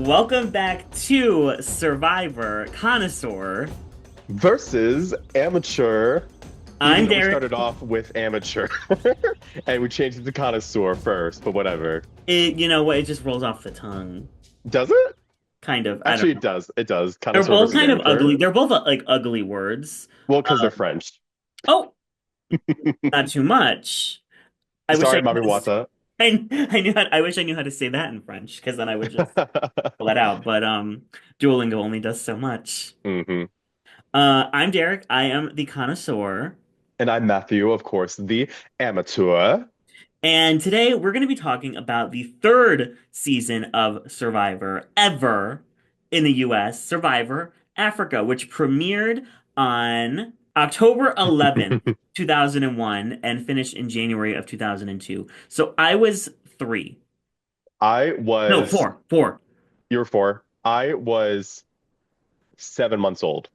Welcome back to Survivor Connoisseur. Versus amateur, even I'm though we Derek. started off with amateur and we changed it to connoisseur first, but whatever. You know what? It just rolls off the tongue. Does it? Kind of. I don't Actually, it know. does. It does. They're Connoisseur both versus kind of amateur. ugly. They're both like ugly words. Well, because they're Um, French. oh, not too much. I wish I Sorry, knew Mami how to, Wata. I knew I wish I knew how to say that in French because then I would just pull it out. But Duolingo only does so much. hmm I'm Derek. I am the connoisseur. And I'm Matthew, of course, the amateur. And today we're going to be talking about the third season of Survivor ever in the US, Survivor Africa, which premiered on October 11th, 2001, and finished in January of 2002. So I was three. I No, was, four. Four. you were four. I was 7 months old.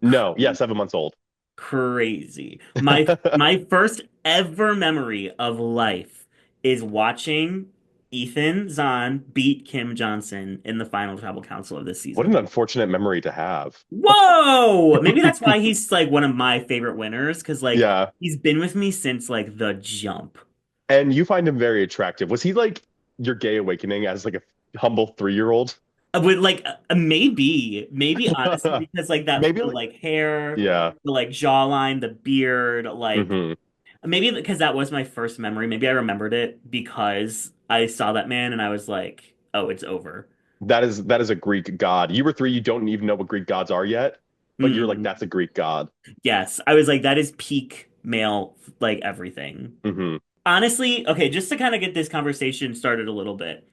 No, yeah, 7 months old. Crazy. My first ever memory of life is watching Ethan Zohn beat Kim Johnson in the final tribal council of this What an season. unfortunate memory to have. Whoa! Maybe that's why he's like one of my favorite winners, because like Yeah. he's been with me since like the jump. And you find him very attractive. Was he like your gay awakening as like a humble 3-year-old? With like maybe honestly because like that Maybe the like like hair, yeah. the like jawline, the beard, like hmm maybe because that was my first memory. Maybe I remembered it because I saw that man and I was like, oh, it's over. That is a Greek god. You were three, you don't even know what Greek gods are yet, but you're like, Mm, that's a Greek god. yes, I was like, that is peak male like everything. hmm Honestly, okay, just to kind of get this conversation started a little bit,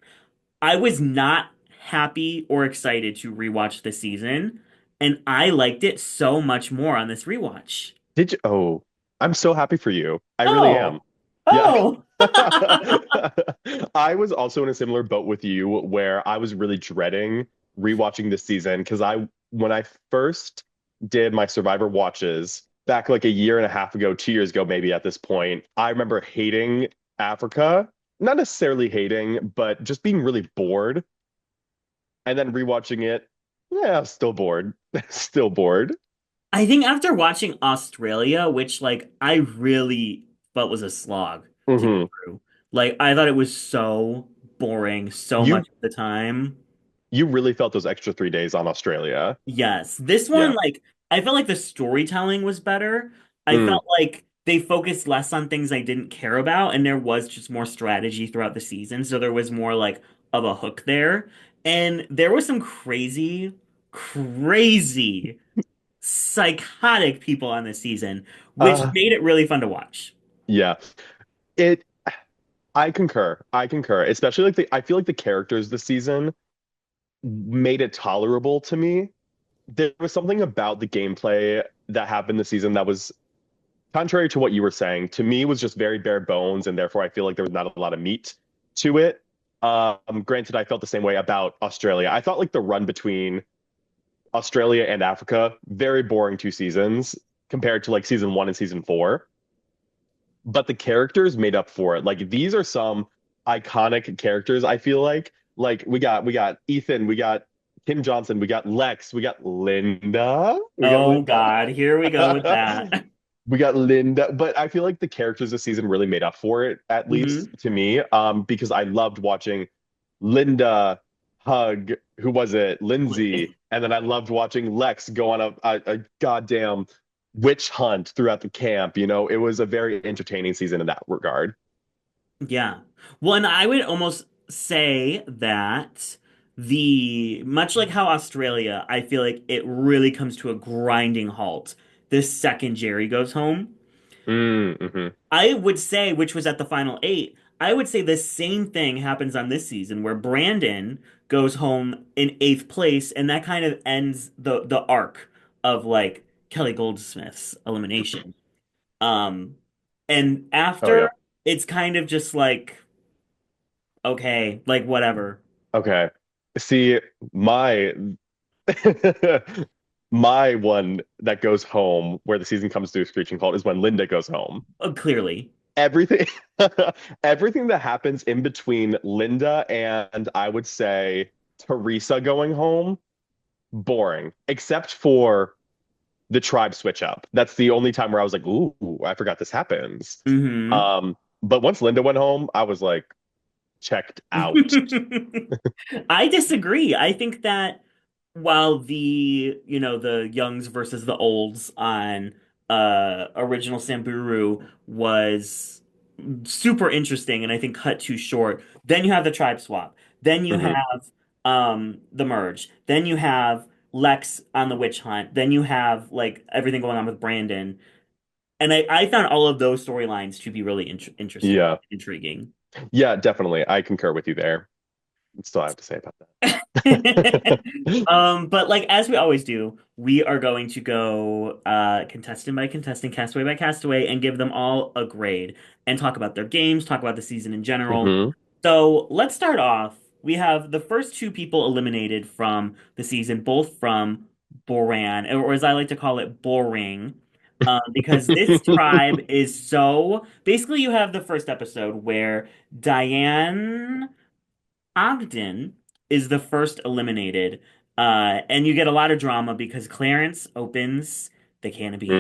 I was not happy or excited to rewatch the season, and I liked it so much more on this rewatch. Did you? Oh, I'm so happy for you. I really am. Oh, Yeah. oh. I was also in a similar boat with you where I was really dreading rewatching this season because when I first did my Survivor watches back like a year and a half ago, 2 years ago, maybe at this point, I remember hating Africa. Not necessarily hating, but just being really bored. And then rewatching it, yeah, still bored. Still bored. I think after watching Australia, which like I really felt was a slog to get hmm through, like I thought it was so boring so You much of the time. you really felt those extra 3 days on Australia. Yes. This one, Yeah. like, I felt like the storytelling was better. I Mm. felt like they focused less on things I didn't care about, and there was just more strategy throughout the season. So there was more like of a hook there. And there was some crazy, crazy, psychotic people on this season, which Uh, made it really fun to watch. yeah. It I concur. I concur. Especially like I feel like the characters this season made it tolerable to me. There was something about the gameplay that happened this season that was contrary to what you were saying. To me, was just very bare bones, and therefore I feel like there was not a lot of meat to it. Granted, I felt the same way about Australia. I thought like the run between Australia and Africa, very boring 2 seasons compared to like season 1 and season 4. But the characters made up for it. Like these are some iconic characters, I feel like. Like we got Ethan, we got Kim Johnson, we got Lex, we got Linda. We got Oh Linda. God, here we go with that. We got Linda, but I feel like the characters this season really made up for it, at least hmm to me, because I loved watching Linda hug, who was it? Lindsey. And then I loved watching Lex go on a goddamn witch hunt throughout the camp. It was a very entertaining season in that regard. Yeah. Well, and I would almost say that the much like how Australia, I feel like it really comes to a grinding halt the second Jerry goes home. Mm-hmm. I would say, which was at the final eight, I would say the same thing happens on this season where Brandon goes home in eighth place, and that kind of ends the arc of like Kelly Goldsmith's elimination. Um, and Oh after yeah. it's kind of just like okay, like whatever. Okay. See, my my one that goes home where the season comes to a screeching halt is when Linda goes home. Clearly. Everything everything that happens in between Linda and I would say Teresa going home, boring, except for the tribe switch up. That's the only time where I was like, ooh, I forgot this happens. Hmm. But once Linda went home, I was like, checked out. I disagree. I think that while the youngs versus the olds on original Samburu was super interesting and I think cut too short, then you have the tribe swap. Then you Hmm. have the merge. Then you have Lex on the witch hunt. Then you have like everything going on with Brandon. And I found all of those storylines to be really interesting, Yeah. intriguing. Yeah, definitely. I concur with you there. Still have to say about that. But like as we always do, we are going to go contestant by contestant, castaway by castaway, and give them all a grade and talk about their games, talk about the season in general. Hmm. So let's start off. We have the first two people eliminated from the season, both from Boran, or as I like to call it, Boring. Because this tribe is so basically you have the first episode where Diane Ogden is the first eliminated. And you get a lot of drama because Clarence opens the can of beans.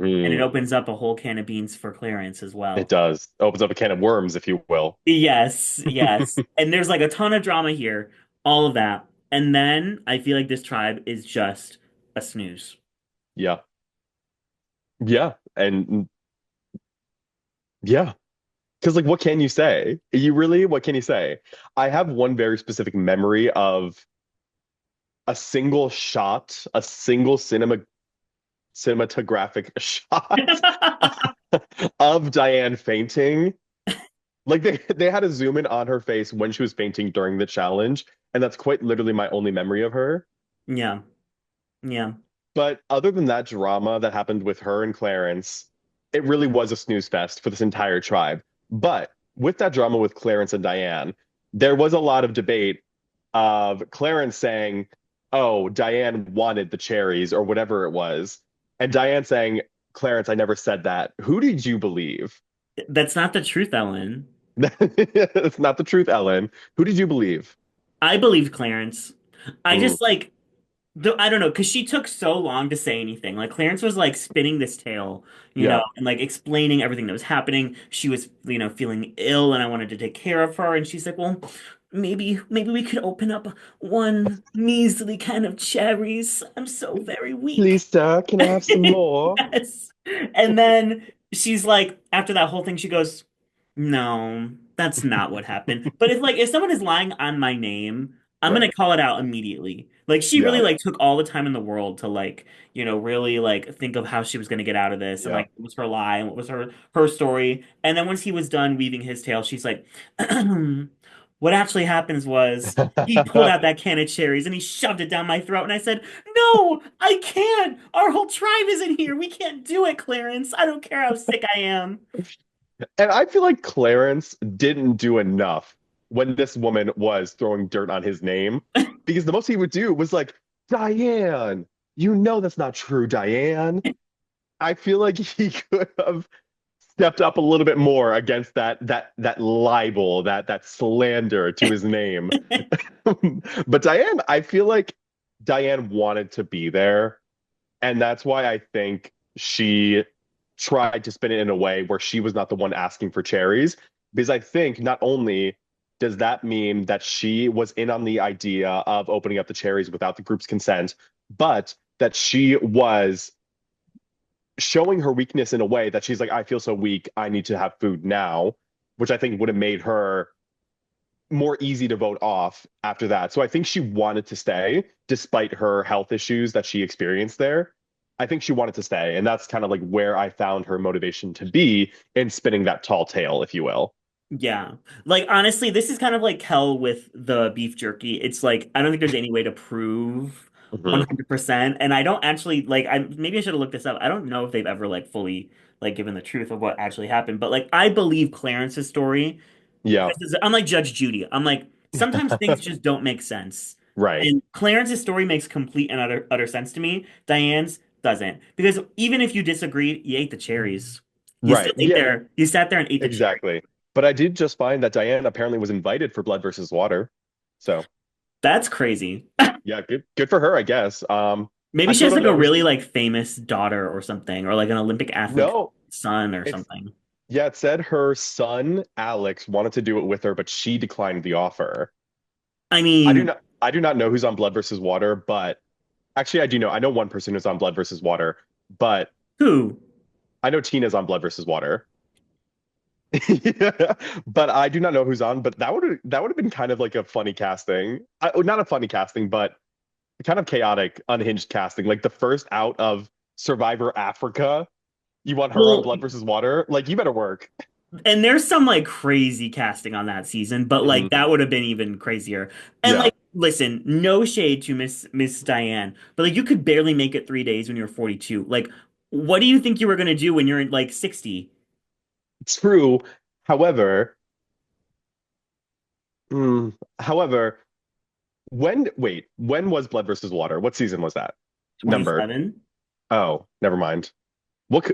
And it Hmm. opens up a whole can of beans for Clarence as It well. does. Opens up a can of worms, if you will. Yes, yes. And there's like a ton of drama here, all of that. And then I feel like this tribe is just a snooze. Yeah. Yeah. And yeah. Because, like, what can you say? What can you say? I have one very specific memory of a single shot, a single cinematographic shot of Diane fainting. Like they had a zoom in on her face when she was fainting during the challenge, and that's quite literally my only memory of her. Yeah, yeah. But other than that drama that happened with her and Clarence, it really was a snooze fest for this entire tribe. But with that drama with Clarence and Diane, there was a lot of debate of Clarence saying, "Oh, Diane wanted the cherries," or whatever it was, and Diane saying, "Clarence, I never said that." Who did you believe? That's not the truth, Ellen. It's not the truth, Ellen. Who did you believe? I believe Clarence. I Mm, just like I don't know, because she took so long to say anything. Like Clarence was like spinning this tale, yeah. and like explaining everything that was happening. She was, feeling ill, and I wanted to take care of her. And she's like, "Well, maybe we could open up one measly can of cherries. I'm so very weak." Please, sir, can I have some more? Yes. And then she's like, after that whole thing, she goes, "No, that's not what happened." But if someone is lying on my name, I'm gonna Right. call it out immediately. Like she really Yeah. like took all the time in the world to like, really like think of how she was gonna get out of this and Yeah. like what was her lie and what was her story. And then once he was done weaving his tale, she's like, "What actually happens was he pulled out that can of cherries and he shoved it down my throat." And I said, "No, I can't. Our whole tribe isn't here. We can't do it, Clarence. I don't care how sick I am." And I feel like Clarence didn't do enough when this woman was throwing dirt on his name because the most he would do was like, Diane, you know that's not true, Diane. I feel like he could have stepped up a little bit more against that libel, that slander to his name. But Diane, I feel like Diane wanted to be there, and that's why I think she tried to spin it in a way where she was not the one asking for cherries. Because I think not only does that mean that she was in on the idea of opening up the cherries without the group's consent, but that she was showing her weakness in a way that she's like, I feel so weak, I need to have food now, which I think would have made her more easy to vote off after that. So I think she wanted to stay despite her health issues that she experienced there. I think she wanted to stay. And that's kind of like where I found her motivation to be in spinning that tall tale, if you will. Yeah. Like honestly, this is kind of like hell with the beef jerky. It's like I don't think there's any way to prove Hmm. 100%. And I don't actually like I maybe I should have looked this up. I don't know if they've ever like fully like given the truth of what actually happened, but like I believe Clarence's story. Yeah. I'm like Judge Judy. I'm like sometimes things just don't make sense. Right. And Clarence's story makes complete and utter sense to me. Diane's doesn't. Because even if you disagree, you ate the cherries. Right. Yeah, You sat there and ate the cherries. exactly. But I did just find that Diane apparently was invited for Blood versus Water. So That's crazy. Yeah, good for her, I guess. Maybe I she still has don't like a know who really she. like famous daughter or something, or like an Olympic athlete No, son or it's something. yeah, it said her son Alex wanted to do it with her, but she declined the offer. I mean, I do not know who's on Blood versus Water, but actually I do know. I know one person who's on Blood versus Water, but who? I know Tina's on Blood versus Water. But I do not know who's on, but that would have been kind of like a funny casting. Not a funny casting, but kind of chaotic, unhinged casting. Like the first out of Survivor Africa, you want her on Well, Blood versus Water? Like you better work. and there's some like crazy casting on that season, but Mhm. like that would have been even crazier. And Yeah. like, listen, no shade to Miss Diane, but like you could barely make it 3 days when you're 42. Like, what do you think you were gonna do when you're in like 60? True. However, however, when was Blood versus Water? What season was that? Number. 27? Oh, never mind. What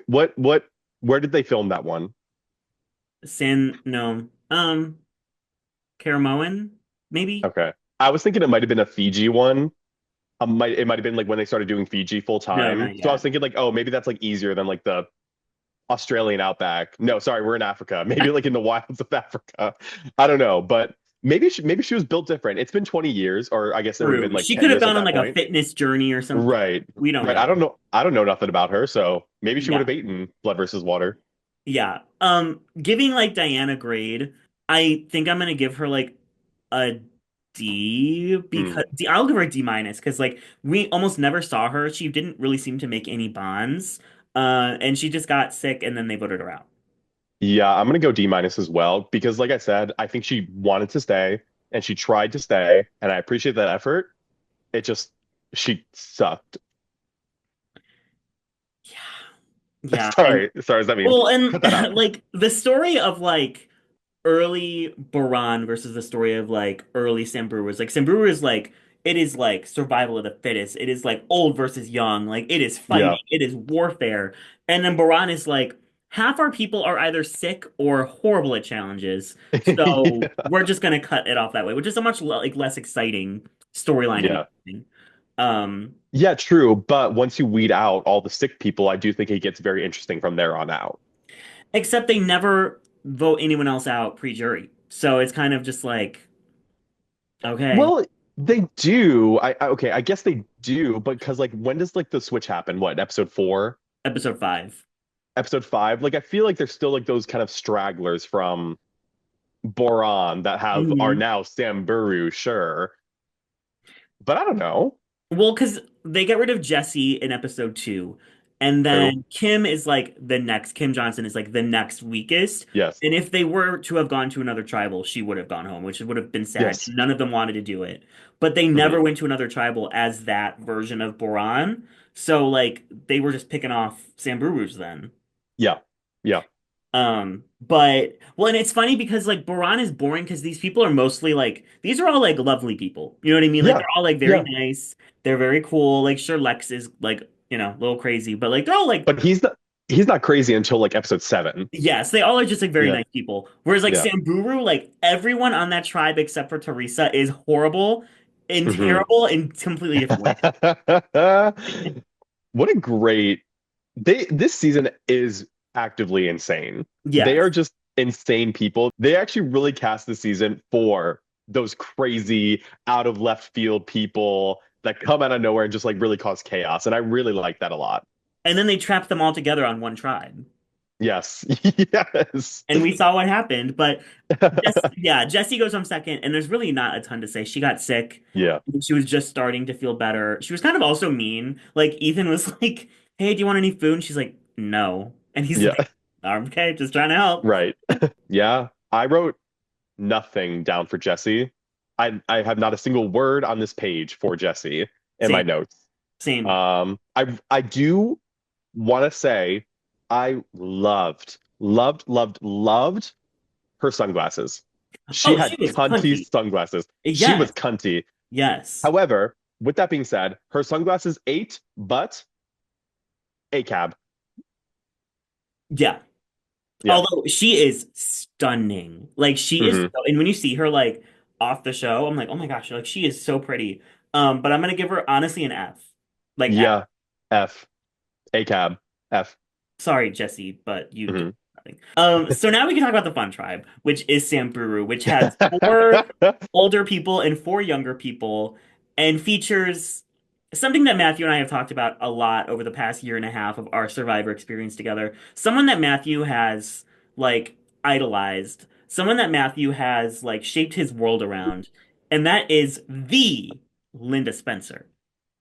where did they film that one? No. Caramoan, maybe? Okay. I was thinking it might have been a Fiji one. It might have been like when they started doing Fiji full No, time. not So I was yet. thinking like, oh, maybe that's like easier than like the Australian outback. No, sorry, we're in Africa. Maybe like in the wilds of Africa. I don't know, but maybe she was built different. It's been 20 years, or I guess it would have been True. like She 10 could have years at gone on that like a point. fitness journey or something. Right. We don't Right. know. I don't know nothing about her, so maybe she would Yeah. have eaten Blood versus Water. Yeah. Giving like Diana grade, I think I'm gonna give her like a D Hmm. because I'll give her a D minus because like we almost never saw her. She didn't really seem to make any bonds. And she just got sick and then they voted her out. Yeah, I'm gonna go D minus as well because, like I said, I think she wanted to stay and she tried to stay, and I appreciate that effort. It just she sucked. Yeah. Yeah. And Sorry, does that mean well, cut that and out? like the story of like early Boran versus the story of like early Samuru is like Samuru is like it is like survival of the fittest. It is like old versus young. Like it is Yeah. fighting. It is warfare. And then Boran is like half our people are either sick or horrible at challenges. So Yeah. we're just gonna cut it off that way, which is a much like less exciting storyline in Yeah. the beginning. Um, Yeah, true. But once you weed out all the sick people, I do think it gets very interesting from there on out. except they never vote anyone else out pre-jury. So it's kind of just like, okay, Well, they do. Okay, I guess they do, but because like when does like the switch happen? What, episode four? episode 5. Episode five? Like I feel like there's still like those kind of stragglers from Boron that have are now Samburu, sure. But I don't know. Well, because they get rid of Jesse in episode 2, and True. then Kim Johnson is like the next weakest. Yes. And if they were to have gone to another tribal, she would have gone home, which would have been sad. Yes. None of them wanted to do it. But they Hmm. never went to another tribal as that version of Boran. So, like, they were just picking off Samburus then. Yeah. Yeah. But well, and it's funny because like Boran is boring because these people are mostly like these are all like lovely people. You know what I mean? Like Yeah. they're all like very Yeah. nice. They're very cool. Like sure, Lex is like, a little crazy, but like they're all like But he's not crazy until like episode seven. yes, they all are just like very Yeah. nice people. Whereas like Yeah. Samburu, like everyone on that tribe except for Teresa is horrible and Hmm. terrible in completely different ways. What a great this season is actively insane. They are Yes. just insane people. They actually really cast the season for those crazy out of left field people that come out of nowhere and just like really cause chaos. And I really like that a lot. And then they trap them all together on one tribe. Yes. Yes. And we saw what happened. But yeah, Jesse goes home second, and there's really not a ton to say. She got sick. Yeah. She was just starting to feel better. She was kind of also mean. Like Ethan was like, "Hey, do you want any food?" And she's like, "No." And he's Yeah. like, "Okay, just trying to help." Right. Yeah. I wrote nothing down for Jesse. I have not a single word on this page for Jesse in my Same, notes. same. I do want to say I loved her sunglasses. She Oh, she had was cunty cunty. sunglasses. She was Yes, cunty. yes, However, with that being said, her sunglasses ate, but a cab. yeah. Yeah. Although she is stunning. Like she is, Hmm. and when you see her, like off the show, I'm like, oh my gosh, like she is so pretty. But I'm gonna give her honestly an F. Like F. Yeah. F. A cab. F. Sorry, Jesse, but you get Mhm. nothing. So now we can talk about the fun tribe, which is Samburu, which has four older people and four younger people, and features something that Matthew and I have talked about a lot over the past year and a half of our Survivor experience together. Someone that Matthew has like idolized, someone that Matthew has like shaped his world around, and that is the Linda Spencer.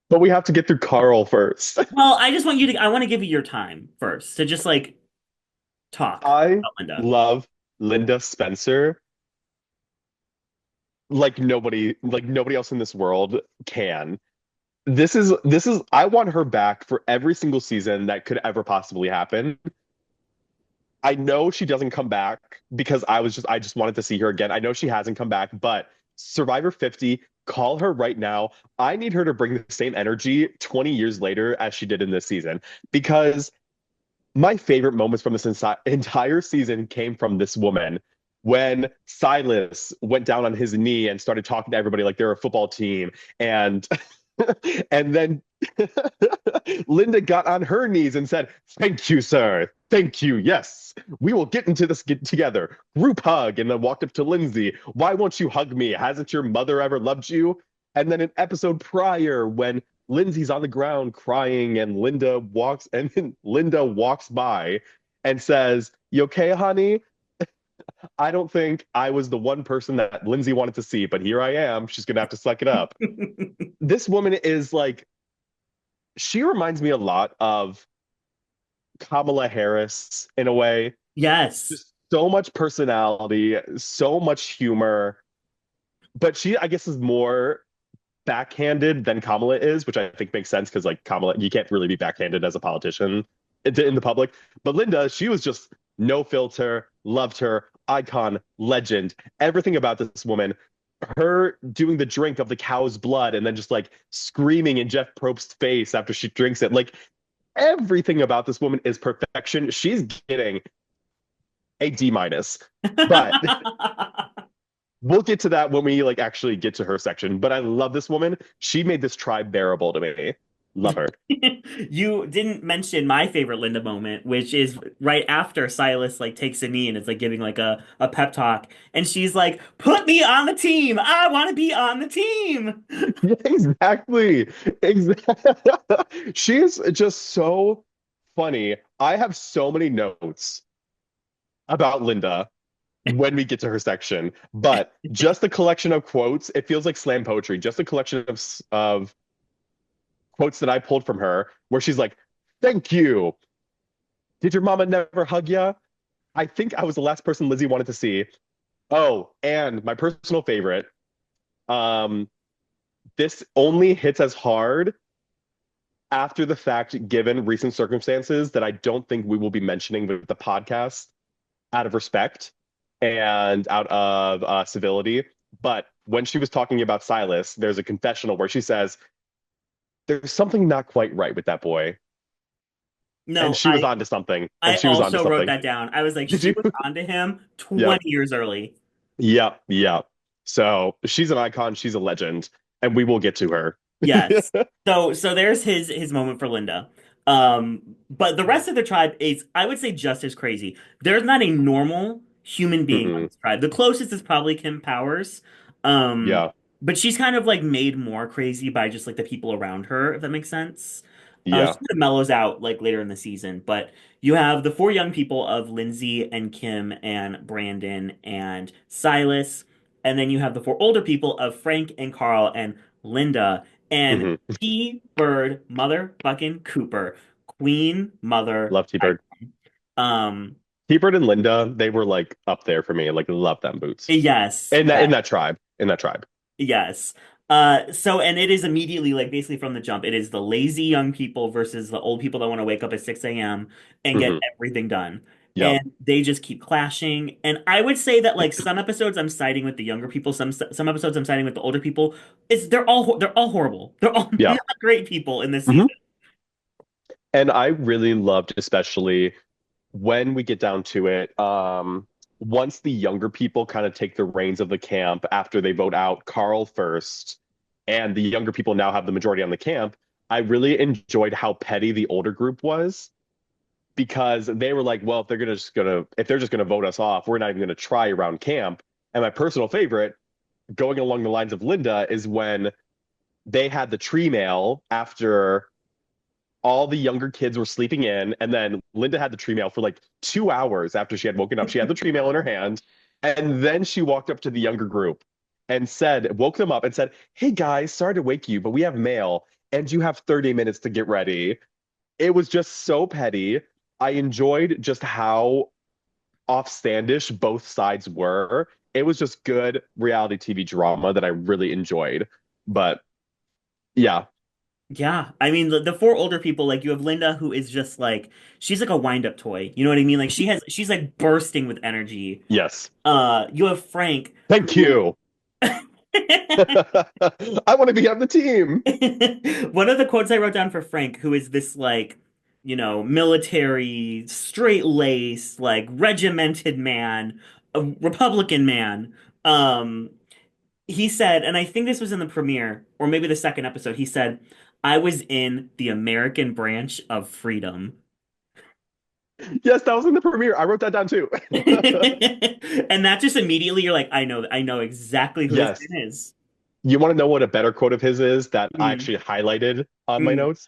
But we have to get through Carl first. Well, I just want you to, I want to give you your time first to just like talk I about Linda. love Linda Spencer like nobody else in this world can. This is I want her back for every single season that could ever possibly happen. I know she doesn't come back because I just wanted to see her again. I know she hasn't come back, but Survivor 50, call her right now. I need her to bring the same energy 20 years later as she did in this season because my favorite moments from this entire season came from this woman when Silas went down on his knee and started talking to everybody like they're a football team and and then Linda got on her knees and said, "Thank you, sir. Thank you. Yes, we will get into this get together." Group hug, and then walked up to Lindsey. "Why won't you hug me? Hasn't your mother ever loved you?" And then an episode prior, when Lindsey's on the ground crying, and Linda walks by and says, "You okay, honey? I don't think I was the one person that Lindsey wanted to see, but here I am. She's gonna have to suck it up." This woman is like she reminds me a lot of Kamala Harris in a way. Yes. Just so much personality, so much humor. But she, I guess, is more backhanded than Kamala is, which I think makes sense because, like, Kamala, you can't really be backhanded as a politician in the public. But Linda, she was just no filter, loved her, icon, legend, everything about this woman. Her doing the drink of the cow's blood and then just like screaming in Jeff Probst's face after she drinks it. Like everything about this woman is perfection. She's getting a D minus, but we'll get to that when we like actually get to her section. But I love this woman. She made this tribe bearable to me. Love her. You didn't mention my favorite Linda moment, which is right after Silas like takes a knee and it's like giving like a pep talk, and she's like, "Put me on the team. I want to be on the team." Yeah, exactly. Exactly. She's just so funny. I have so many notes about Linda when we get to her section, but just the collection of quotes, it feels like slam poetry. Just a collection of quotes that I pulled from her, where she's like, "Thank you. Did your mama never hug ya? I think I was the last person Lizzie wanted to see. Oh, and my personal favorite, um, this only hits as hard after the fact, given recent circumstances that I don't think we will be mentioning with the podcast out of respect and out of civility. But when she was talking about Silas, there's a confessional where she says, "There's something not quite right with that boy." And No, she was onto something. I And she was onto also wrote something. that down. I was like, Did she you? was onto him Yep. 20 years early. Yep. Yep. So she's an icon. She's a legend. And we will get to her. Yes. So there's his moment for Linda. But the rest of the tribe is, I would say, just as crazy. There's not a normal human being on Mm-mm. this tribe. The closest is probably Kim Powers. Um, Yeah. but she's kind of like made more crazy by just like the people around her, if that makes sense. She Yeah. kind of mellows out like later in the season, but you have the four young people of Lindsey and Kim and Brandon and Silas, and then you have the four older people of Frank and Carl and Linda. And Hmm. T Bird motherfucking Cooper, Queen Mother. Love T-Bird. Um, T-Bird and Linda, they were like up there for me. Like love them boots. yes, In yes, that tribe. In that tribe. yes. So and it is immediately like basically from the jump, it is the lazy young people versus the old people that want to wake up at 6 a.m. and get Hmm. everything done. Yep. And they just keep clashing. And I would say that like some episodes I'm siding with the younger people, some episodes I'm siding with the older people. It's they're all horrible. They're all not Yeah. great people in this season. Hmm. And I really loved, especially when we get down to it. once the younger people kind of take the reins of the camp after they vote out Carl first, and the younger people now have the majority on the camp, I really enjoyed how petty the older group was because they were like, well, if they're just gonna vote us off, we're not even gonna try around camp. And my personal favorite, going along the lines of Linda, is when they had the tree mail after all the younger kids were sleeping in, and then Linda had the tree mail for like 2 hours after she had woken up. She had the tree mail in her hand, and then she walked up to the younger group and woke them up and said, "Hey guys, sorry to wake you, but we have mail, and you have 30 minutes to get ready." It was just so petty. I enjoyed just how offstandish both sides were. It was just good reality TV drama that I really enjoyed. But yeah, Yeah, I mean the four older people, like you have Linda, who is just like she's like a wind-up toy. You know what I mean? Like she's like bursting with energy. yes. You have Frank, Thank who you. I want to be on the team. one of the quotes I wrote down for Frank, who is this like, military, straight-laced, like regimented man, a Republican man. Um, he said, and I think this was in the premiere, or maybe the second episode, he said, I was in the American branch of freedom. Yes, that was in the premiere. I wrote that down too. And that just immediately you're like, I know exactly who this Yes. man is. You want to know what a better quote of his is that I Mm, actually highlighted on my mm. notes?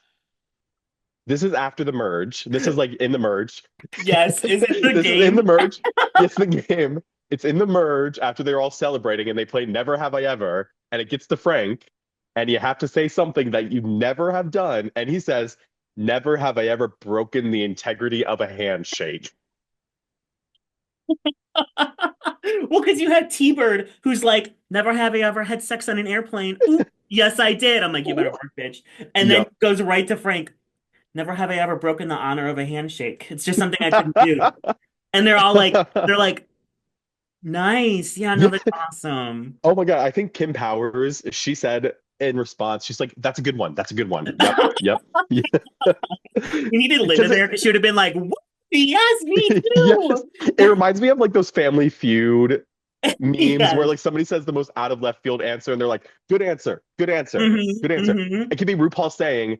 This is after the merge. This is like in the merge. Yes, is it the This is in the game? merge. It's the game. It's in the merge after they're all celebrating and they play Never Have I Ever. And it gets to Frank. And you have to say something that you never have done. And he says, "Never have I ever broken the integrity of a handshake." Well, because you had T-Bird, who's like, never have I ever had sex on an airplane. Ooh, yes, I did. I'm like, you better work, bitch. And then Yep. goes right to Frank. Never have I ever broken the honor of a handshake. It's just something I couldn't do. And they're like, nice. Yeah, no, Yeah. that's awesome. Oh my God. I think Kim Powers, she said in response, she's like, "That's a good one. That's a good one." Yep. Yep. Yeah. We needed Linda Because there because she would have been like, "What? Yes, me yes, too." it reminds me of like those Family Feud memes where Yes. like somebody says the most out of left field answer and they're like, "Good answer, good answer, Hmm, good answer." hmm. It could be RuPaul saying,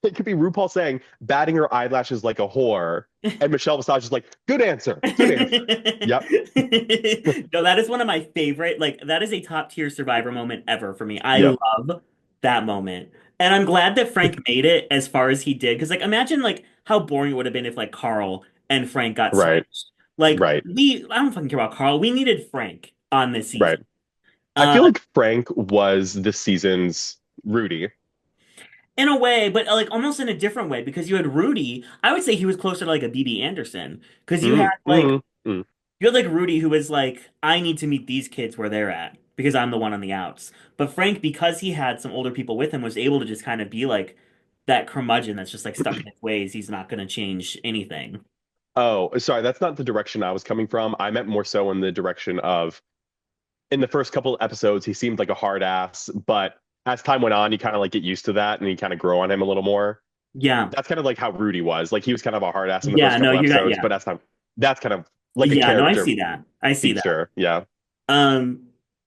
it could be RuPaul saying, batting her eyelashes like a whore, and Michelle Visage is like, "Good answer, good answer." Yep, No, that is one of my favorite. Like, that is a top tier Survivor moment ever for me. I yep, love that moment. And I'm glad that Frank made it as far as he did. Because, like, imagine, like, how boring it would have been if, like, Carl and Frank got right, switched. Like, right, I don't fucking care about Carl. We needed Frank on this right. season. I Uh, feel like Frank was this season's Rudy. in a way, but like almost in a different way because you had Rudy. I would say he was closer to like a BB Anderson because you had Mm, like mm, mm. you had like Rudy who was like, I need to meet these kids where they're at because I'm the one on the outs. But Frank, because he had some older people with him, was able to just kind of be like that curmudgeon that's just like stuck in his ways. He's not going to change anything. Oh, sorry, that's not the direction I was coming from. I meant more so in the direction of in the first couple episodes, he seemed like a hard ass, but as time went on, you kind of like get used to that and you kind of grow on him a little more. Yeah. That's kind of like how Rudy was. Like he was kind of a hard ass in the Yeah. first No, couple you got, episodes, yeah. but as time, that's kind of like a Yeah. No, I character see that. I see that. feature. Yeah. Um,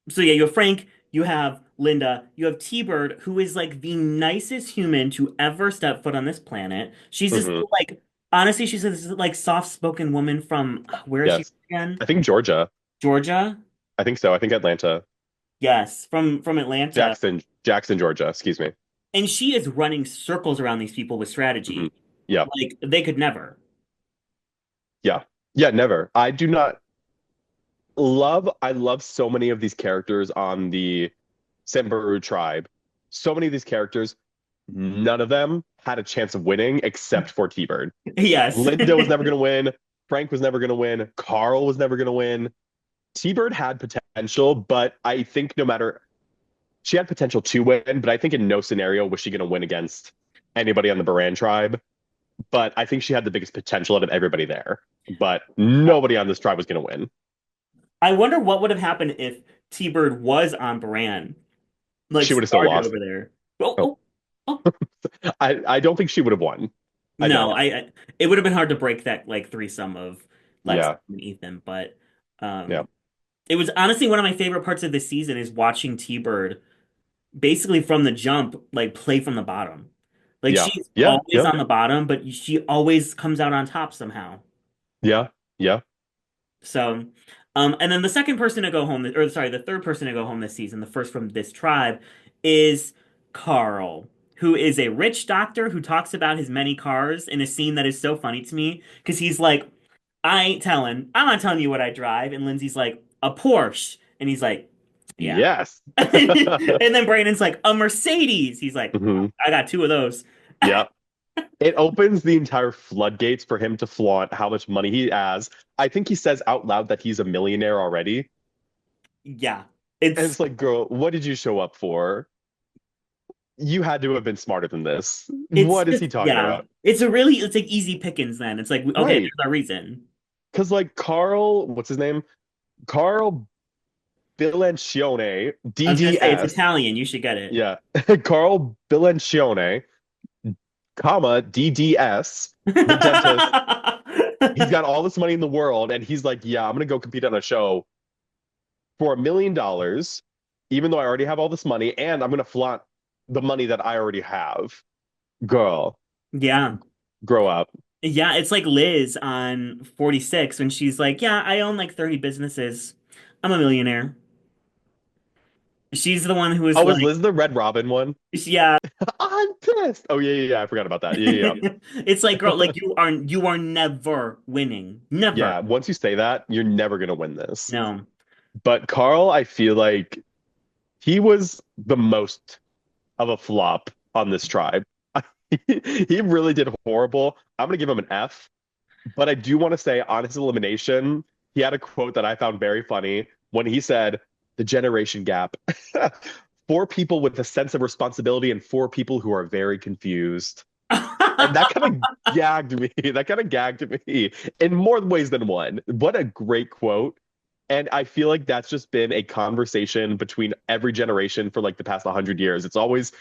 so yeah, you have Frank, you have Linda, you have T-Bird, who is like the nicest human to ever step foot on this planet. She's this Hmm. little, like, honestly, she's this like soft-spoken woman from where is she Yes. again? I think Georgia. Georgia? I think so. I think Atlanta. Yes, from Atlanta. Jackson, Georgia. Excuse me. And she is running circles around these people with Hmm. strategy. Yeah. Like they could never. Yeah. Yeah. Never. I do not I love so many of these characters on the Samuru tribe. So many of these characters, none of them had a chance of winning except for T-Bird. Yes. Linda was never going to win. Frank was never going to win. Carl was never going to win. T-Bird had potential, but I think no matter she had potential to win, but I think in no scenario was she going to win against anybody on the Boran tribe. But I think she had the biggest potential out of everybody there. But nobody on this tribe was going to win. I wonder what would have happened if T-Bird was on Boran, like She would have still started lost. over there. Oh, Oh, oh, oh. I don't think she would have won. I No, don't. it would have been hard to break that like threesome of Lex Yeah. and Ethan. But Yeah. um, it was honestly one of my favorite parts of this season is watching T-Bird basically from the jump, like play from the bottom. Like Yeah. she's Yeah. always Yeah. on the bottom, but she always comes out on top somehow. Yeah. Yeah. So, and then the second person to go home, or sorry, the third person to go home this season, the first from this tribe, is Carl, who is a rich doctor who talks about his many cars in a scene that is so funny to me because he's like, I'm not telling you what I drive. And Lindsay's like, a Porsche. And he's like, yeah. Yes. And then Brandon's like, a Mercedes. He's like, hmm I got two of those. Yeah. It opens the entire floodgates for him to flaunt how much money he has. I think he says out loud that he's a millionaire already. Yeah. And It's it's like, girl, what did you show up for? You had to have been smarter than this. it's What is just he talking yeah. about? It's like easy pickings then. It's like okay, Right. there's our reason. Because like Carl, what's his name? Carl Bilancione, I was gonna say it's DDS. Italian. You should get it. Yeah. Carl Bilancione, comma, DDS, the dentist. He's got all this money in the world, and he's like, yeah, I'm gonna go compete on a show for $1 million, even though I already have all this money, and I'm gonna flaunt the money that I already have. Girl, Yeah. grow up. Yeah, it's like Liz on 46 when she's like, "Yeah, I own like 30 businesses. I'm a millionaire." She's the one who was Oh, was like, Liz the Red Robin one? "Yeah." I'm pissed. Oh yeah, yeah, yeah. I forgot about that. Yeah, yeah, It's like, girl, like you are never winning. Never. yeah. Once you say that, you're never gonna win this. No. But Carl, I feel like he was the most of a flop on this tribe. He really did horrible. I'm gonna give him an F. But I do want to say on his elimination, he had a quote that I found very funny when he said, the generation gap. Four people with a sense of responsibility and four people who are very confused. And that kind of gagged me. That kind of gagged me in more ways than one. What a great quote. And I feel like that's just been a conversation between every generation for like the past 100 years. It's always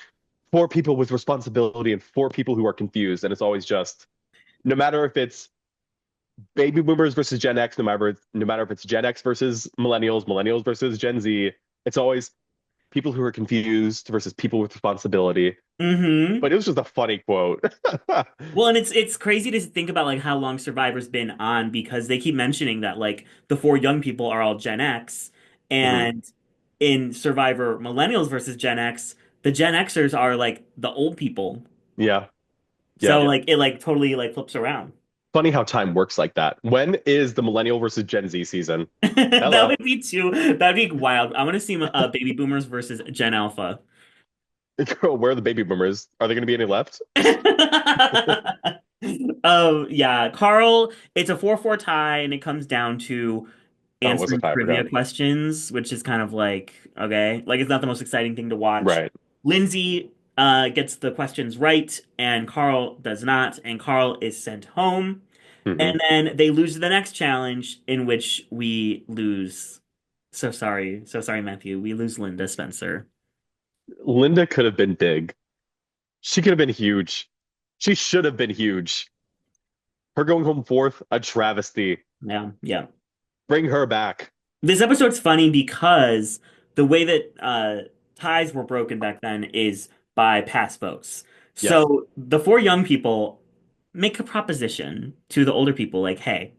four people with responsibility and four people who are confused. And it's always just, no matter if it's baby boomers versus Gen X, no matter if it's Gen X versus millennials, millennials versus Gen Z, it's always people who are confused versus people with responsibility. Mm-hmm. But it was just a funny quote. Well, and it's crazy to think about like how long Survivor's been on because they keep mentioning that like the four young people are all Gen X, Mhm. and in Survivor Millennials versus Gen X, the Gen Xers are like the old people. Yeah, So yeah. like it like totally like flips around. Funny how time works like that. When is the millennial versus Gen Z season? That Hello. would be too. That'd be wild. I want to see Baby Boomers versus Gen Alpha. Girl, where are the baby boomers? Are there going to be any left? Yeah, Carl, it's a 4-4 tie, and it comes down to Oh, it was a answering tie. I trivia forgot. questions, which is kind of like, okay, like it's not the most exciting thing to watch. Right. Lindsey gets the questions right, and Carl does not, and Carl is sent home. hmm And then they lose the next challenge, in which we lose. So sorry, Matthew. We lose Linda Spencer. Linda could have been big. She could have been huge. She should have been huge. Her going home fourth, a travesty. Yeah, yeah. Bring her back. This episode's funny because the way that ties were broken back then is by pass votes. Yes. So the four young people make a proposition to the older people, like, "Hey,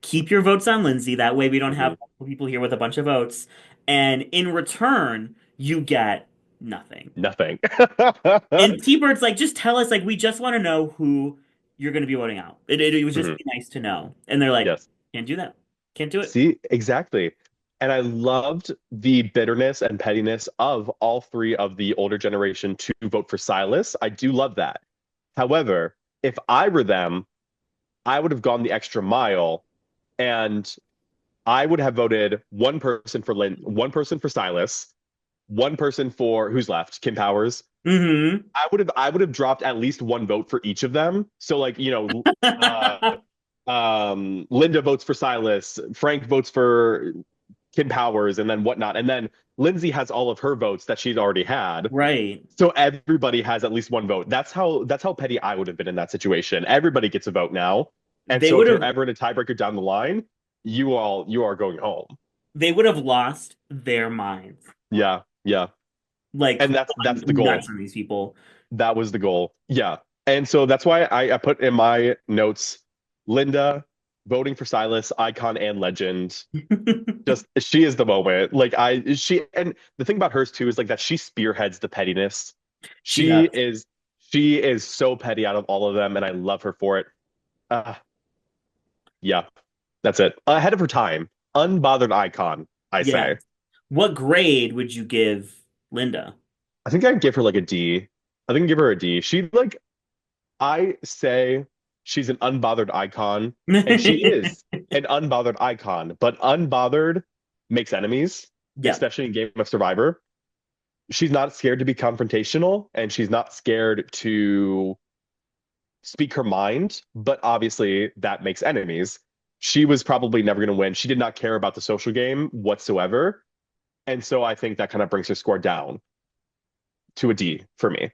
keep your votes on Lindsay. That way we don't have hmm multiple people here with a bunch of votes. And in return, you get nothing." Nothing. And T-Bird's like, "Just tell us, like, we just want to know who you're going to be voting out. It would just Mhm. be nice to know." And they're like, Yes. "Can't do that. Can't do it." See, exactly. And I loved the bitterness and pettiness of all three of the older generation to vote for Silas. I do love that. However, if I were them, I would have gone the extra mile and I would have voted one person for Silas, one person for who's left, Kim Powers. Hmm. I would have dropped at least one vote for each of them. So like, Linda votes for Silas, Frank votes for Kim Powers, and then whatnot. And then Lindsay has all of her votes that she'd already had. Right. So everybody has at least one vote. That's how petty I would have been in that situation. Everybody gets a vote now. And They so would if you're have ever in a tiebreaker down the line, you are going home. they would have lost their minds. Yeah, yeah. Like And going that's the nuts goal. on these people. That was the goal. Yeah. And so that's why I put in my notes Linda voting for Silas, icon and legend. Just she is the moment. Like she and the thing about hers too is like that she spearheads the pettiness. She She does. is she is so petty out of all of them, and I love her for it. Uh, yeah, that's it. Ahead of her time. Unbothered icon, I Yes. say. What grade would you give Linda? I think I'd give her like a D. I think I'd give her a D. She like I say she's an unbothered icon, and she is an unbothered icon, but unbothered makes enemies, Yeah. especially in Game of Survivor. She's not scared to be confrontational, and she's not scared to speak her mind, but obviously that makes enemies. She was probably never going to win. She did not care about the social game whatsoever. And so I think that kind of brings her score down to a D for me.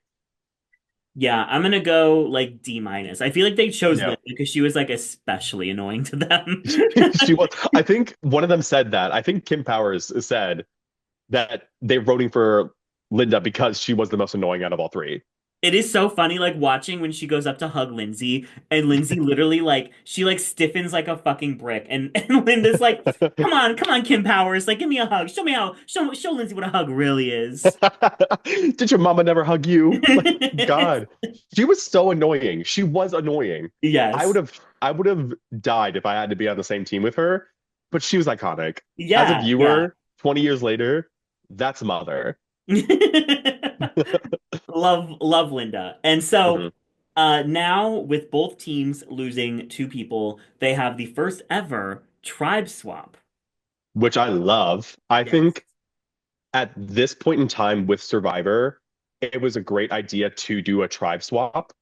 Yeah, I'm gonna go like D minus. I feel like they chose Yeah. Linda because she was like especially annoying to them. She was, I think one of them said that. I think Kim Powers said that they're voting for Linda because she was the most annoying out of all three. It is so funny, like watching when she goes up to hug Lindsey, and Lindsey literally like she like stiffens like a fucking brick, and and Linda's like, come on, Kim Powers, like give me a hug, show me how, show Lindsey what a hug really is. Did your mama never hug you? Like, God, she was so annoying. She was annoying. I would Yes, have, I would have died if I had to be on the same team with her, but she was iconic. As a yeah, yeah. viewer, 20 years later, that's mother. Love Linda. And so Mhm. now with both teams losing two people, they have the first ever tribe swap. Which I love. I Yes. think at this point in time with Survivor, it was a great idea to do a tribe swap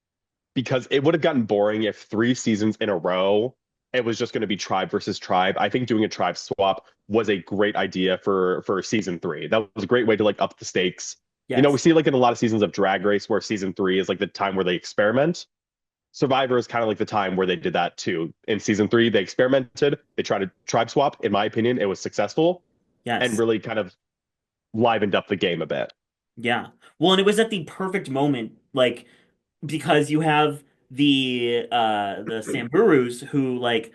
because it would have gotten boring if 3 seasons in a row it was just going to be tribe versus tribe. I think doing a tribe swap was a great idea for season three. That was a great way to like up the stakes. You know, we Yes. see like in a lot of seasons of Drag Race where season three is like the time where they experiment. Survivor is kind of like the time where they did that too. In season three, they experimented. They tried to tribe swap. In my opinion, it was successful and Yes. really kind of livened up the game a bit. Yeah. Well, and it was at the perfect moment, like because you have the Samburus who like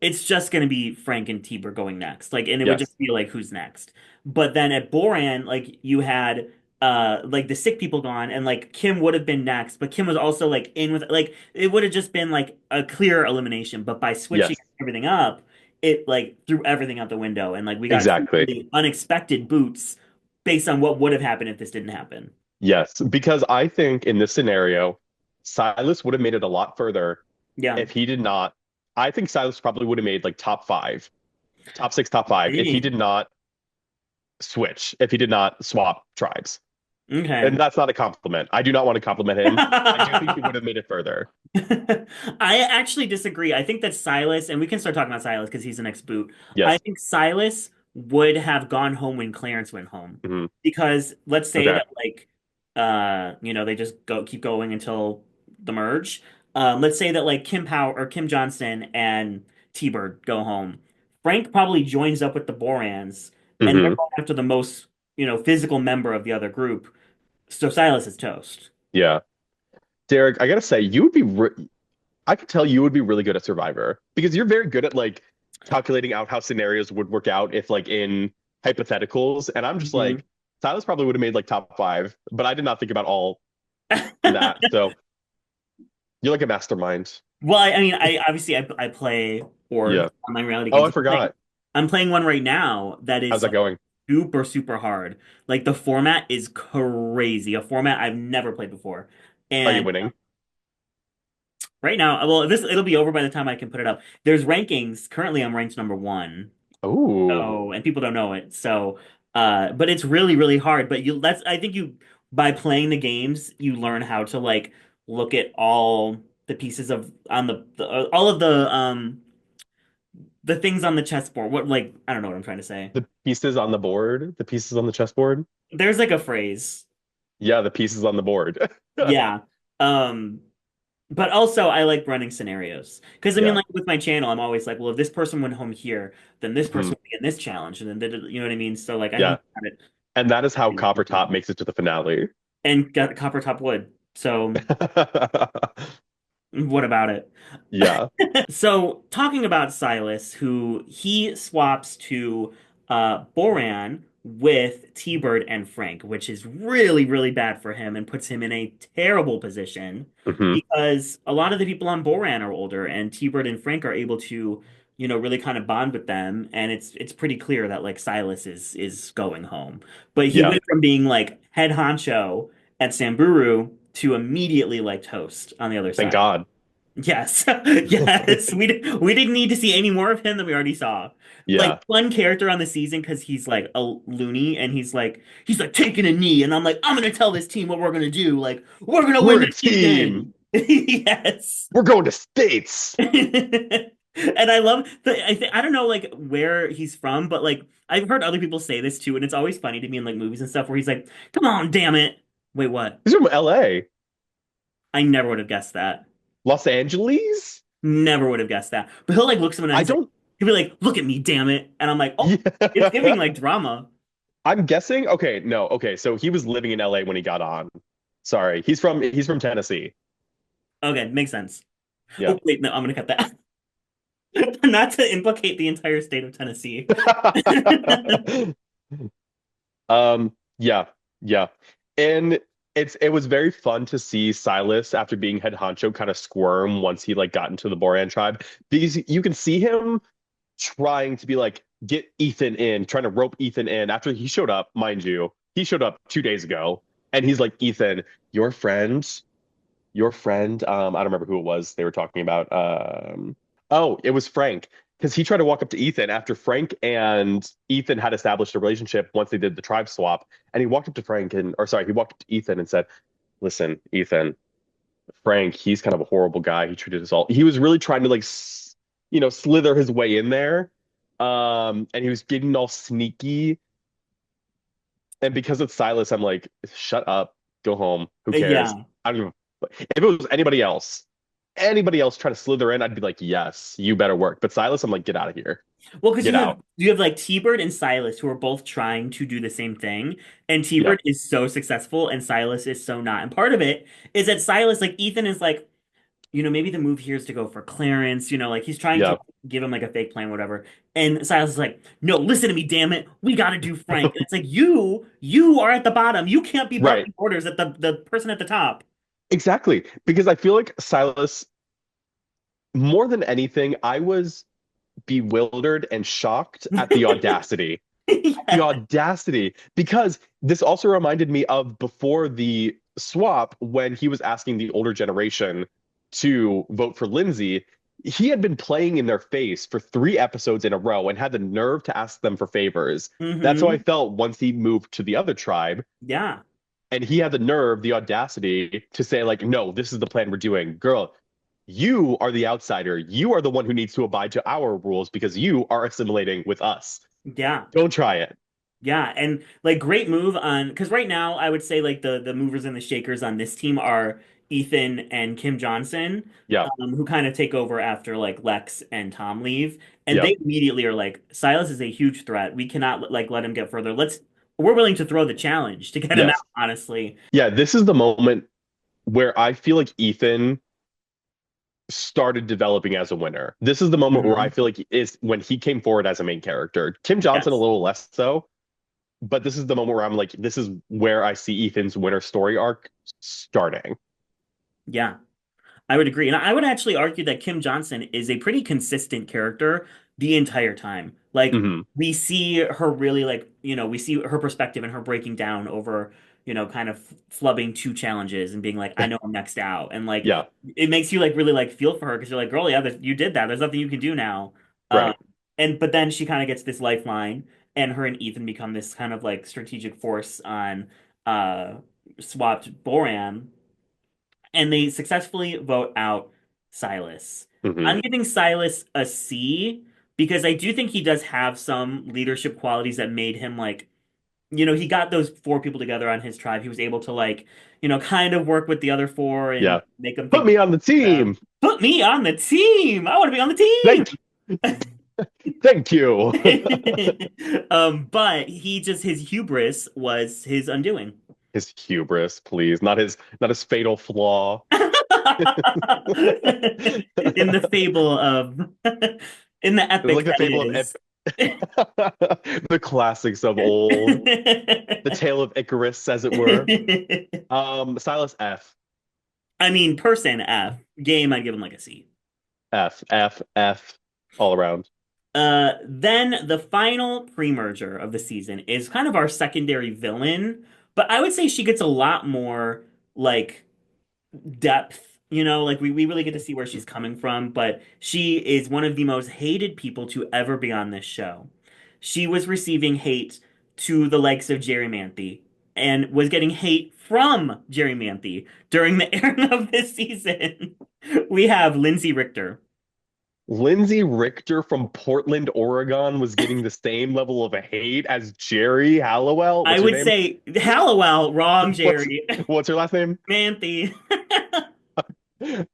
it's just gonna be Frank and Tiber going next. Like and it would Yes. just be like who's next. But then at Boran, like you had like the sick people gone and like Kim would have been next, but Kim was also like in with like it would have just been like a clear elimination. But by switching Yes. everything up, it like threw everything out the window and like we got two Exactly. really unexpected boots based on what would have happened if this didn't happen. Yes. Because I think in this scenario, Silas would have made it a lot further Yeah. if he did not. I think Silas probably would have made like top five, top six, top five if he did Dang. not switch, if he did not swap tribes. Okay. And that's not a compliment. I do not want to compliment him. I do think he would have made it further. I actually disagree. I think that Silas, and we can start talking about Silas because he's the next boot. I Yes. think Silas would have gone home when Clarence went home. Hmm. Because let's say Okay. that like they just go keep going until the merge. Let's say that like Kim Power or Kim Johnson and T-Bird go home. Frank probably joins up with the Borans, and they're Hmm. going after the most, physical member of the other group. So Silas is toast. Yeah. Derek, I gotta say, I could tell you would be really good at Survivor because you're very good at like calculating out how scenarios would work out if like in hypotheticals. And I'm just Mhm. like, Silas probably would have made like top five, but I did not think about all that. So you're like a mastermind. Well, I mean, I obviously I play Yeah. org online reality Oh, games. I forgot. I'm playing one right now that How's is that like going? super hard. Like the format is crazy, a format I've never played before. Are you And winning? right now, well, this it'll be over by the time I can put it up. There's rankings. Currently, I'm ranked number one. Oh, So, and people don't know it. So, but it's really hard. But I think by playing the games, you learn how to like look at all the pieces of on all of the things on the chessboard. What like I don't know what I'm trying to say. the pieces on the board, the pieces on the chessboard. There's like a phrase. Yeah, the pieces on the board. Yeah. Um But also, I like running scenarios because I mean, Yeah. like with my channel, I'm always like, well, if this person went home here, then this person Hmm. would be in this challenge, and then you know what I mean. So like, I Yeah. think about it And that is how Copper Top makes it to the finale. and got copper top wood. So what about it? Yeah. So, talking about Silas, who he swaps to Boran with T-Bird and Frank, which is really, really bad for him and puts him in a terrible position Hmm. because a lot of the people on Boran are older, and T-Bird and Frank are able to, really kind of bond with them, and it's pretty clear that like Silas is going home. But he Yeah. went from being like head honcho at Samburu to immediately like toast on the other Thank side. God. Yes, yes. We didn't need to see any more of him than we already saw. Like Yeah. fun character on the season because he's like a loony and he's like taking a knee and I'm like I'm gonna tell this team what we're gonna do. Like we're gonna win We're a this team. season. Yes. We're going to States. And I love I don't know like where he's from, but like I've heard other people say this too, and it's always funny to me in like movies and stuff where he's like, "Come on, damn it." Wait, what? He's from LA. I never would have guessed that. Los Angeles? Never would have guessed that. But he'll like look someone and I he's like, don't. he'll be like, "Look at me, damn it!" And I'm like, "Oh, it's giving Yeah. like drama." I'm guessing. Okay, no. Okay, so he was living in LA when he got on. Sorry. He's from Tennessee. Okay, makes sense. Yeah. Oh wait, no, I'm gonna cut that. Not to implicate the entire state of Tennessee. Yeah, yeah. And it was very fun to see Silas after being head honcho kind of squirm once he like got into the Boran tribe because you can see him trying to be like get Ethan in, trying to rope Ethan in after he showed up, mind you. He showed up 2 days ago and he's like, Ethan, your friend, I don't remember who it was they were talking about. Oh, it was Frank. Because he tried to walk up to Ethan after Frank and Ethan had established a relationship once they did the tribe swap. And he walked up to Frank and, or sorry, he walked up to Ethan and said, listen, Ethan, Frank, he's kind of a horrible guy. He treated us all. He was really trying to like, slither his way in there. And he was getting all sneaky. And because it's Silas, I'm like, shut up, go home. Who cares? Yeah. I don't even. If it was anybody else trying to slither in, I'd be like, yes, you better work. But Silas, I'm like, get out of here, Well, because get you have out. you have like T-Bird and Silas who are both trying to do the same thing, and Yeah, T-Bird is so successful and Silas is so not. And part of it is that Silas, like Ethan is like, maybe the move here is to go for Clarence, like he's trying to yeah, give him like a fake plan, whatever. And Silas is like, no, listen to me, damn it. We gotta do Frank. And it's like you are at the bottom. You can't be right, barking orders at the person at the top. exactly. Because I feel like Silas, more than anything, I was bewildered and shocked at the audacity. The Yeah. audacity, because this also reminded me of before the swap when he was asking the older generation to vote for Lindsey. He had been playing in their face for 3 episodes in a row and had the nerve to ask them for favors. That's how I Hmm. felt once he moved to the other tribe. Yeah. And he had the nerve, the audacity to say, like, no, this is the plan we're doing. Girl, you are the outsider. You are the one who needs to abide to our rules because you are assimilating with us. Yeah. Don't try it. Yeah, and like great move on because right now I would say like the movers and the shakers on this team are Ethan and Kim Johnson, Yeah. who kind of take over after like Lex and Tom leave, and Yeah. they immediately are like Silas is a huge threat. We cannot like let him get further. We're willing to throw the challenge to get him out, Yes. honestly. Yeah, this is the moment where I feel like Ethan started developing as a winner. This is the moment where I Hmm. feel like is when he came forward as a main character. Kim Johnson a Yes. little less so, but this is the moment where I'm like, this is where I see Ethan's winner story arc starting. Yeah. I would agree. And I would actually argue that Kim Johnson is a pretty consistent character the entire time. Like Hmm. we see her really like, we see her perspective and her breaking down over, kind of flubbing two challenges and being like, I know I'm next out. And like Yeah, it makes you like really like feel for her because you're like, girl, yeah, you did that. There's nothing you can do now. Um, right. and but then she kind of gets this lifeline and her and Ethan become this kind of like strategic force on uh swapped Boran and they successfully vote out Silas. Hmm. I'm giving Silas a C because I do think he does have some leadership qualities that made him like, he got those four people together on his tribe. He was able to like, kind of work with the other four and Yeah. make them Put think me on the them. team. Put me on the team. I want to be on the Thank team. thank you. But his hubris was his undoing. His hubris, please. Not his fatal flaw. In the fable of, in the It's epic like the that fable of it is. the classics of old, the tale of Icarus, as it were. Silas F. I mean, person F. Game, I'd give him like a C. F, F, F, all around. Then the final pre-merger of the season is kind of our secondary villain, but I would say she gets a lot more like depth, like we really get to see where she's coming from, but she is one of the most hated people to ever be on this show. She was receiving hate to the likes of Jerry Manthe and was getting hate from Jerry Manthe during the airing of this season. We have Lindsey Richter. Lindsey Richter from Portland, Oregon was getting the same level of hate as Jerry Hallowell. I What's her would name? say Hallowell, wrong, What's Jerry. what's her last name? Manthe.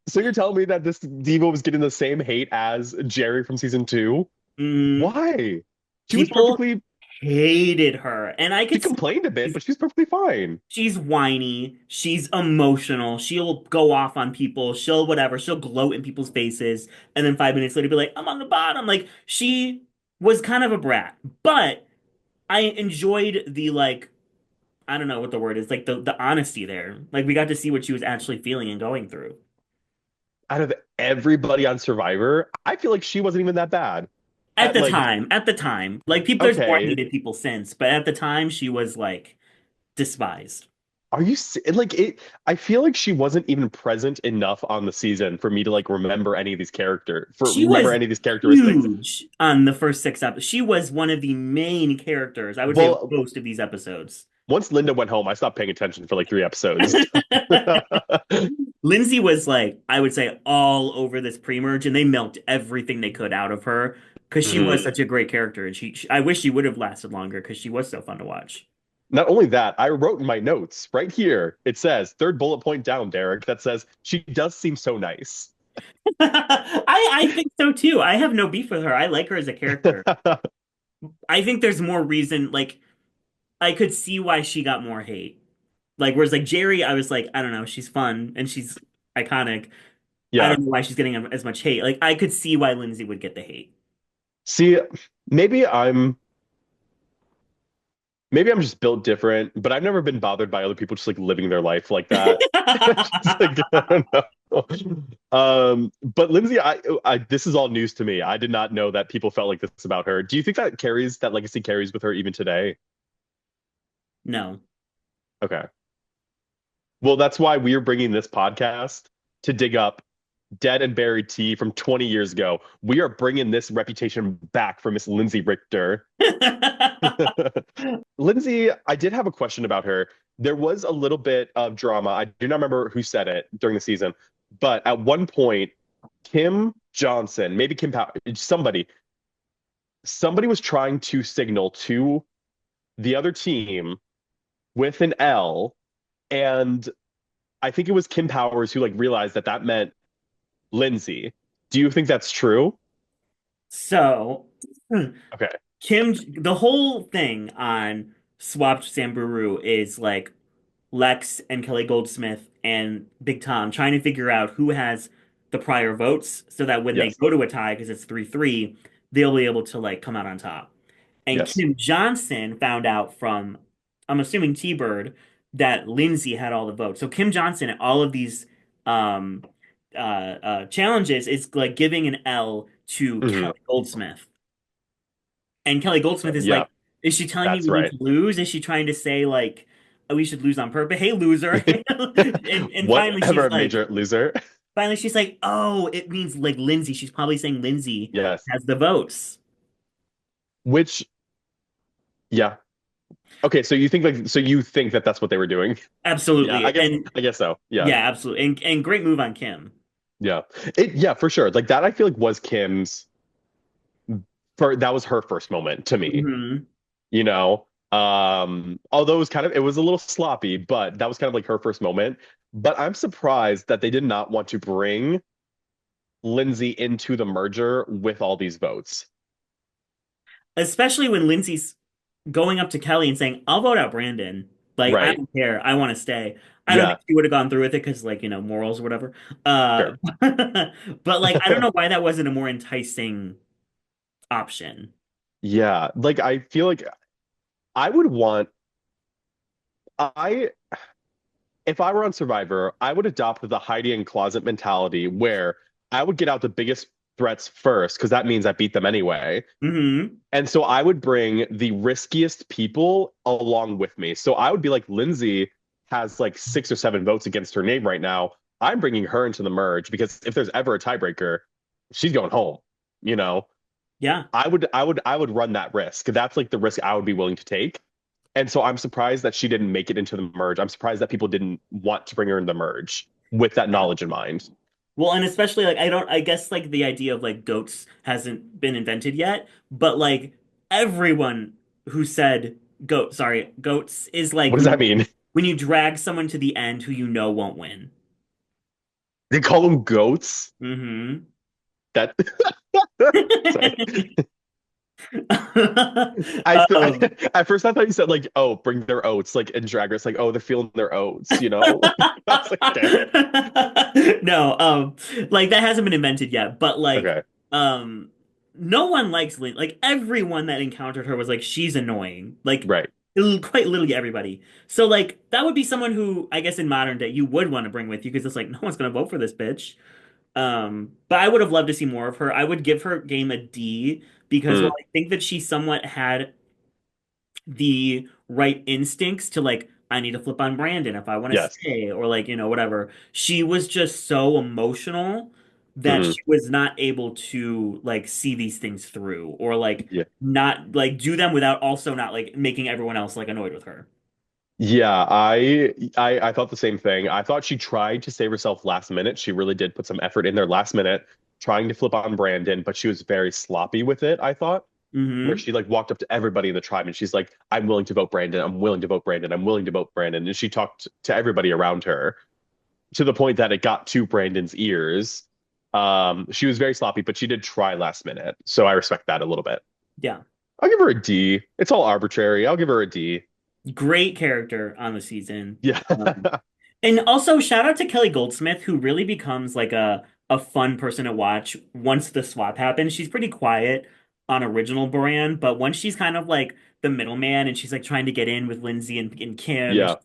So you're telling me that this diva was getting the same hate as Jerry from season two? Mhm. Why? She was People perfectly, hated her, and I she could see complained a bit, but she's perfectly fine. she's whiny, she's emotional, she'll go off on people, she'll whatever, she'll gloat in people's faces, and then 5 minutes later be like, I'm on the bottom. Like she was kind of a brat, but I enjoyed the like, I don't know what the word is, like the honesty there. Like we got to see what she was actually feeling and going through. Out of everybody on Survivor, I feel like she wasn't even that bad. At At the like, time, at the time, like people, there's more okay, hated people since, but at the time, she was like despised. like it? I feel like she wasn't even present enough on the season for me to like remember any of these She remember was any of these characteristics. huge on the first six episodes. She was one of the main characters, I would say, of Well, most of these episodes. once Linda went home, I stopped paying attention for like 3 episodes. Lindsay was like, I would say, all over this pre-merge, and they milked everything they could out of her because she was Mhm. such a great character, and I wish she would have lasted longer because she was so fun to watch. Not only that, I wrote in my notes right here, it says, third bullet point down, Derek, that says, she does seem so nice. I think so too. I have no beef with her. I like her as a character. I think there's more reason, like I could see why she got more hate. Like whereas like Jerry, I was like, I don't know, she's fun and she's iconic. I Yeah. don't know why she's getting as much hate. Like I could see why Lindsay would get the hate. See, maybe I'm just built different, but I've never been bothered by other people just like living their life like that. Just like, I don't know. But Lindsay, this is all news to me. I did not know that people felt like this about her. Do you think that legacy carries with her even today? No. Okay. Well, that's why we're bringing this podcast to dig up dead and buried tea from 20 years ago. We are bringing this reputation back for Miss Lindsay Richter. Lindsay, I did have a question about her. There was a little bit of drama. I do not remember who said it during the season, but at one point, Kim Johnson, maybe somebody was trying to signal to the other team with an L, and I think it was Kim Powers who like realized that that meant Lindsay. Do you think that's true? So Okay. the whole thing on Swapped Samburu is like Lex and Kelly Goldsmith and Big Tom trying to figure out who has the prior votes so that when they Yes. go to a tie, because it's 3-3, they'll be able to like come out on top. And Yes. Kim Johnson found out from, I'm assuming T-Bird, that Lindsay had all the votes. So Kim Johnson at all of these um, challenges is like giving an L to Mhm. Kelly Goldsmith. And Kelly Goldsmith is Yeah, like, is she telling me that's we need right. to lose? Is she trying to say like, oh, we should lose on purpose? Hey, loser. And Whatever, major loser. finally she's like, oh, it means like Lindsay. She's probably saying Lindsay Yes. has the votes. Which, yeah. Okay, so you think that that's what they were doing? Yeah, Absolutely. And I guess so. Yeah. yeah, absolutely. And great move on Kim. Yeah. Yeah, for sure. Like that I feel like was Kim's that was her first moment to me, Hmm. you know? Although it was a little sloppy, but that was kind of like her first moment. But I'm surprised that they did not want to bring Lindsey into the merger with all these votes. Especially when Lindsay's going up to Kelly and saying, "I'll vote out Brandon. Like, I Right. don't care. I want to stay." I don't Yeah, think she would have gone through with it because, like, morals or whatever. sure. But like, I don't know why that wasn't a more enticing option. Yeah, like I feel like I would want I if I were on Survivor, I would adopt the hiding in closet mentality where I would get out the biggest threats first because that means I beat them anyway. Hmm. And so I would bring the riskiest people along with me. So I would be like, Lindsay has like 6 or 7 votes against her name right now. I'm bringing her into the merge because if there's ever a tiebreaker, she's going home. You know, Yeah. I would run that risk. That's like the risk I would be willing to take. And so I'm surprised that she didn't make it into the merge. I'm surprised that people didn't want to bring her into the merge with that Yeah. knowledge in mind. Well, and especially like I guess like the idea of like goats hasn't been invented yet, but like everyone who said goats is like What does that mean? when you drag someone to the end who you know won't win. They call them goats? Hmm. That sorry. Um, At first I thought you said like, oh, bring their oats, like in Drag Race, like, oh, they're feeling their oats, you know? I was like, okay, no, like that hasn't been invented yet, but like, okay, um, no one likes Lynn. Like everyone that encountered her was like, she's annoying. Like right. quite literally everybody. So like that would be someone who I guess in modern day you would want to bring with you because it's like no one's gonna vote for this bitch. But I would have loved to see more of her. I would give her game a D because while Mm, I think that she somewhat had the right instincts to like I need to flip on Brandon if I want to yes. stay or like whatever. She was just so emotional that Hmm. she was not able to like see these things through or like Yeah. not like do them without also not like making everyone else like annoyed with her. Yeah, I thought the same thing. I thought she tried to save herself last minute. She really did put some effort in there last minute, trying to flip on Brandon, but she was very sloppy with it, I thought, where Hmm. she like walked up to everybody in the tribe and she's like, I'm willing to vote Brandon. I'm willing to vote Brandon. I'm willing to vote Brandon. And she talked to everybody around her to the point that it got to Brandon's ears. She was very sloppy, but she did try last minute. So I respect that a little bit. Yeah. I'll give her a D. It's all arbitrary. I'll give her a D. Great character on the season. Yeah. And also shout out to Kelly Goldsmith, who really becomes like a fun person to watch once the swap happens. She's pretty quiet on original Boran, but once she's kind of like the middleman and she's like trying to get in with Lindsay and Kim, and Yeah. she's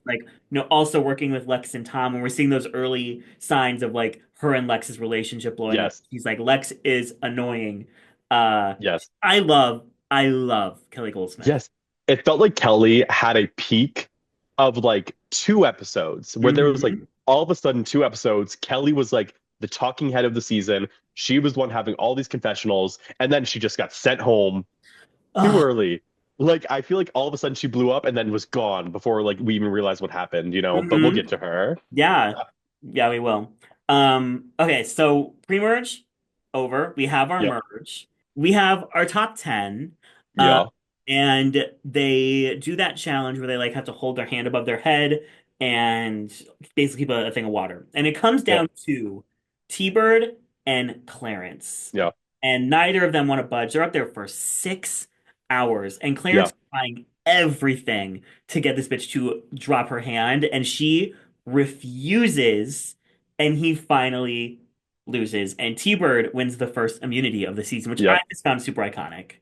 like, also working with Lex and Tom, and we're seeing those early signs of like her and Lex's relationship blowing up. Yes. She's like, Lex is annoying. Uh, Yes. I love Kelly Goldsmith. Yes. It felt like Kelly had a peak of like 2 episodes where there was like Hmm. all of a sudden 2 episodes. Kelly was like the talking head of the season. She was the one having all these confessionals, and then she just got sent home too Ugh. early. Like I feel like all of a sudden she blew up and then was gone before like we even realized what happened, you know? But we'll Hmm. get to her. Yeah. Yeah, we will. Okay, so pre-merge over. We have our Yep. merge. We have our top 10. Uh, Yeah. and they do that challenge where they like have to hold their hand above their head and basically keep a thing of water. And it comes Yep. down to T-Bird and Clarence. Yeah. And neither of them want to budge. They're up there for 6 hours. And Clarence Yeah. is trying everything to get this bitch to drop her hand, and she refuses, and he finally loses. And T-Bird wins the first immunity of the season, which I Yep. just found super iconic.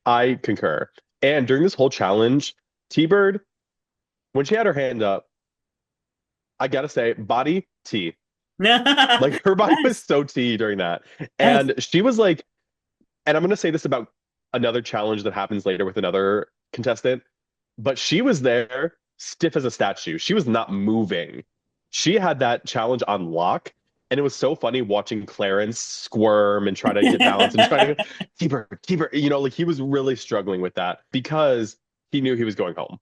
I concur. And during this whole challenge, T-Bird, when she had her hand up, I gotta say, body T. Like her body was Yes, so T during that. yes. And she was like, and I'm gonna say this about another challenge that happens later with another contestant, but she was there stiff as a statue. She was not moving. She had that challenge on lock. And it was so funny watching Clarence squirm and try to get balance and try to keep her, like he was really struggling with that because he knew he was going home.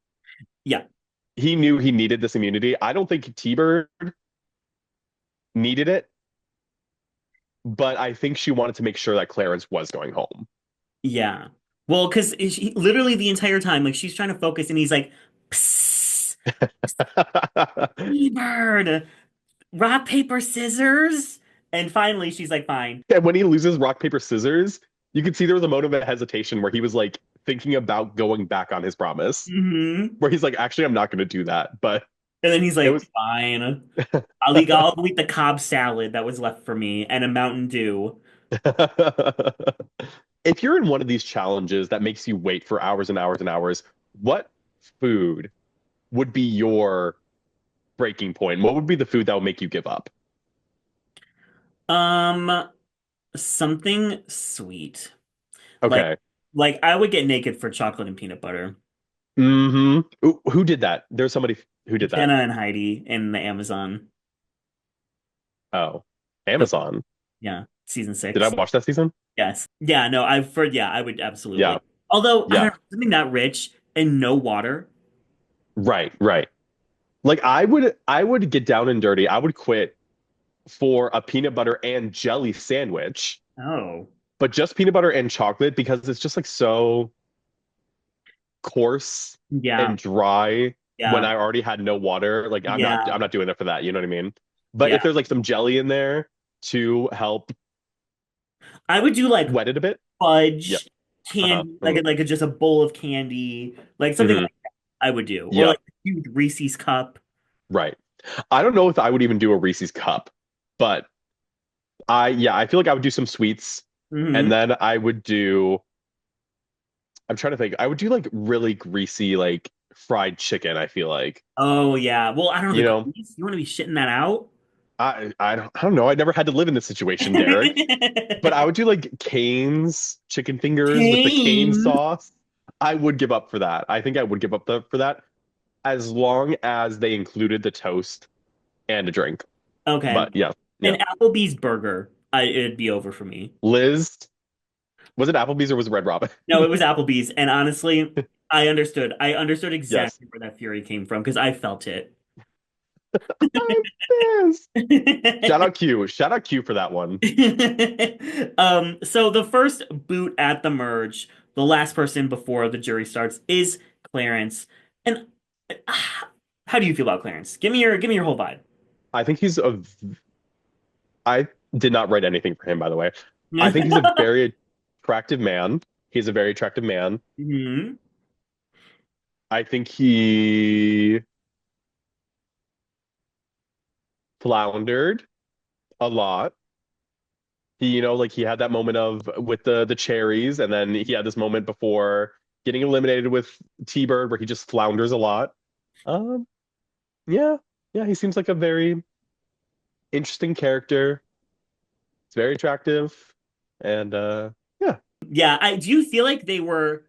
Yeah, He knew he needed this immunity. I don't think T-Bird needed it, but I think she wanted to make sure that Clarence was going home. yeah. Well, because literally the entire time, like she's trying to focus, and he's like, "Psst, bird, rock paper scissors," and finally she's like, "Fine." And when he loses rock, paper, scissors, you could see there was a moment of hesitation where he was like thinking about going back on his promise, Hmm. where he's like, actually, I'm not going to do that. But And then he's it like, was, "Fine, I'll eat the Cobb salad that was left for me and a Mountain Dew." if you're in one of these challenges that makes you wait for hours and hours and hours, what food would be your breaking point? What would be the food that would make you give up? Um, Something sweet. Like Okay. like I would get naked for chocolate and peanut butter. Who did that? There's somebody who did that. Jenna and Heidi in the Amazon. Oh, The Amazon. Yeah, season Did I 6. watch that season? Yes. Yeah, no, I've for yeah, I would Yeah. absolutely. Although I Yeah. don't know, something that rich and no water. Right, right. Like I would get down and dirty. I would quit for a peanut butter and jelly sandwich, Oh. but just peanut butter and chocolate because it's just like so coarse Yeah. and dry when Yeah. I already had no water. Like I'm Yeah. not doing it for that, you know what I mean? But Yeah. if there's like some jelly in there to help I would do like wet it a bit. Yep. fudge Uh-huh. candy, like just a bowl of candy, like something Hmm. like that I would do. Or like Yep. a huge Reese's cup. Right. I don't know if I would even do a Reese's cup, but I feel like I would do some sweets and Hmm. then I would do I'm trying to think. I would do like really greasy like fried chicken, I feel like. Oh yeah. Well, I don't know You the know, grease. You want to be shitting that out? I don't know. I never had to live in this situation, Derek. But I would do like Cane's chicken fingers with the cane Canes. sauce. I would give up for that. I think I would give up for that as long as they included the toast and a drink. Okay. But yeah, An yeah. Applebee's burger, it'd be over for me. Liz, was it Applebee's or was it Red Robin? No, it was Applebee's, and honestly, I understood. I understood Yes. exactly where that fury came from because I felt it. I'm pissed. Shout out Q. Shout out Q for that one. So the first boot at the merge, the last person before the jury starts is Clarence. And how do you feel about Clarence? Give me your whole vibe. I think I did not write anything for him, by the way. I think he's a very attractive man. He's a very attractive man. Hmm. I think he floundered a lot. Like he had that moment of with the cherries, and then he had this moment before getting eliminated with T-Bird where he just flounders a lot. Um, yeah, yeah, he seems like a very interesting character. It's very attractive, and yeah. Yeah, I do you feel like they were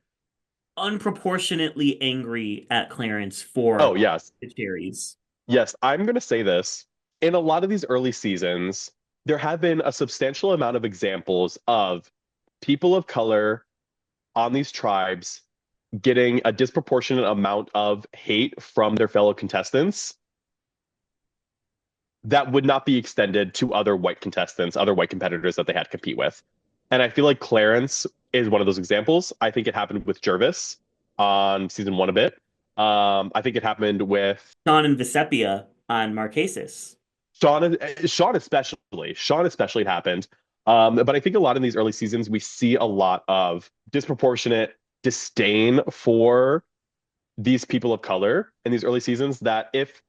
unproportionately angry at Clarence Oh, for yes. the cherries. Yes, I'm going to say this. In a lot of these early seasons, there have been a substantial amount of examples of people of color on these tribes getting a disproportionate amount of hate from their fellow contestants that would not be extended to other white contestants, other white competitors that they had to compete with. And I feel like Clarence is one of those examples. I think it happened with Jervis on season one a bit. I think it happened with Sean and Visepia on Marquesas. Sean especially it happened. But I think a lot in these early seasons, we see a lot of disproportionate disdain for these people of color in these early seasons. That if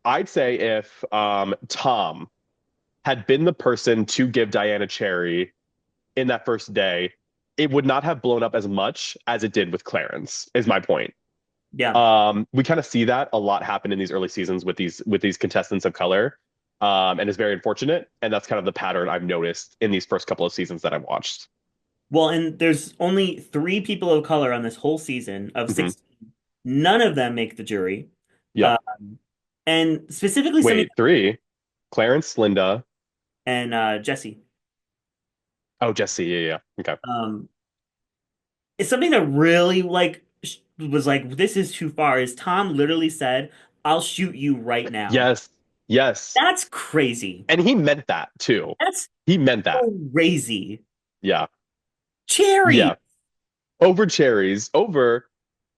I'd say if Tom had been the person to give Diana Cherry in that first day, it would not have blown up as much as it did with Clarence, is my point. Yeah. We kind of see that a lot happen in these early seasons with these contestants of color, and it's very unfortunate. And that's kind of the pattern I've noticed in these first couple of seasons that I've watched. Well, and there's only three people of color on this whole season of Hmm. 16. None of them make the jury. Yep. Um, and specifically something Wait, three. Clarence, Linda. and Jesse. Oh, Jesse. Yeah, yeah. Okay. Um, it's something that really was like, this is too far. Is Tom literally said, "I'll shoot you right now." Yes. Yes. That's crazy. And he meant that too. That's He meant that. crazy. Yeah. Cherry. Yeah. over cherries, over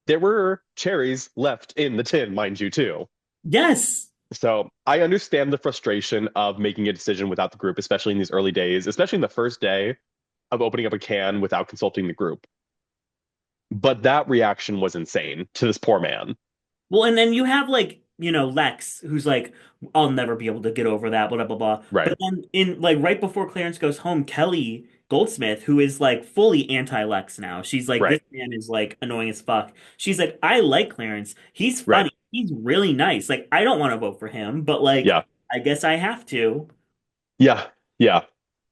there were cherries left in the tin, mind you, too. Yes. So I understand the frustration of making a decision without the group, especially in these early days, especially in the first day of opening up a can without consulting the group. But that reaction was insane to this poor man. Well, and then you have like, Lex, who's like, I'll never be able to get over that, blah, blah, blah. But Right, then in like right before Clarence goes home, Kelly Goldsmith, who is like fully anti-Lex now, she's like, this right. man is like annoying as fuck. She's like, I like Clarence. He's Right. funny. He's really nice. Like, I don't want to vote for him, but like, Yeah. I guess I have to. Yeah. Yeah.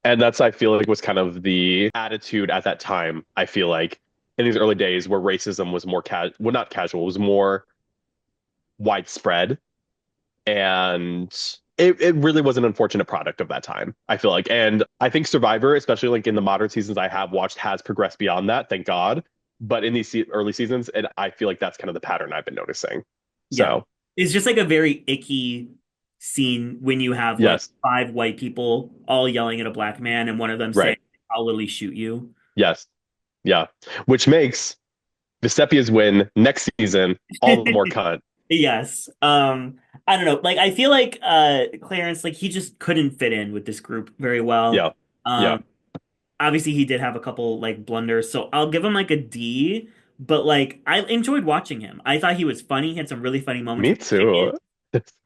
And that's, I feel like, was kind of the attitude at that time. I feel like in these early days where racism was more well, not casual, was more widespread. And it really was an unfortunate product of that time, I feel like. And I think Survivor, especially like in the modern seasons I have watched, has progressed beyond that, thank God. But in these early seasons, and I feel like that's kind of the pattern I've been noticing. Yeah. So, It's just like a very icky scene when you have like yes, five white people all yelling at a black man and one of them saying, right. I'll literally shoot you. Yes. Yeah. Which makes Vesepia's win next season all the more cunt. Yes. I don't know. Like I feel like Clarence, like he just couldn't fit in with this group very well. Yeah. Yeah. Um Obviously he did have a couple like blunders, so I'll give him like a D, but like I enjoyed watching him. I thought he was funny. He had some really funny moments Me with the chicken. too.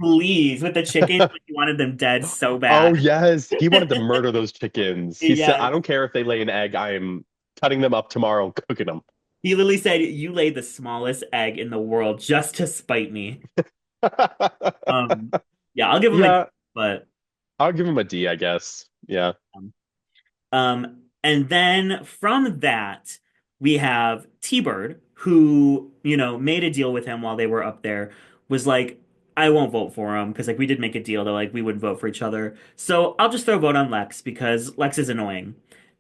Please, with the chicken, like, he wanted them dead so Oh, bad. yes. He wanted to murder those chickens. He said, I Yes. don't care if they lay an egg. I am cutting them up tomorrow, cooking them. He literally said, "You laid the smallest egg in the world just to spite me." Um, yeah, I'll give him a D, Yeah. but I'll give him a D, I guess. Yeah. um, and then from that, we have T-Bird, who, made a deal with him while they were up there, was like, I won't vote for him because like we did make a deal that like we wouldn't vote for each other. So I'll just throw a vote on Lex because Lex is annoying.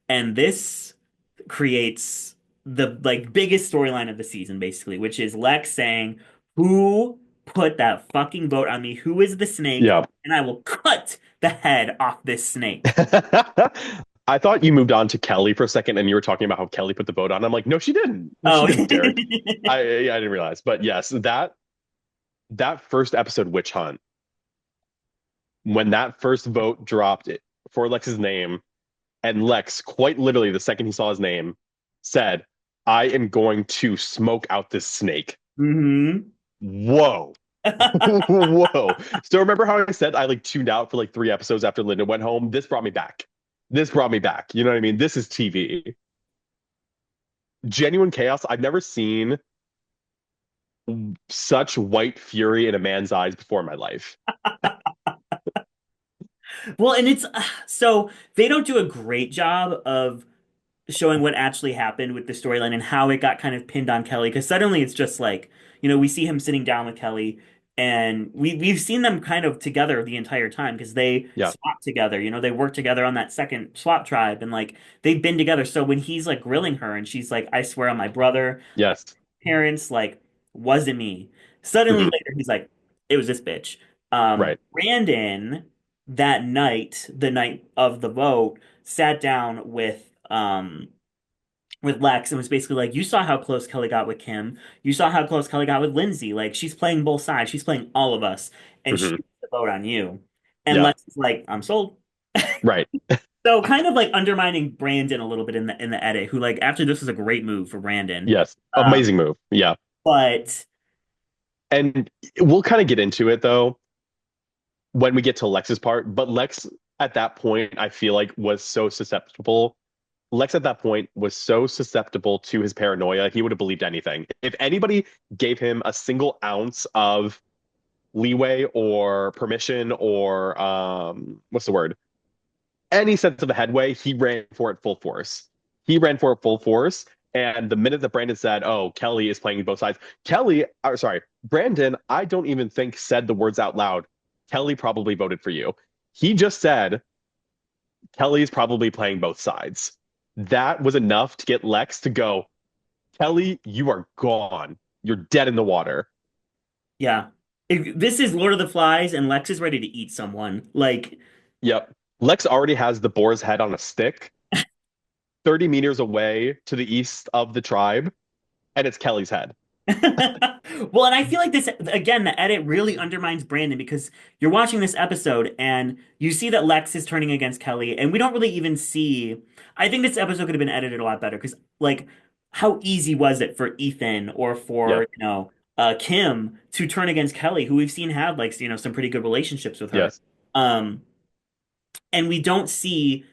And this creates the like biggest storyline of the season, basically, which is Lex saying, who put that fucking vote on me? Who is the snake? Yeah. And I will cut the head off this snake. I thought you moved on to Kelly for a second and you were talking about how Kelly put the vote on. I'm like, no, she didn't. No, she Oh, didn't, Derek. I didn't realize. But yes, that first episode, Witch Hunt, when that first vote dropped it for Lex's name, and Lex, quite literally, the second he saw his name, said, I am going to smoke out this snake. hmm Whoa. Whoa. So remember how I said I like tuned out for like 3 episodes after Linda went home? This brought me back. This brought me back. You know what I mean? This is TV. Genuine chaos. I've never seen such white fury in a man's eyes before in my life. Well, and it's so they don't do a great job of showing what actually happened with the storyline and how it got kind of pinned on Kelly because suddenly it's just like, we see him sitting down with Kelly and we've seen them kind of together the entire time because they Yeah. swap together, they work together on that second swap tribe and like they've been together. So when he's like grilling her and she's like, I swear on my brother, Yes. parents, like, wasn't me. Suddenly Mhm. later he's like, it was this bitch. Right. Brandon that night, the night of the vote, sat down with Lex and was basically like, you saw how close Kelly got with Kim. You saw how close Kelly got with Lindsey. Like she's playing both sides. She's playing all of us, and she Hmm. put the vote on you. And Yeah. Lex is like, I'm sold. Right. So kind of like undermining Brandon a little bit in the edit, who like after this was a great move for Brandon. Yes. Um, Amazing move. Yeah. but And we'll kind of get into it though when we get to Lex's part. But Lex at that point, I feel like was so susceptible. Lex at that point was so susceptible to his paranoia, he would have believed anything. If anybody gave him a single ounce of leeway or permission or what's the word? Any sense of a headway, he ran for it full force. He ran for it full force. And the minute that Brandon said, "Oh, Kelly is playing both sides," Kelly, or sorry, Brandon, I don't even think said the words out loud. Kelly probably voted for you. He just said Kelly's probably playing both sides. That was enough to get Lex to go, Kelly, you are gone. You're dead in the water. yeah, this is Lord of the Flies, and Lex is ready to eat someone. Like, Yep. Lex already has the boar's head on a stick. 30 meters away to the east of the tribe, and it's Kelly's head. Well, and I feel like this, again, the edit really undermines Brandon because you're watching this episode and you see that Lex is turning against Kelly, and we don't really even see. I think this episode could have been edited a lot better because, like, how easy was it for Ethan or for, Yep. Kim to turn against Kelly, who we've seen have, like, some pretty good relationships with her. Yes. Um, and we don't see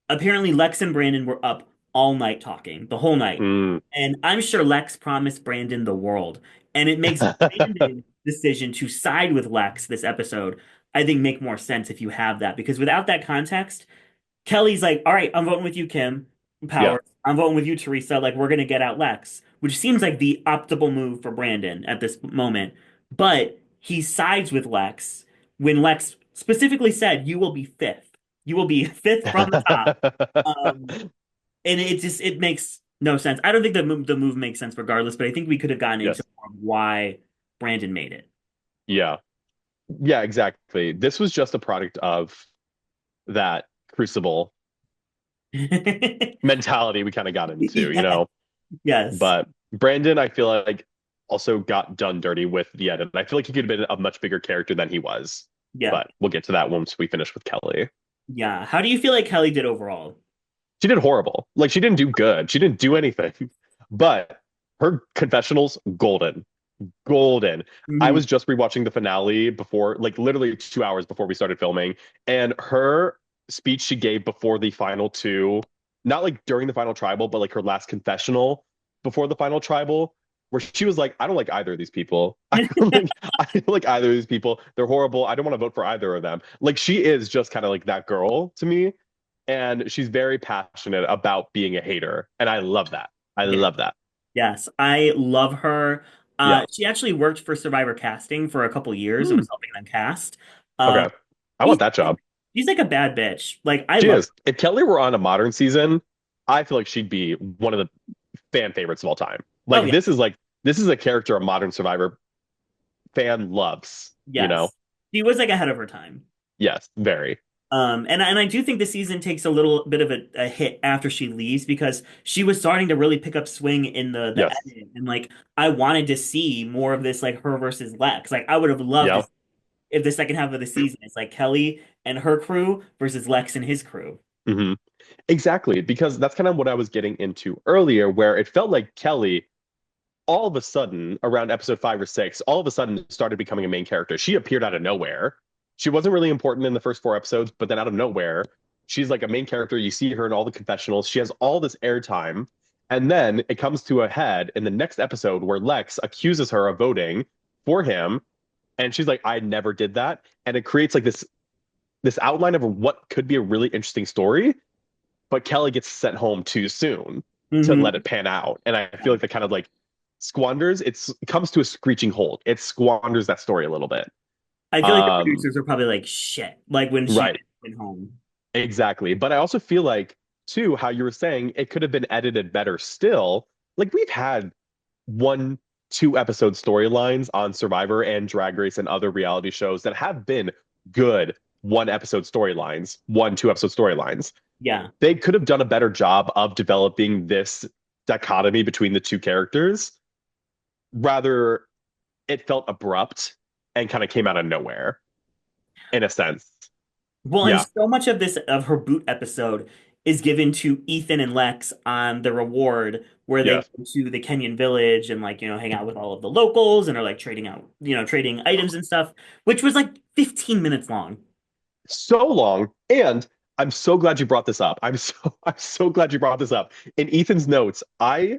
apparently Lex and Brandon were up all night talking, the whole night. Mm. And I'm sure Lex promised Brandon the world. And it makes Brandon's decision to side with Lex this episode, I think, make more sense if you have that. Because without that context, Kelly's like, all right, I'm voting with you, Kim. Yeah. Power. I'm voting with you, Teresa. Like, we're going to get out Lex, which seems like the optimal move for Brandon at this moment. But he sides with Lex when Lex specifically said, you will be fifth. You will be fifth from the top. Um, and it makes no sense. I don't think the move makes sense regardless, but I think we could have gotten into Yes. more of why Brandon made it. Yeah. Yeah, exactly. This was just a product of that crucible mentality we kind of got into, you Yeah. know. Yes. But Brandon, I feel like also got done dirty with the edit. I feel like he could have been a much bigger character than he was. Yeah. But we'll get to that once we finish with Kelly. Yeah. How do you feel like Kelly did overall? She did horrible. Like she didn't do good. She didn't do anything. But her confessionals, golden. Golden. I Mhm. was just rewatching the finale before, like literally 2 hours before we started filming, and her speech she gave before the final two, not like during the final tribal, but like her last confessional before the final tribal, where she was like, "I don't like either of these people. I don't like either of these people. They're horrible. I don't want to vote for either of them." Like she is just kind of like that girl to me, and she's very passionate about being a hater, and I love that. I Yeah. love that. Yes. I love her. Yeah. She actually worked for Survivor casting for a couple years and Hmm. was helping them cast. Uh, Okay. I she's want that job. she's like a bad bitch. Like I She love her. is. If Kelly were on a modern season, I feel like she'd be one of the fan favorites of all time. Oh yeah. Like this is a character a modern Survivor fan loves, you know? Yes. She was like ahead of her time. Yes, very. And I do think the season takes a little bit of a hit after she leaves because she was starting to really pick up swing in the Yes. edit, and like I wanted to see more of this like her versus Lex. Like I would have loved Yeah. this if the second half of the season is like Kelly and her crew versus Lex and his crew. Hmm. Exactly. Because that's kind of what I was getting into earlier, where it felt like Kelly, all of a sudden, around episode 5 or 6, all of a sudden started becoming a main character. She appeared out of nowhere. She wasn't really important in the first 4 episodes, but then out of nowhere, she's like a main character. You see her in all the confessionals. She has all this airtime. And then it comes to a head in the next episode where Lex accuses her of voting for him. And she's like, I never did that. And it creates like this outline of what could be a really interesting story, but Kelly gets sent home too soon to let Hmm. it pan out. And I feel like that kind of like squanders, it comes to a screeching halt. It squanders that story a little bit. I feel like the Um, producers are probably like shit, like when she right, went home. exactly. But I also feel like, too, how you were saying it could have been edited better still. Like we've had 1, 2 episode storylines on Survivor and Drag Race and other reality shows that have been good 1 episode storylines, 1, 2 episode storylines. Yeah. They could have done a better job of developing this dichotomy between the two characters. Rather, it felt abrupt and kind of came out of nowhere in a sense. Well, and Yeah. so much of this of her boot episode is given to Ethan and Lex on the reward where they Yes. go to the Kenyan village and like, hang out with all of the locals and are like trading out, trading items and stuff, which was like 15 minutes long. So long. And I'm so glad you brought this up. I'm so glad you brought this up. In Ethan's notes, I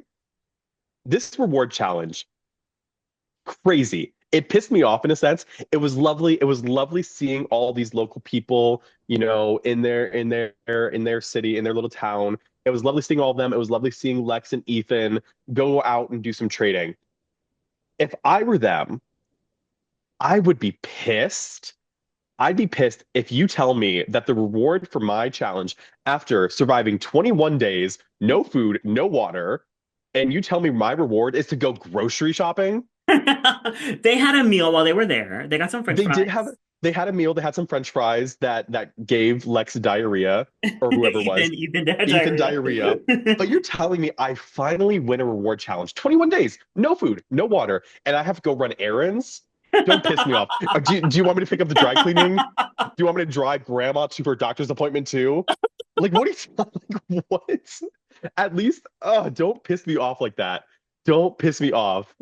this reward challenge, crazy. It pissed me off in a sense. It was lovely. It was lovely seeing all these local people, in their city, in their little town. It was lovely seeing all of them. It was lovely seeing Lex and Ethan go out and do some trading. If I were them, I would be pissed. I'd be pissed if you tell me that the reward for my challenge after surviving 21 days, no food, no water, and you tell me my reward is to go grocery shopping. They had a meal while they were there. They got some French They did have fries. they had a meal, they had some French fries that gave Lex diarrhea or whoever it was, Ethan had Ethan diarrhea. diarrhea. But you're telling me I finally win a reward challenge. 21 days, no food, no water, and I have to go run errands? Don't piss me off. Do you want me to pick up the dry cleaning? Do you want me to drive grandma to her doctor's appointment too? Like, what are you like, what? At least, don't piss me off like that. Don't piss me off.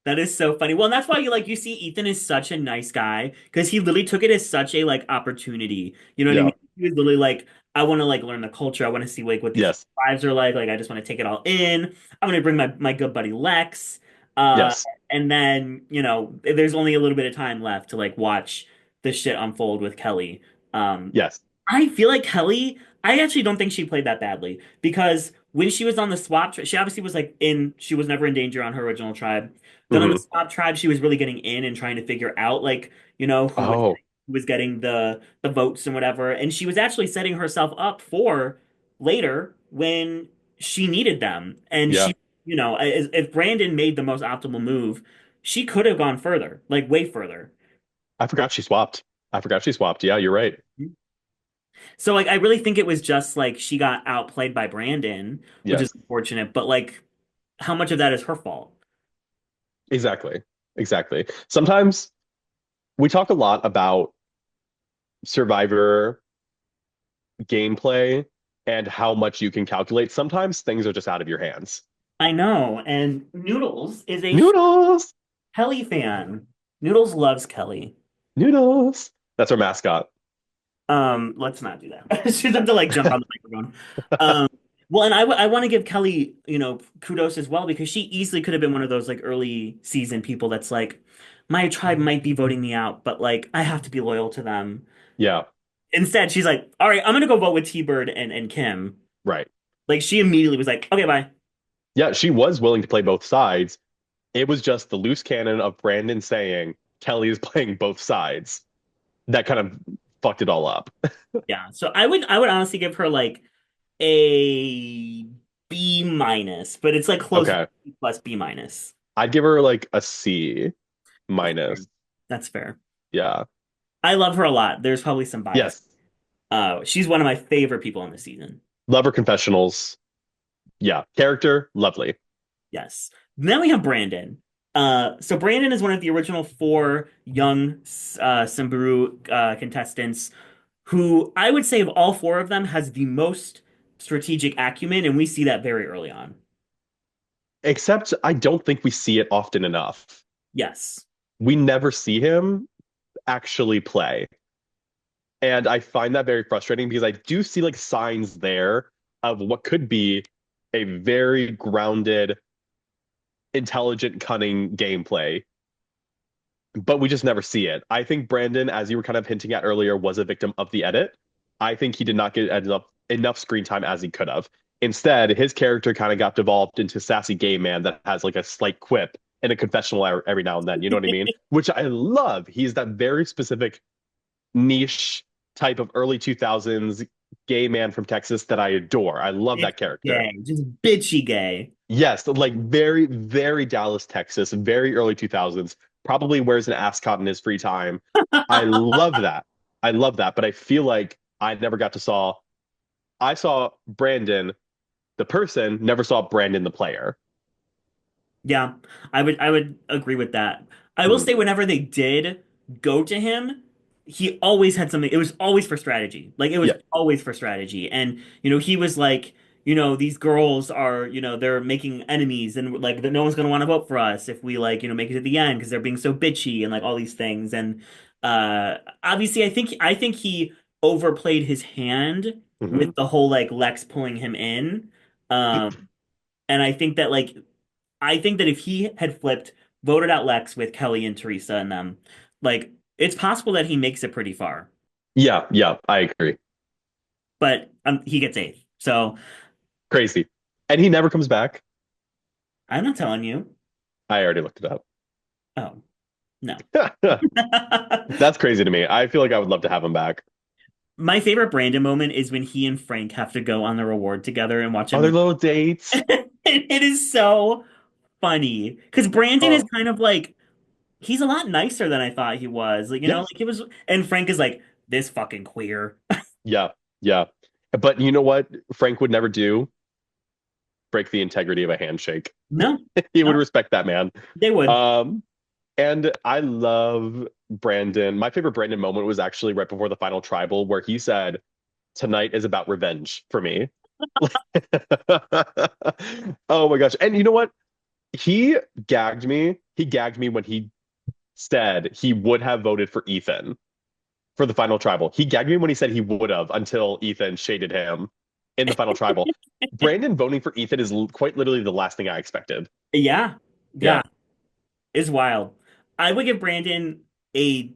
That is so funny. Well, and that's why you see Ethan is such a nice guy because he literally took it as such a like opportunity. You know what I Yeah. mean? He was literally like, I want to like learn the culture. I want to see like what these Yes. lives are like. Like I just want to take it all in. I'm gonna bring my good buddy Lex. Uh, Yes. and then, there's only a little bit of time left to like watch the shit unfold with Kelly. Um, Yes. I feel like Kelly, I actually don't think she played that badly because when she was on the she obviously was like she was never in danger on her original tribe. Then on the Hmm. swap tribe, she was really getting in and trying to figure out like, Oh, who was getting the votes and whatever. And she was actually setting herself up for later when she needed them. And yeah. if Brandon made the most optimal move, she could have gone further, like way further. I forgot she swapped. I forgot she swapped. Yeah, you're right. So like I really think it was just like she got outplayed by Brandon, which is Yes. unfortunate, but like how much of that is her fault? Exactly. Exactly. Sometimes we talk a lot about Survivor gameplay and how much you can calculate. Sometimes things are just out of your hands. I know, and Noodles is a Noodles. Kelly fan. Noodles loves Kelly. Noodles. That's our mascot. Let's not do that. She's have to like jump on the microphone. Um, well, and I want to give Kelly, kudos as well because she easily could have been one of those like early season people that's like, my tribe might be voting me out, but like I have to be loyal to them. Yeah, Instead, she's like, all right, I'm gonna go vote with T-Bird and Kim. right. Like she immediately was like, okay, bye. Yeah, she was willing to play both sides. It was just the loose cannon of Brandon saying Kelly is playing both sides that kind of fucked it all up. Yeah. So I would honestly give her like a B minus, but it's like close to Okay. B plus B minus. I'd give her like a C That's fair. minus. That's fair. Yeah. I love her a lot. There's probably some bias. Yes. She's one of my favorite people on the season. Lover confessionals. Yeah. Character, lovely. Yes. Then we have Brandon. So Brandon is one of the original four young Samuru contestants who I would say of all four of them has the most strategic acumen, and we see that very early on. Except I don't think we see it often enough. Yes. We never see him actually play. And I find that very frustrating because I do see like signs there of what could be a very grounded, intelligent, cunning gameplay, but we just never see it. I think Brandon, as you were kind of hinting at earlier, was a victim of the edit. I think he did not get enough screen time as he could have. Instead, his character kind of got devolved into sassy gay man that has like a slight quip in a confessional every now and then. You know what I mean? Which I love. He's that very specific niche type of early 2000s gay man from Texas that I adore. I love It's that character. gay, just bitchy gay. Yes, like very, very Dallas, Texas, very early 2000s. Probably wears an ascot in his free time. I love that. I love that. But I feel like I never got to I saw Brandon, the person, never saw Brandon, the player. Yeah, I would agree with that. I will Mm, say whenever they did go to him, he always had something. It was always for strategy. Like it was yeah. always for strategy. And he was like, these girls are, they're making enemies and like no one's gonna want to vote for us if we like, make it to the end because they're being so bitchy and like all these things. And obviously I think he overplayed his hand with Mhm. the whole like Lex pulling him in. Um and I think that if he had flipped, voted out Lex with Kelly and Teresa and them, like it's possible that he makes it pretty far, Yeah, yeah, I agree. but he gets eighth. So Crazy. And he never comes back. I'm not telling you. I already looked it Oh, no. up. That's crazy to me. I feel like I would love to have him back. My favorite Brandon moment is when he and Frank have to go on the reward together and watch a Other movie. little dates. It is so funny because Brandon is Oh, kind of like he's a lot nicer than I thought he was. Like, Yeah, like he was, and Frank is like, this fucking queer. yeah, yeah. But you know what Frank would never do? Break the integrity of a handshake. No, He would no, respect that man. they would. Um, and I love Brandon. My favorite Brandon moment was actually right before the final tribal, where he said, "Tonight is about revenge for me." Oh my gosh. And you know what? He gagged me. He gagged me when he said he would have voted for Ethan for the final tribal. He gagged me when he said he would have until Ethan shaded him in the final tribal. Brandon voting for Ethan is quite literally the last thing I expected. Yeah, Yeah. yeah, it's wild. I would give Brandon a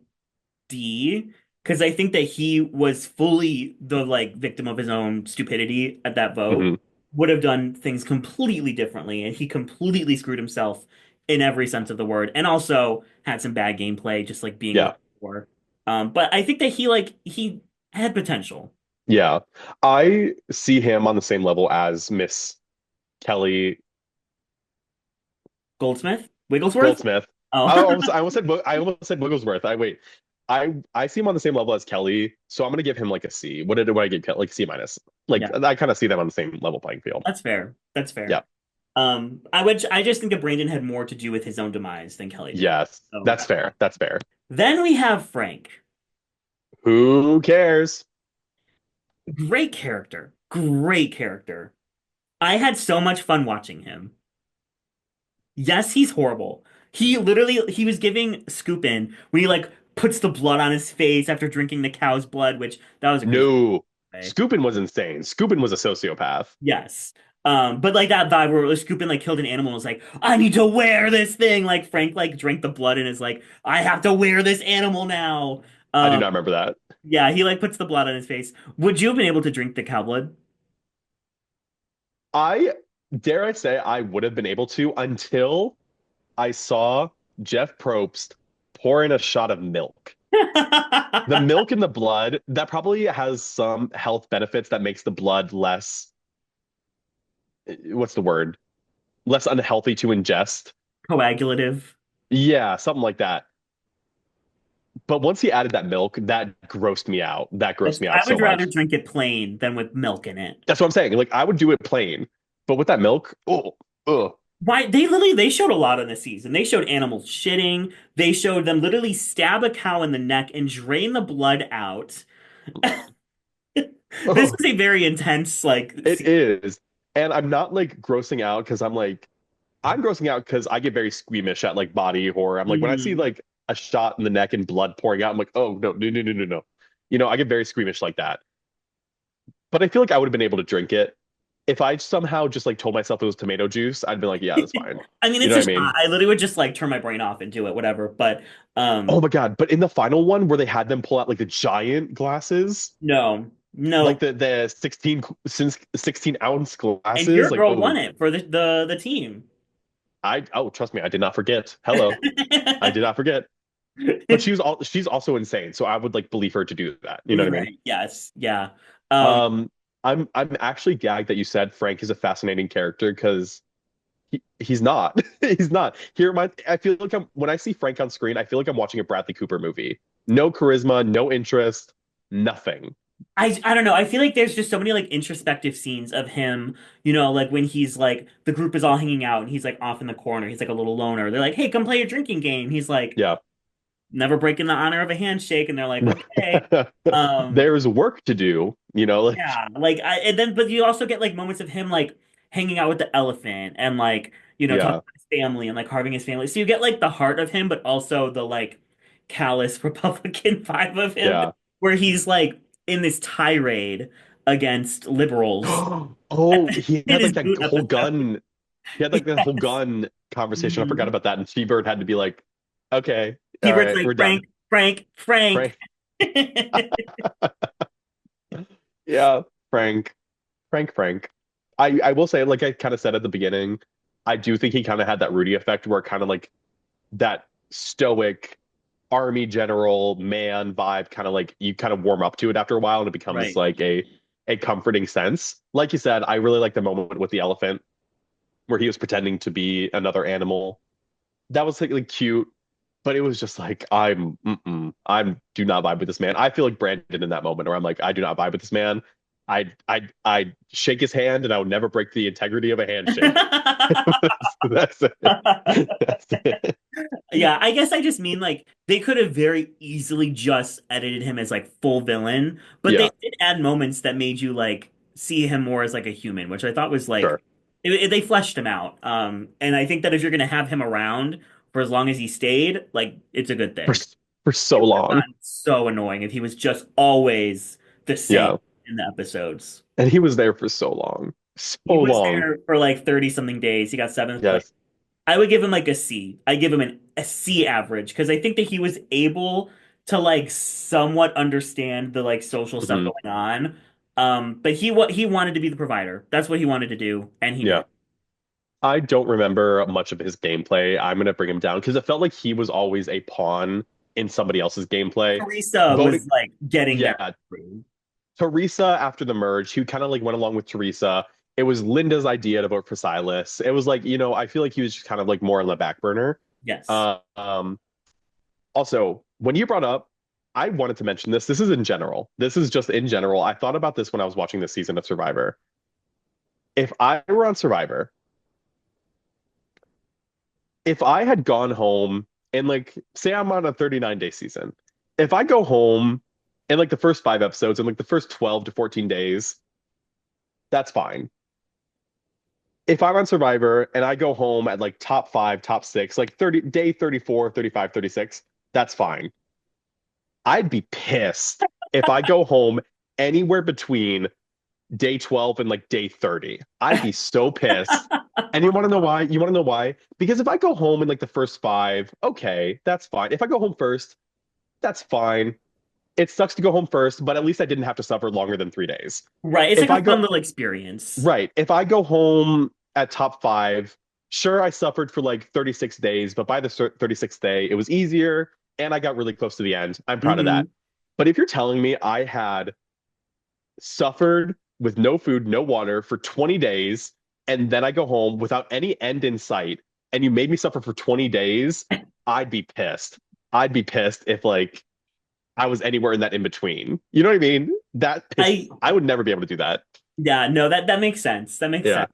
D because I think that he was fully the like victim of his own stupidity at that vote. Hmm. Would have done things completely differently, and he completely screwed himself in every sense of the word, and also had some bad gameplay, just like being Yeah. voted for. But I think that he had potential. Yeah. I see him on the same level as Miss Kelly Goldsmith, Wigglesworth. Goldsmith. Oh, I almost said Wigglesworth. I see him on the same level as Kelly, so I'm gonna give him like a C. What I give Kelly? Like C minus. Like yeah, I kind of see them on the same level playing field. that's fair. That's Yeah. fair. I just think that Brandon had more to do with his own demise than Kelly did. Yes. So That's fair. That's fair. then we have Frank. Who cares? Great character. Great character. I had so much fun watching him. Yes, he's horrible. He was giving Scoopin when he like puts the blood on his face after drinking the cow's blood, which that was a crazy No. way. Scoopin was insane. Scoopin was a sociopath. Yes. But like that vibe where Scoopin like killed an animal and was like, I need to wear this thing. Like Frank like drank the blood and is like, I have to wear this animal now. I do Um, not remember that. yeah, he like puts the blood on his face. Would you have been able to drink the cow blood? I dare I say I would have been able to until I saw Jeff Probst pour in a shot of milk. The milk in the blood, that probably has some health benefits that makes the blood less, what's the word? Less unhealthy to ingest. Coagulative. Yeah, something like that. But once he added that milk, that grossed me out. That grossed me I out so would rather much. drink it plain than with milk in it. That's what I'm saying. Like I would do it plain, but with that milk, oh, Why they showed a lot in this season. They showed animals shitting. They showed them literally stab a cow in the neck and drain the blood out. This oh. was a very intense It is. And I'm not like grossing out because I'm grossing out because I get very squeamish at like body horror. I'm like when I see Mhm. like a shot in the neck and blood pouring out, I'm like, oh no, no, no, no, no, no. I get very squeamish like that. But I feel like I would have been able to drink it. If I somehow just like told myself it was tomato juice, I'd be like, yeah, that's fine. I mean, You know it's a what I shot. mean? I literally would just like turn my brain off and do it, whatever. But Oh um, my God. But in the final one where they had them pull out like the giant glasses, no, like no. the 16-ounce And glasses, your like, girl won oh, it for the team. trust me, I did not forget. Hello. I did not forget. But she's also insane. So I would like believe her to do that. You know what I mean? Right. Yes. Yeah. Um, Um, I'm actually gagged that you said Frank is a fascinating character because he's not. He's not. I feel like when I see Frank on screen, I feel like I'm watching a Bradley Cooper movie. No charisma, no interest, nothing. I don't know. I feel like there's just so many like introspective scenes of him, like when he's like the group is all hanging out and he's like off in the corner. He's like a little loner. They're like, "Hey, come play a drinking game." He's like, Yeah. "Never breaking the honor of a handshake." And they're like, "Okay." Um, There's work to do, like yeah, like and then but you also get like moments of him like hanging out with the elephant and like, talking yeah, about his family and like carving his family. So you get like the heart of him, but also the like callous Republican vibe of him yeah. where he's like in this tirade against liberals Oh, he in had his like that boot whole episode. gun. He had like that whole Yes. gun conversation. I forgot Mhm. about that. And T-Bird had to be like, okay, all T-Bird's right, like, we're done. Frank, Frank, Frank. Frank. Yeah, Frank. Frank. I will say, like I kind of said at the beginning, I do think he kind of had that Rudy effect where kind of like that stoic army general man vibe, kind of like you kind of warm up to it after a while and it becomes Right. like a comforting sense. Like you said, I really like the moment with the elephant where he was pretending to be another animal. That was like cute, but it was just like I do not vibe with this man. I feel like Brandon in that moment where I'm like, I do not vibe with this man. I shake his hand and I would never break the integrity of a handshake. That's it. That's it. Yeah, I guess I just mean like they could have very easily just edited him as like full villain, but they Yeah, did add moments that made you like see him more as like a human, which I thought was like sure. they fleshed him out. And I think that if you're gonna have him around for as long as he stayed, like it's a good For thing. for so It would have long. gotten so annoying if he was just always the same Yeah. in the episodes. And he was there for so long. So He was long. there for like 30 something days. He got seventh place. Yes. I would give him like a C. I give him a C average because I think that he was able to like somewhat understand the like social stuff Hmm. going on. But he wanted to be the provider. That's what he wanted to do, and he Yeah. did. I don't remember much of his gameplay. I'm gonna bring him down because it felt like he was always a pawn in somebody else's gameplay. Teresa was Voting, like getting there. yeah, Teresa after the merge, who kind of like went along with Teresa. It was Linda's idea to vote for Silas. It was like, I feel like he was just kind of like more on the back burner. Yes. Uh, um, Also, when you brought up, I wanted to mention this. This is in general. This is just in general. I thought about this when I was watching this season of Survivor. If I were on Survivor, if I had gone home and like say I'm on a 39-day season, if I go home in like the first 5 episodes and like the first 12 to 14 days, that's fine. If I'm on Survivor and I go home at like top five, top six, like 30 day 34, 35, 36, that's fine. I'd be pissed if I go home anywhere between day 12 and like day 30. I'd be so pissed. And you want to know why? You want to know why? Because if I go home in like the first five, okay, that's fine. If I go home first, that's fine. It sucks to go home first, but at least I didn't have to suffer longer than 3 days. Right. It's like If a I fun go, little experience. right, if I go home at top five, sure, I suffered for like 36 days, but by the 36th day, it was easier and I got really close to the end. I'm proud of that. Hmm. But if you're telling me I had suffered with no food, no water for 20 days, and then I go home without any end in sight, and you made me suffer for 20 days, I'd be pissed. I'd be pissed if like I was anywhere in that in between. You know what I mean? I I would never be able to do that. Yeah, no, that makes sense. That makes Yeah. sense.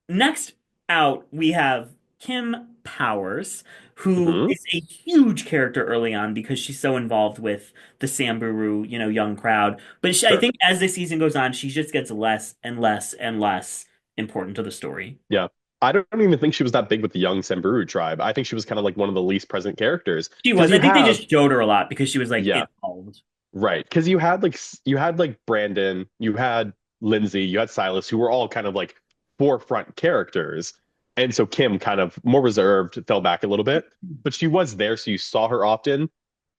Next out, we have Kim Powers, who Hmm. is a huge character early on because she's so involved with the Samuru, young crowd. But I Sure. think as the season goes on, she just gets less and less and less important to the story. Yeah. I don't even think she was that big with the young Samburu tribe. I think she was kind of like one of the least present characters She because was. I you think they have, just showed her a lot because she was like yeah, involved. right. Because you had like Brandon, you had Lindsey, you had Silas, who were all kind of like forefront characters. And so Kim kind of more reserved, fell back a little bit, but she was there, so you saw her often.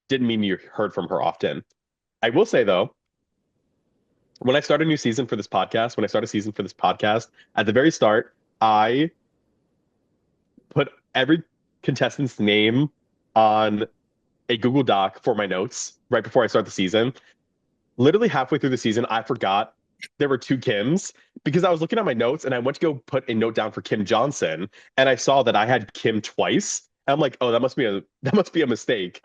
Didn't mean you heard from her often. I will say though, when I start a new season for this podcast, when I start a season for this podcast, at the very start, I put every contestant's name on a Google Doc for my notes right before I start the season. Literally halfway through the season, I forgot there were two Kims because I was looking at my notes and I went to go put a note down for Kim Johnson and I saw that I had Kim twice. And I'm like, oh, that must be a mistake.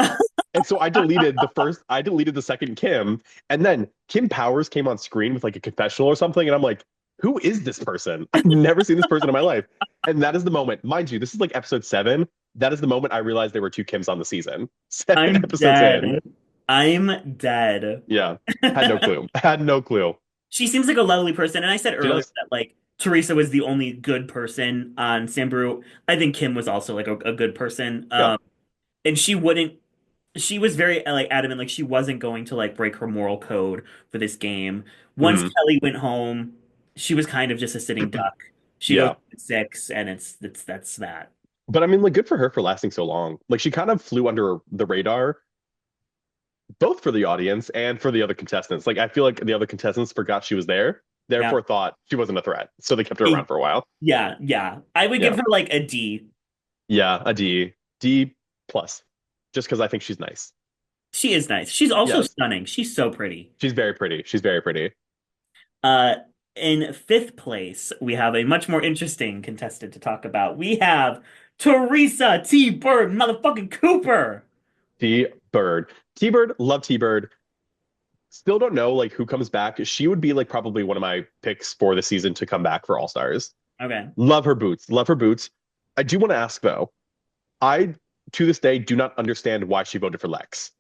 And so I deleted the second Kim, and then Kim Powers came on screen with like a confessional or something, and I'm like, who is this person? I've never seen this person in my life. And that is the moment, mind you, this is like episode 7. That is the moment I realized there were two Kims on the season. 7 I'm episodes in. dead. I'm dead. Yeah. Had no clue. Had no clue. She seems like a lovely person. And I said She earlier does. that like Teresa was the only good person on Samburu. I think Kim was also like a good person. Yeah. And she was very like adamant, like she wasn't going to like break her moral code for this game. Once Mhm. Kelly went home, she was kind of just a sitting duck. She goes Yeah. 6 and it's that's that. But I mean, like, good for her for lasting so long. Like, she kind of flew under the radar, both for the audience and for the other contestants. Like, I feel like the other contestants forgot she was there, Yeah. therefore thought she wasn't a threat. So they kept her around for a while. Yeah, yeah. I would give Yeah. her like a D. Yeah, a D. D plus. Just because I think she's nice. She is nice. She's also Yes. stunning. She's so pretty. She's very pretty. She's very pretty. Uh, in fifth place, we have a much more interesting contestant to talk about. We have Teresa T. Bird, motherfucking Cooper. T-Bird. T-Bird, love T-Bird. Still don't know like who comes back. She would be like probably one of my picks for the season to come back for All Stars. Okay. Love her boots. Love her boots. I do want to ask though. I to this day do not understand why she voted for Lex.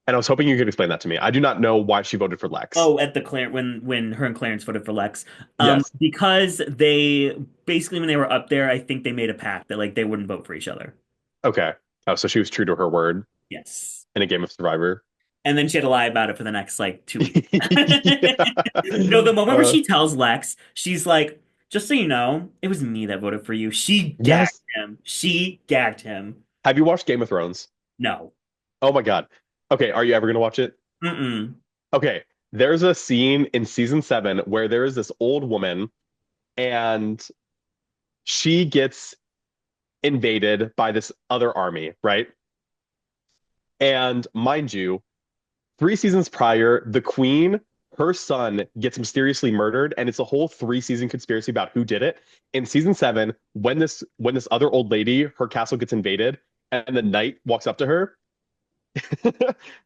And I was hoping you could explain that to me. I do not know why she voted for Lex. Oh, at the Clar when her and Clarence voted for Lex, Yes. because they basically when they were up there, I think they made a pact that like they wouldn't vote for each other. Okay. Oh, so she was true to her word Yes. in a game of Survivor. And then she had to lie about it for the next like 2 weeks. No, Yeah. the moment where she tells Lex, she's like, just so you know, it was me that voted for you. She gagged Yes. him. She gagged him. Have you watched Game of Thrones? No. Oh my God. Okay, are you ever gonna watch it? Mm-mm. Okay. There's a scene in season 7 where there is this old woman and she gets invaded by this other army, right? And mind you, 3 seasons prior, the queen, her son gets mysteriously murdered, and it's a whole 3 season conspiracy about who did it. In season 7, when this other old lady, her castle gets invaded, and the knight walks up to her,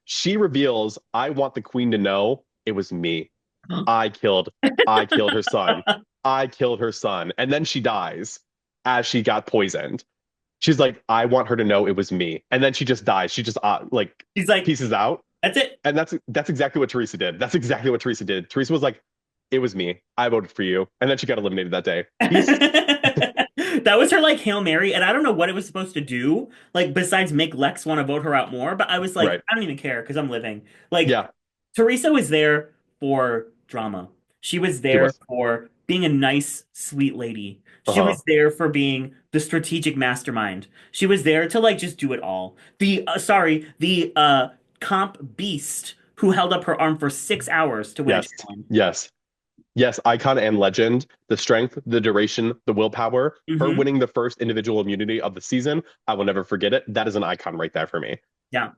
she reveals, "I want the queen to know it was me. I killed, I killed her son. I killed her son." And then she dies as she got poisoned. She's like, "I want her to know it was me." And then she just dies. She just like She's like, pieces out. that's it. And that's exactly what Teresa did. That's exactly what Teresa did. Teresa was like, "It was me. I voted for you." And then she got eliminated that day. Peace. That was her like Hail Mary, and I don't know what it was supposed to do, like besides make Lex want to vote her out more, but I was like, Right. I don't even care because I'm living. Like Yeah, Teresa was there for drama. She was she there was. for being a nice, sweet lady. She Uh-huh. was there for being the strategic mastermind. She was there to like just do it all. The comp beast who held up her arm for 6 hours to win a Yes. challenge. Yes. Yes. Icon and legend. The strength, the duration, the willpower. Her Hmm. winning the first individual immunity of the season. I will never forget it. That is an icon right there for me. Yeah.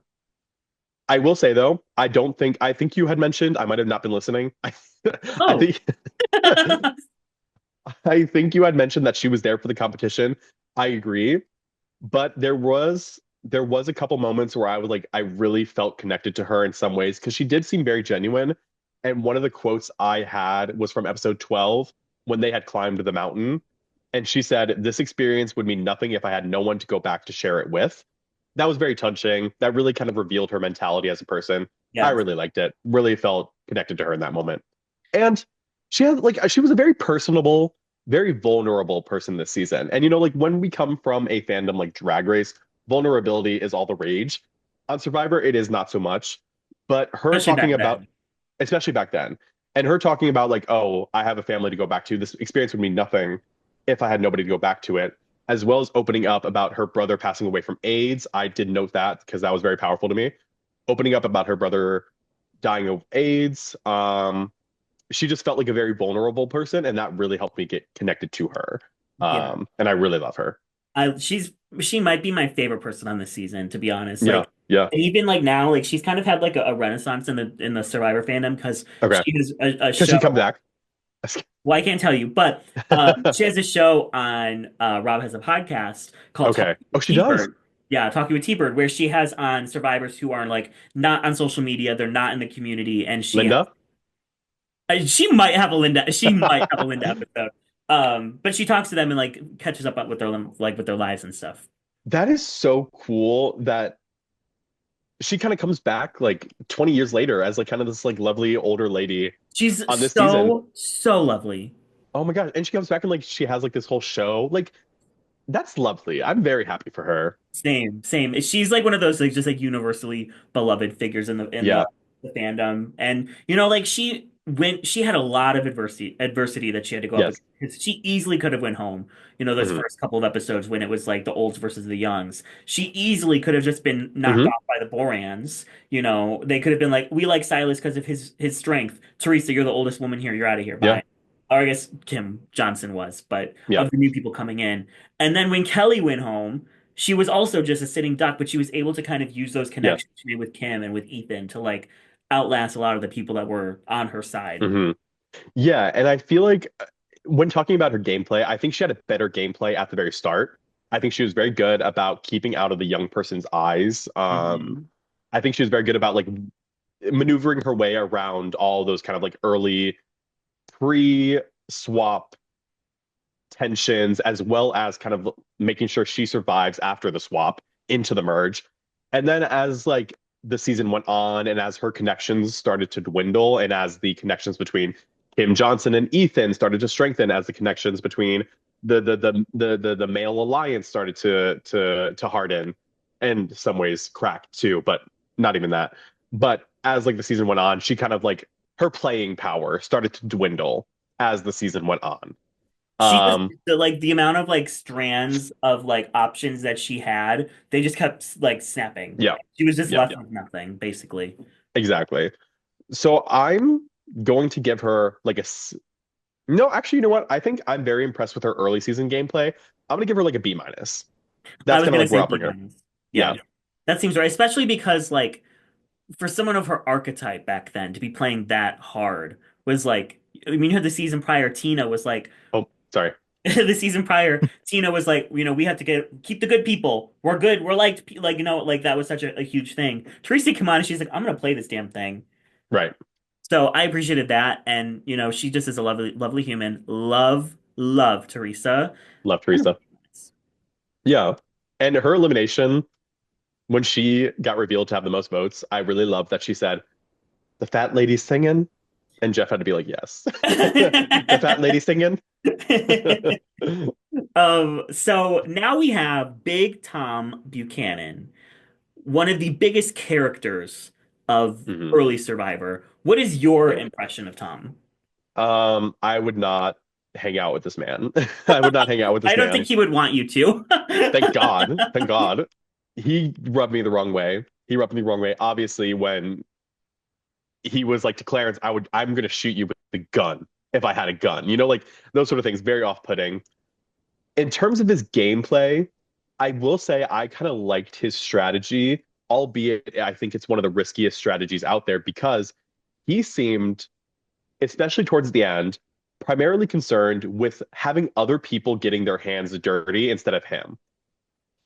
I will say though, I think you had mentioned, I might have not been listening. I Oh. think I think you had mentioned that she was there for the competition. I agree, but there was a couple moments where I was like I really felt connected to her in some ways because she did seem very genuine. And one of the quotes I had was from episode 12 when they had climbed the mountain. And she said, "This experience would mean nothing if I had no one to go back to share it with." That was very touching. That really kind of revealed her mentality as a person. I Yes. really liked it. Really felt connected to her in that moment. And she was a very personable, very vulnerable person this season. And like when we come from a fandom like Drag Race, vulnerability is all the rage. On Survivor, it is not so much. But her Especially talking back about, then. especially back then, and her talking about like, "Oh, I have a family to go back to. This experience would mean nothing if I had nobody to go back to it." As well as opening up about her brother passing away from AIDS. I did note that because that was very powerful to me. Opening up about her brother dying of AIDS. She just felt like a very vulnerable person, and that really helped me get connected to her. Yeah. And I really love her. She might be my favorite person on this season, to be honest. Yeah, Like yeah. and even like now, like she's kind of had like a renaissance in the Survivor fandom because Okay. she has a Can she show. come back? Well, I can't tell you, but she has a show on Rob has a podcast called Okay. Talking Oh, with she does. T-Bird. Yeah, Talking with T-Bird, where she has on survivors who are like not on social media, they're not in the community, and Linda? she might have a Linda, she might have a Linda episode. But she talks to them and like catches up with their lives and stuff. That is so cool that she kind of comes back like 20 years later as like kind of this like lovely older lady She's on this season. so lovely. Oh my God. And she comes back and like she has like this whole show. Like that's lovely. I'm very happy for her. Same, same. She's like one of those like just like universally beloved figures in Yeah. the fandom. And like she had a lot of adversity that she had to go up Yes. against. 'Cause she easily could have went home. Those Hmm. first couple of episodes when it was like the olds versus the youngs. She easily could have just been knocked Hmm. off by the Borans. They could have been like, we like Silas because of his strength. Teresa, you're the oldest woman here. You're out of here. Yeah. Bye. Or I guess Kim Johnson was, but Yeah. of the new people coming in. And then when Kelly went home, she was also just a sitting duck, but she was able to kind of use those Yes. connections she made with Kim and with Ethan to like outlast a lot of the people that were on her side. Hmm. Yeah, and I feel like when talking about her gameplay, I think she had a better gameplay at the very start. I think she was very good about keeping out of the young person's eyes. Hmm. I think she was very good about like maneuvering her way around all those kind of like early pre-swap tensions, as well as kind of making sure she survives after the swap into the merge. And then as like the season went on and as her connections started to dwindle and as the connections between Kim Johnson and Ethan started to strengthen, as the connections between the male alliance started to harden and some ways crack too, but not even that. But as like the season went on, she kind of like her playing power started to dwindle as the season went on. She just Um, the amount of like strands of like options that she had, they just kept like snapping. yeah, She was just yeah, left with nothing, basically. exactly. So I'm going to give her like no, actually, you know what? I think I'm very impressed with her early season gameplay. I'm gonna give her like a B minus. I That's was kind of gonna like where say I'll B bring her. minus. Yeah, Yeah. that seems right, especially because like for someone of her archetype back then to be playing that hard was like, I mean, you had the season prior, Tina was like, Oh, sorry. the season prior, Tina was like, we have to keep the good people. We're good. We're liked. Like, like that was such a huge thing. Teresa came on and she's like, I'm gonna play this damn thing. Right. So I appreciated that, and she just is a lovely, lovely human. Love Teresa. Love Teresa. Yeah. And her elimination, when she got revealed to have the most votes, I really loved that she said, the fat lady singing. And Jeff had to be like, yes. The fat lady singing. So now we have Big Tom Buchanan, one of the biggest characters of Mhm. early Survivor. What is your impression of Tom? I would not hang out with this man. I would not hang out with I this don't think man. he would want you to. Thank God. Thank God. He rubbed me the wrong way. He rubbed me the wrong way. Obviously, when he was like to Clarence, I'm gonna shoot you with the gun if I had a gun. Like those sort of things, very off-putting. In terms of his gameplay, I will say I kind of liked his strategy, albeit I think it's one of the riskiest strategies out there because he seemed, especially towards the end, primarily concerned with having other people getting their hands dirty instead of him.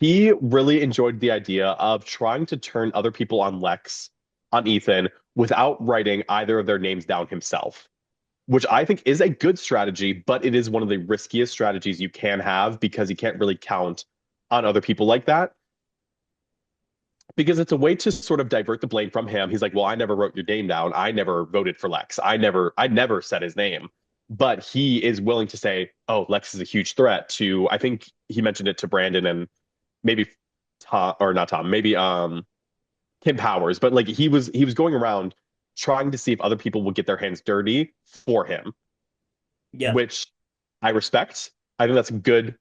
He really enjoyed the idea of trying to turn other people on Lex, on Ethan, without writing either of their names down himself, which I think is a good strategy, but it is one of the riskiest strategies you can have because you can't really count on other people like that. Because it's a way to sort of divert the blame from him. He's like, well, I never wrote your name down. I never voted for Lex. I never said his name. But he is willing to say, oh, Lex is a huge threat to, I think he mentioned it to Brandon and maybe Tom, or not Tom, maybe Kim Powers. But like he was going around trying to see if other people would get their hands dirty for him, Yeah. which I respect. I think that's a good,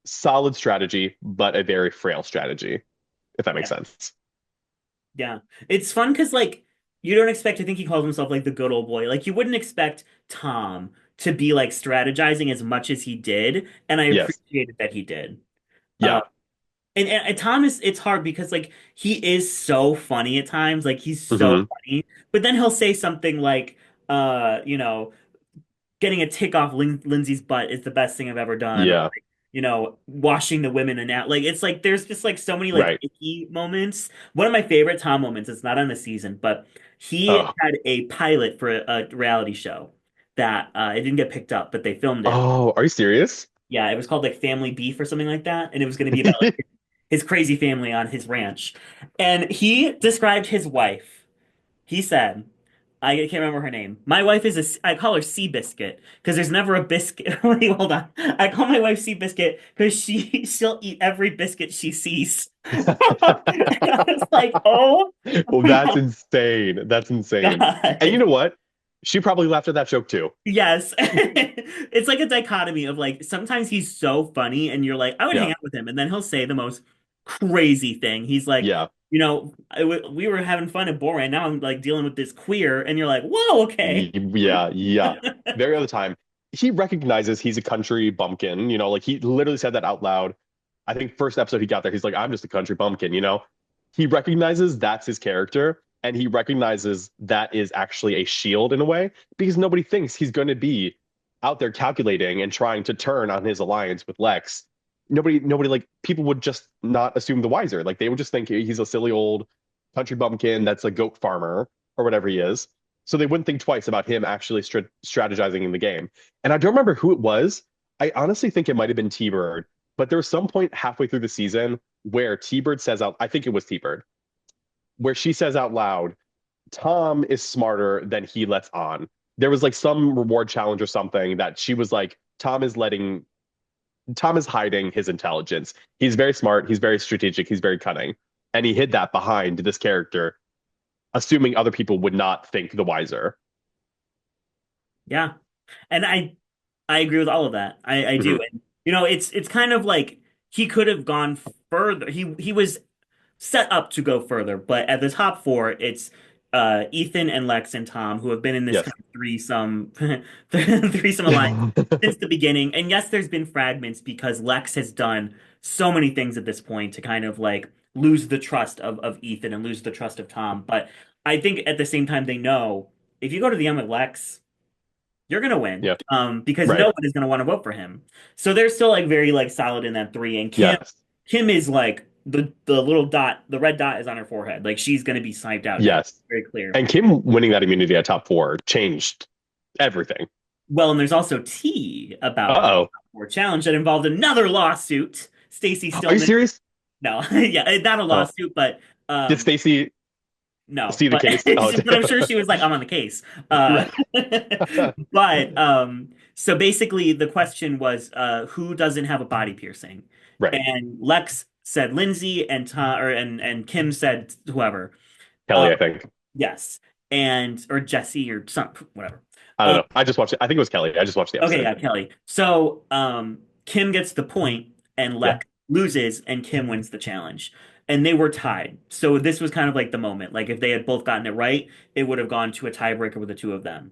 solid strategy, but a very frail strategy, if that makes Yeah. sense. Yeah. It's fun because like you don't expect, I think he calls himself like the good old boy. Like you wouldn't expect Tom to be like strategizing as much as he did, and I Yes. appreciated that he did. Uh Yeah. and Tom is, it's hard because like he is so funny at times, like he's so Hmm. funny, but then he'll say something like getting a tick off Lindsey's butt is the best thing I've ever done, or Yeah. like, washing the women and out. Like it's like there's just like so many like Right. icky moments. One of my favorite Tom moments, it's not on the season, but he Oh. had a pilot for a reality show that it didn't get picked up, but they filmed it. Oh, are you serious? Yeah, it was called like Family Beef or something like that, and it was going to be about like his crazy family on his ranch. And he described his wife. He said, I can't remember her name. My wife is I call her Sea Biscuit because there's never a biscuit. Wait, hold on. I call my wife Sea Biscuit because she'll eat every biscuit she sees. And I was like, oh Well, that's my insane. That's insane. And you God. know what? She probably laughed at that joke too. Yes. It's like a dichotomy of like sometimes he's so funny and you're like, I would hang Yeah. out with him, and then he'll say the most crazy thing. He's like, Yeah. we were having fun at Boran. Now I'm like dealing with this queer, and you're like, whoa, okay. Yeah. Yeah. Very other time. He recognizes he's a country bumpkin, like he literally said that out loud. I think first episode he got there, he's like, I'm just a country bumpkin. He recognizes that's his character. and he recognizes that is actually a shield in a way because nobody thinks he's going to be out there calculating and trying to turn on his alliance with Lex. Nobody like people would just not assume the wiser. Like they would just think he's a silly old country bumpkin that's a goat farmer or whatever he is. So they wouldn't think twice about him actually strategizing in the game. And I don't remember who it was. I honestly think it might have been T-Bird, but there was some point halfway through the season where T-Bird says out, I think it was T-Bird, where she says out loud, Tom is smarter than he lets on. There was like some reward challenge or something that she was like, Tom is hiding his intelligence. He's very smart, he's very strategic, he's very cunning. And he hid that behind this character, assuming other people would not think the wiser. Yeah. And I agree with all of that. I do. Mhm. And it's kind of like he could have gone further. He was set up to go further, but at the top four, it's Ethan and Lex and Tom who have been in this kind Yes. of threesome alliance since the beginning. And yes, there's been fragments because Lex has done so many things at this point to kind of like lose the trust of Ethan and lose the trust of Tom. But I think at the same time they know if you go to the end with Lex, you're gonna win. Yeah. Because no Right. one is gonna want to vote for him. So they're still like very like solid in that three. And Yes. Kim is like the little dot, the red dot is on her forehead. Like she's gonna be sniped out now. Yes. Very clear. And Kim winning that immunity at top four changed everything. Well, and there's also tea about the Uh-oh. top four challenge that involved another lawsuit. Stacy Are you Stillman. serious? No, yeah, not a Oh, lawsuit, but did um, Stacy no, see the but case? Oh, but I'm sure she was like, I'm on the case. right. But so basically the question was who doesn't have a body piercing? Right. And Lex said Lindsey and Tom or and Kim said whoever. Kelly, Um, I think. yes. And or Jesse or some whatever. I don't Um, know. I just watched it. I think it was Kelly. I just watched the okay, episode. yeah, Kelly. So Kim gets the point and Yeah. Lex loses and Kim wins the challenge. And they were tied. So this was kind of like the moment. Like if they had both gotten it right, it would have gone to a tiebreaker with the two of them.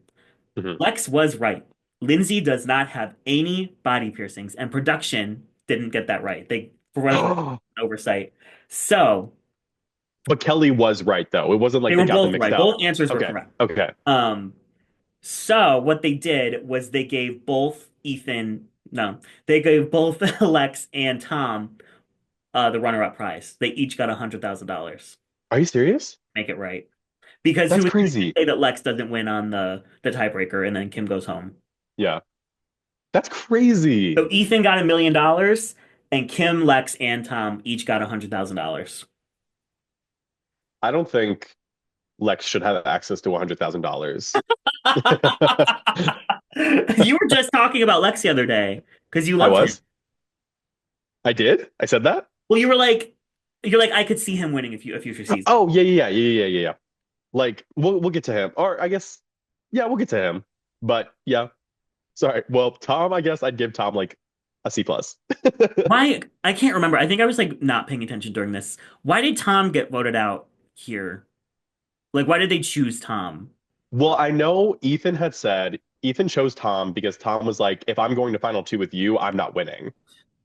Mhm. Lex was right. Lindsey does not have any body piercings, and production didn't get that right. They, for whatever reason, oversight. So But Kelly was right though. It wasn't they like they were got them both mixed right. up. Both answers were Okay. correct. Okay. Um, so what they did was they gave both Ethan, no, they gave both Lex and Tom the runner-up prize. They each got $100,000. Are you serious? Make it right. Because That's who is to crazy. say that Lex doesn't win on the tiebreaker and then Kim goes home? Yeah. That's crazy. So Ethan got $1 million, and Kim, Lex, and Tom each got $100,000. I don't think Lex should have access to $100,000. You were just talking about Lex the other day because you I loved him. was. I did? I said that? Well, you're like, I could see him winning a future season. Oh, yeah. Like we'll get to him. Or I guess yeah, we'll get to him. But yeah. Sorry. Well, Tom, I guess I'd give Tom like a C plus. Why? I can't remember. I think I was like not paying attention during this. Why did Tom get voted out here? Like, why did they choose Tom? Well, I know Ethan had said Ethan chose Tom because Tom was like, if I'm going to final two with you, I'm not winning.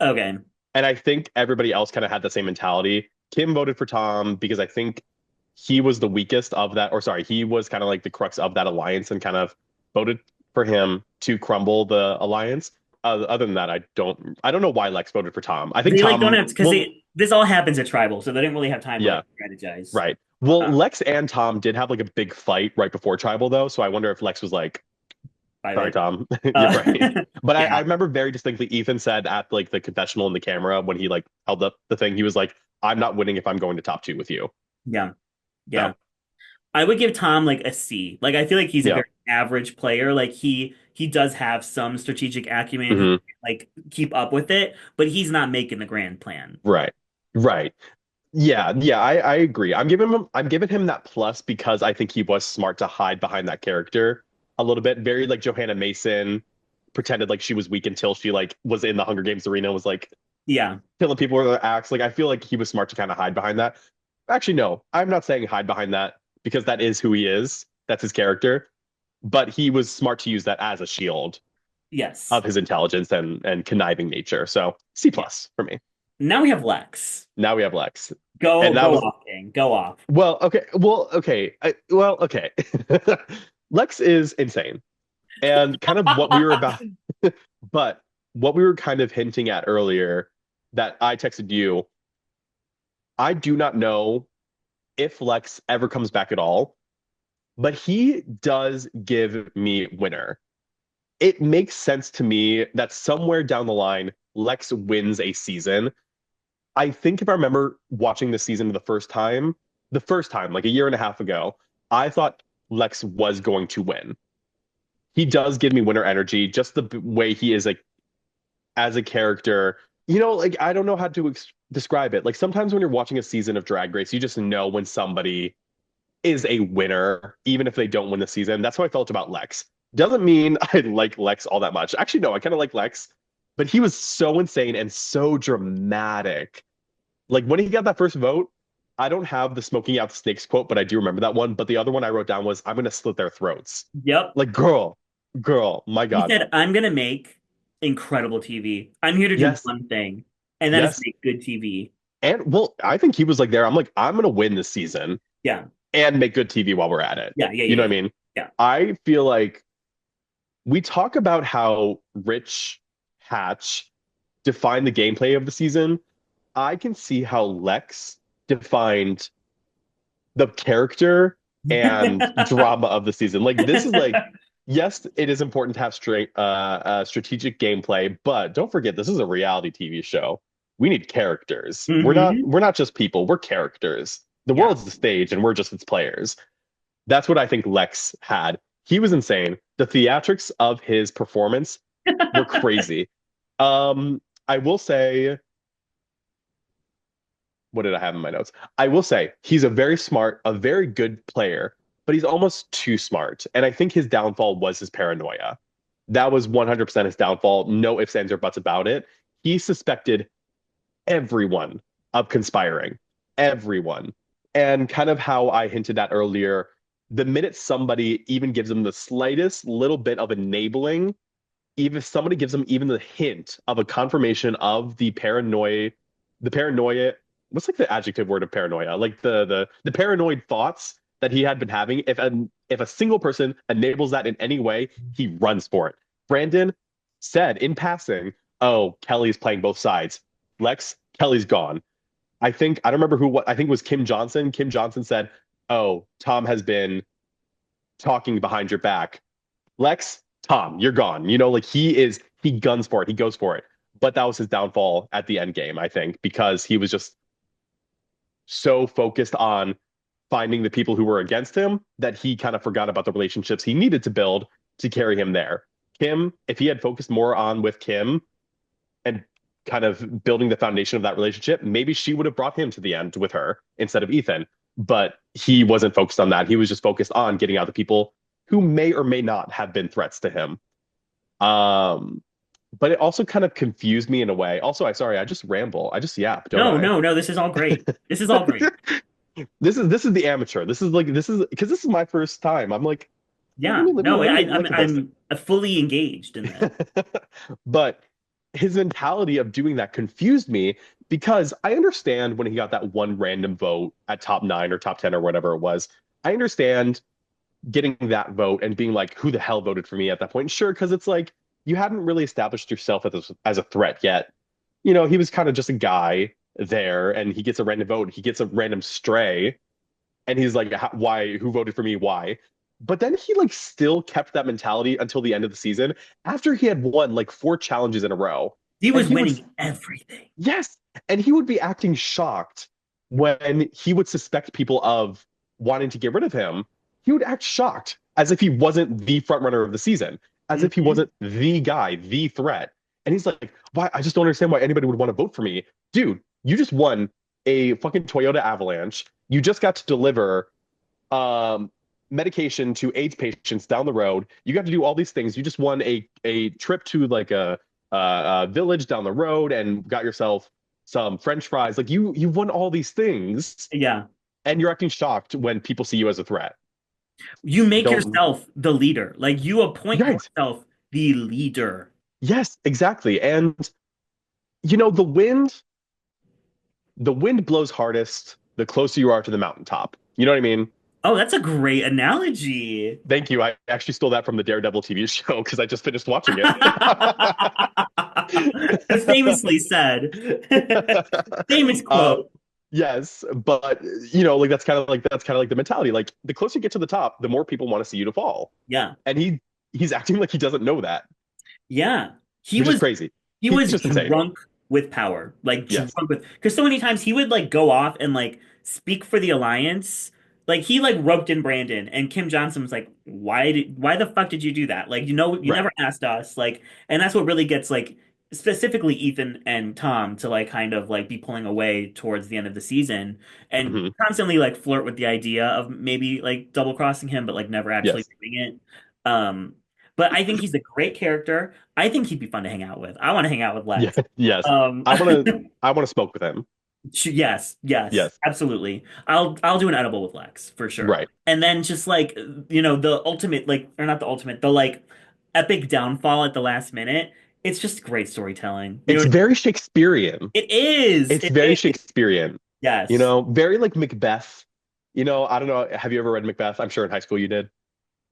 Okay. And I think everybody else kind of had the same mentality. Kim voted for Tom because I think he was the weakest of that, or sorry, he was kind of like the crux of that alliance and kind of voted for him to crumble the alliance. Other than that, I don't know why Lex voted for Tom. I think They like don't Tom, have because well, they this all happens at tribal, so they didn't really have time to like yeah, strategize. right. Well, Uh, Lex and Tom did have like a big fight right before tribal though, so I wonder if Lex was like, by sorry, like, Tom, you're right. But I yeah, remember very distinctly Ethan said at like the confessional in the camera when he like held up the thing, he was like, I'm not winning if I'm going to top two with you. yeah, So yeah. I would give Tom like a C. Like I feel like he's a yeah. very average player. Like he does have some strategic acumen. He Hmm. can, like keep up with it, but he's not making the grand plan. Right. Right. Yeah, I agree. I'm giving him that plus because I think he was smart to hide behind that character a little bit. Very like Johanna Mason pretended like she was weak until she like was in the Hunger Games arena and was like Yeah. killing people with her axe. Like I feel like he was smart to kind of hide behind that. Actually, no, I'm not saying hide behind that because that is who he is. That's his character. But he was smart to use that as a shield Yes. of his intelligence and conniving nature. So C Yeah. plus for me. Now we have Lex. Now we have Lex. Go And that go was off, everything. Go off. Okay. Lex is insane. And kind of what we were about, but what we were kind of hinting at earlier that I texted you, I do not know if Lex ever comes back at all, but he does give me winner. It makes sense to me that somewhere down the line, Lex wins a season. I think if I remember watching the season the first time, like a year and a half ago, I thought Lex was going to win. He does give me winner energy, just the way he is like as a character. Like I don't know how to describe it. Like sometimes when you're watching a season of Drag Race, you just know when somebody is a winner, even if they don't win the season. That's how I felt about Lex. Doesn't mean I like Lex all that much. Actually, no, I kind of like Lex, but he was so insane and so dramatic. Like when he got that first vote, I don't have the smoking out the snakes quote, but I do remember that one. But the other one I wrote down was, I'm gonna slit their throats. Yep. Like, girl, my He God. said, I'm gonna make incredible TV. I'm here to do Yes, one thing, and that is yes. make good TV. And well, I think he was like there. I'm like, I'm gonna win this season Yeah. and make good TV while we're at it. Yeah, yeah, You yeah, know what I yeah. mean? Yeah. I feel like we talk about how Rich Hatch defined the gameplay of the season. I can see how Lex defined the character and drama of the season. Like this is like, yes, it is important to have strategic gameplay, but don't forget this is a reality TV show. We need characters. We're not Hmm. we're not just people. We're characters. The Yeah. world's the stage, and we're just its players. That's what I think Lex had. He was insane. The theatrics of his performance were crazy. I will say, what did I have in my notes? I will say he's a very smart, a very good player, but he's almost too smart. And I think his downfall was his paranoia. That was 100% his downfall. No ifs, ands, or buts about it. He suspected everyone of conspiring, everyone. And kind of how I hinted at earlier, the minute somebody even gives him the slightest little bit of enabling, even if somebody gives him even the hint of a confirmation of the paranoia, what's like the adjective word of paranoia? Like the paranoid thoughts that he had been having. If a single person enables that in any way, he runs for it. Brandon said in passing, "Oh, Kelly's playing both sides. Lex, Kelly's gone." I don't remember what I think it was Kim Johnson. Kim Johnson said, "Oh, Tom has been talking behind your back. Lex, Tom, you're gone." Like he guns for it, he goes for it. But that was his downfall at the end game, I think, because he was just so focused on finding the people who were against him that he kind of forgot about the relationships he needed to build to carry him there. Kim, if he had focused more on with Kim and kind of building the foundation of that relationship, maybe she would have brought him to the end with her instead of Ethan. But he wasn't focused on that. He was just focused on getting out the people who may or may not have been threats to him. Um, but it also kind of confused me in a way. Also, I just ramble. I just yap, don't No, I? no, no. This is all great. This is all great. This is the amateur. This is because this is my first time. I'm like, Yeah. No, let me I'm look at this. I'm fully engaged in this. But his mentality of doing that confused me because I understand when he got that one random vote at top nine or top 10 or whatever it was. I understand getting that vote and being like, who the hell voted for me at that point? Sure, because it's like you hadn't really established yourself as a threat yet. He was kind of just a guy there and he gets a random vote. He gets a random stray and he's like, why, who voted for me? Why? But then he like still kept that mentality until the end of the season after he had won like four challenges in a row. He And was he would, winning everything. yes, and he would be acting shocked when he would suspect people of wanting to get rid of him. He would act shocked as if he wasn't the front runner of the season, as if he Hmm. wasn't the guy, the threat. And he's like, why? I just don't understand why anybody would want to vote for me. Dude, you just won a fucking Toyota Avalanche. You just got to deliver um, medication to AIDS patients down the road. You got to do all these things. You just won a trip to like a village down the road and got yourself some French fries. Like you've won all these things, Yeah. and you're acting shocked when people see you as a threat. You make Don't yourself the leader. Like you appoint Right? yourself the leader. Yes, exactly. And the wind blows hardest the closer you are to the mountaintop. You know what I mean? Oh, that's a great analogy. Thank you. I actually stole that from the Daredevil TV show because I just finished watching it. That's famously said. Famous um, quote. yes, but like that's kind of like the mentality. Like the closer you get to the top, the more people want to see you to fall. Yeah. And he's acting like he doesn't know that, Yeah. He which is was crazy. he He's was just insane. drunk with power. Like drunk Yes. with because so many times he would like go off and like speak for the alliance. Like he like roped in Brandon and Kim Johnson was like, why the fuck did you do that? Like, you Right. never asked us. Like, and that's what really gets like specifically Ethan and Tom to like kind of like be pulling away towards the end of the season and Hmm. constantly like flirt with the idea of maybe like double crossing him, but like never actually Yes. doing it. Um, but I think he's a great character. I think he'd be fun to hang out with. I want to hang out with Yeah. Lex. Yes. Um, I want to smoke with him. yes, yes, Yes. absolutely. I'll do an edible with Lex for sure. Right. And then just like the ultimate like or not the ultimate, the like epic downfall at the last minute. It's just great storytelling. You know It's what very Shakespearean. it is. It's It very is. Shakespearean. Yes. Very like Macbeth. I don't know. Have you ever read Macbeth? I'm sure in high school you did.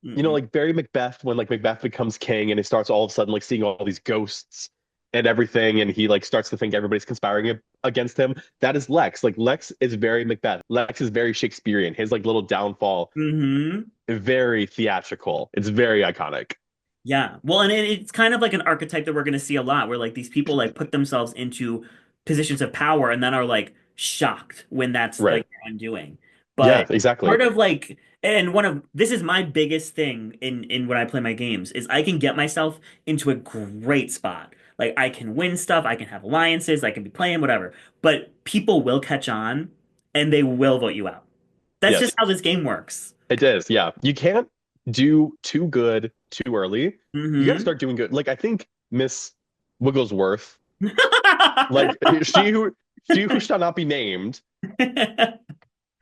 Mm-mm. Like very Macbeth when like Macbeth becomes king and he starts all of a sudden like seeing all these ghosts and everything, and he like starts to think everybody's conspiring against him. That is Lex. Like Lex is very Macbeth. Lex is very Shakespearean. His like little downfall, Mm-hmm. very theatrical. It's very iconic. Yeah. Well, and it's kind of like an archetype that we're going to see a lot where like these people like put themselves into positions of power and then are like shocked when that's Right. like their undoing. Yeah, But exactly. part of like and one of this is my biggest thing in when I play my games is I can get myself into a great spot. Like I can win stuff, I can have alliances, I can be playing whatever. But people will catch on and they will vote you out. That's just Yes, how this game works. it is. Yeah. You can't do too good too early. You got to Hmm start doing good. Like I think Miss Wigglesworth, like she who shall not be named,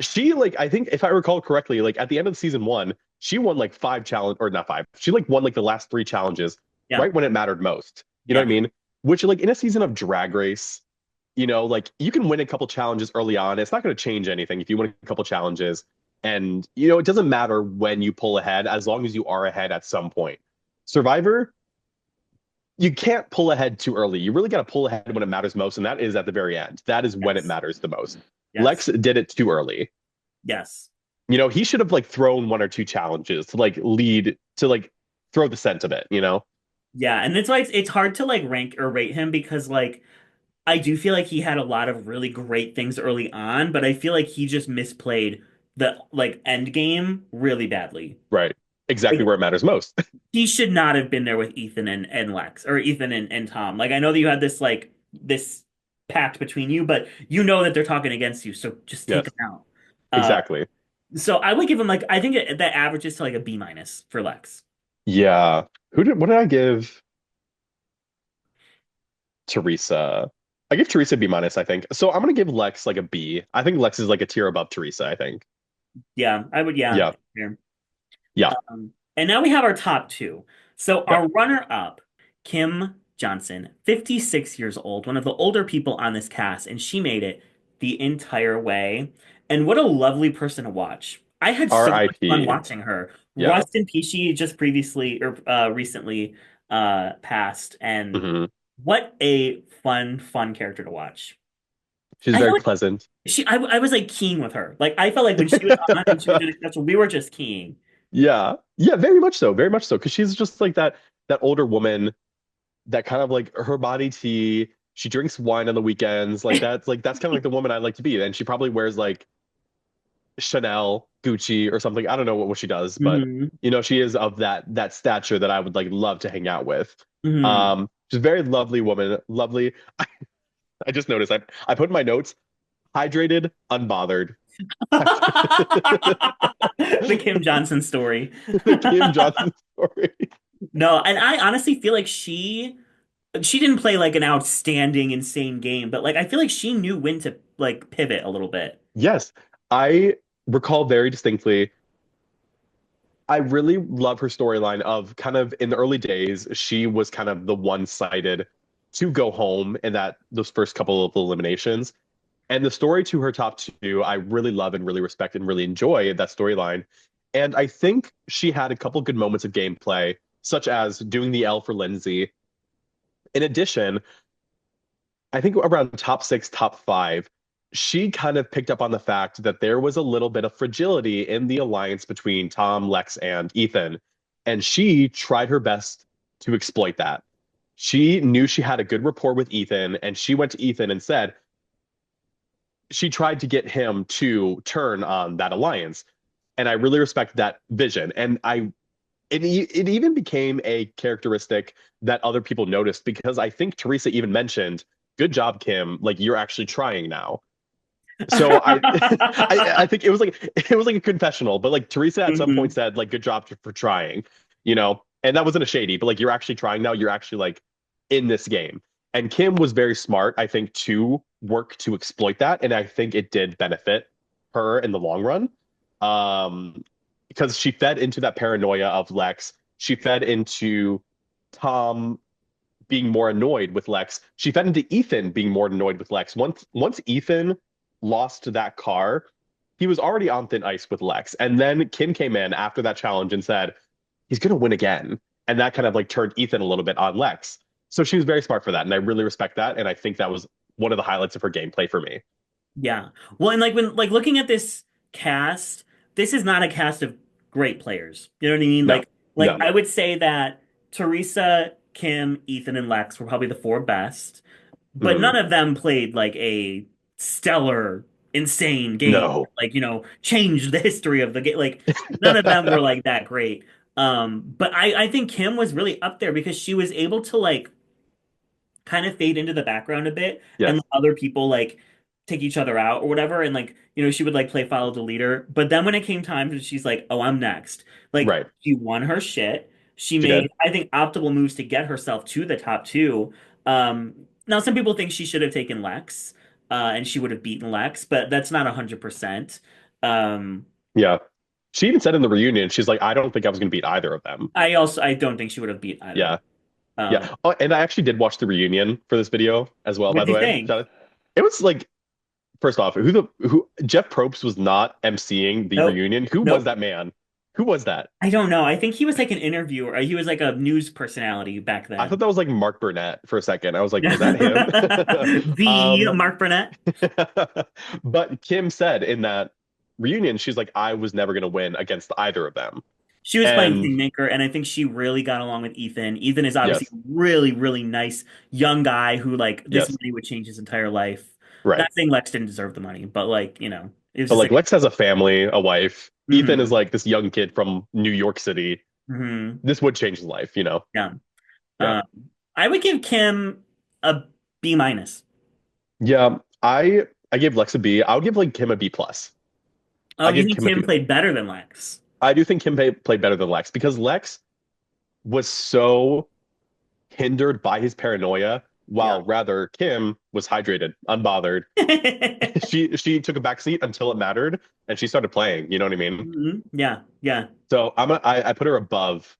she like I think if I recall correctly, like at the end of season one, she won like five challenge or not five. She like won like the last three challenges Yeah. right when it mattered most. You know what Yeah. I mean? Which like in a season of Drag Race, like you can win a couple challenges early on. It's not going to change anything if you win a couple challenges. And it doesn't matter when you pull ahead as long as you are ahead at some point. Survivor, you can't pull ahead too early. You really got to pull ahead when it matters most, and that is at the very end. That is when it Yes. matters the most. Yes. Lex did it too early. Yes. He should have like thrown one or two challenges to like lead to like throw the scent of it. Yeah, and it's why it's hard to like rank or rate him because like I do feel like he had a lot of really great things early on, but I feel like he just misplayed the like end game really badly. Right. Exactly Like where it matters most. he should not have been there with Ethan and Lex or Ethan and Tom. Like I know that you had this like this pact between you, but you know that they're talking against you, so just take Yes, them out. Uh exactly. so I would give him like I think that averages to like a B minus for Lex. Yeah. What did I give Teresa? I give Teresa B minus, I think. So I'm gonna give Lex like a B. I think Lex is like a tier above Teresa, I think. Yeah, I would yeah. Yeah. Yeah. And now we have our top two. So Yep. our runner-up, Kim Johnson, 56 years old, one of the older people on this cast, and she made it the entire way. And what a lovely person to watch. I had so much fun R.I.P. watching her. Yeah. Rust in peace, she just previously or recently passed, and Hmm. what a fun character to watch. She's I feel very like pleasant. I was like keying with her. Like I felt like when she was on and she was doing a special, we were just keying. Yeah. Yeah, very much so. Very much so. Because she's just like that older woman that kind of like her body tea. She drinks wine on the weekends. That's kind of like the woman I like to be. And she probably wears like Chanel, Gucci, or something. I don't know what she does, but Hmm she is of that stature that I would like love to hang out with. hmm She's a very lovely woman. Lovely. I just noticed I put in my notes, hydrated, unbothered. The Kim Johnson story. The Kim Johnson story. No, and I honestly feel like she didn't play like an outstanding, insane game, but like I feel like she knew when to like pivot a little bit. Yes, I recall very distinctly. I really love her storyline of kind of in the early days, she was kind of the one-sided to go home in those first couple of eliminations. And the story to her top two, I really love and really respect and really enjoy that storyline. And I think she had a couple good moments of gameplay, such as doing the L for Lindsey. In addition, I think around top six, top five, she kind of picked up on the fact that there was a little bit of fragility in the alliance between Tom, Lex, and Ethan. And she tried her best to exploit that. She knew she had a good rapport with Ethan, and she went to Ethan and said, she tried to get him to turn on that alliance. And I really respect that vision. It even became a characteristic that other people noticed because I think Teresa even mentioned, "Good job, Kim. Like you're actually trying now." So I think it was like a confessional, but like Teresa at some point Hmm. said like, "Good job for trying," you know, and that wasn't a shady, but like you're actually trying now. You're actually like in this game. And Kim was very smart, I think, to work to exploit that, and I think it did benefit her in the long run. Um, because she fed into that paranoia of Lex. She fed into Tom being more annoyed with Lex. She fed into Ethan being more annoyed with Lex. Once Ethan lost that car, he was already on thin ice with Lex. And then Kim came in after that challenge and said, he's gonna win again. And that kind of like turned Ethan a little bit on Lex. So she was very smart for that. And I really respect that. And I think that was one of the highlights of her gameplay for me. Yeah. Well, and like when like looking at this cast, this is not a cast of great players. You know what I mean? No, Like no. I would say that Teresa, Kim, Ethan, and Lex were probably the four best, but Mm, none of them played like a stellar, insane game. no. Like, changed the history of the game. Like none of them were like that great. But I think Kim was really up there because she was able to like kind of fade into the background a bit and Yes. let other people like take each other out or whatever. And like, she would like play follow the leader. But then when it came time, she's like, oh, I'm next. Like, Right. she won her shit. She She made, did. I think, optimal moves to get herself to the top two. Now, some people think she should have taken Lex, and she would have beaten Lex, but that's not 100%. Um, Yeah. She even said in the reunion, she's like, I don't think I was gonna beat either of them. I don't think she would have beat either. Yeah. Um, Yeah. Oh, and I actually did watch the reunion for this video as well, what by do the you way. think? It was like, first off, who Jeff Probst was not emceeing the Nope. reunion. Who was Nope. that man? Who was that? I don't know. I think he was like an interviewer. He was like a news personality back I thought then. that was like Mark Burnett for a second. I was like, is that him? The Um, Mark Burnett. but Kim said in that reunion, she's like, I was never gonna win against either of them. She was playing And Kingmaker, and I think she really got along with Ethan. Ethan is obviously yes, a really, really nice young guy who like this yes, money would change his entire life. right. Not saying Lex didn't deserve the money, but like, it was But just like like, Lex has a family, a wife. Ethan hmm is like this young kid from New York City. hmm This would change his life, you know? yeah. Yeah. Um, I would give Kim a B minus. Yeah. I gave Lex a B. I would give like Kim a B plus. Oh, I you give think Kim a Kim B. played better than Lex? I do think played better than Lex because Lex was so hindered by his paranoia, Yeah. while rather Kim was hydrated, unbothered. She took a back seat until it mattered, and she started playing. You know what I mean? Yeah, yeah. So I put her above.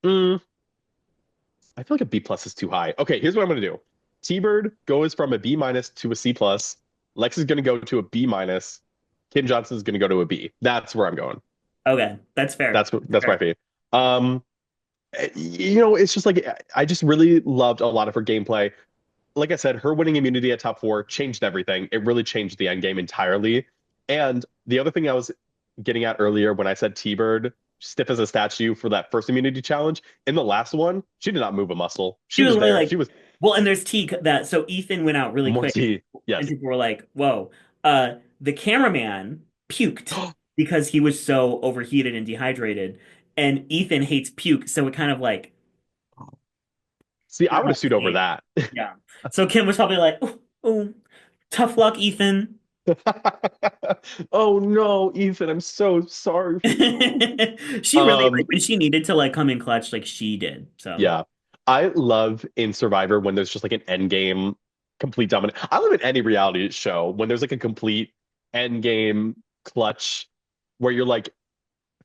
Mm, I feel like a B plus is too high. Okay, here's what I'm gonna do. T-Bird goes from a B minus to a C plus. Lex is gonna go to a B minus. Kim Johnson is gonna go to a B. That's where I'm going. Okay, that's fair. That's my Fair. fave. Um, it's just like I just really loved a lot of her gameplay. Like I said, her winning immunity at top four changed everything. It really changed the end game entirely. And the other thing I was getting at earlier when I said T-Bird stiff as a statue for that first immunity challenge, in the last one, she did not move a muscle. She She was was really there. like, She was well, and there's T that so Ethan went out really more quick, T. and Yes. people were like, "Whoa!" The cameraman puked because he was so overheated and dehydrated, and Ethan hates puke, so it kind of like See, I threw would have off sued his over game. that. Yeah. So Kim was probably like, "Oh, oh, tough luck, Ethan." Oh no, Ethan, I'm so sorry for you. She really like Um, when she needed to like come in clutch, like she did. So Yeah. I love in Survivor when there's just like an end game complete dominant. I love in any reality show when there's like a complete end game clutch where you're like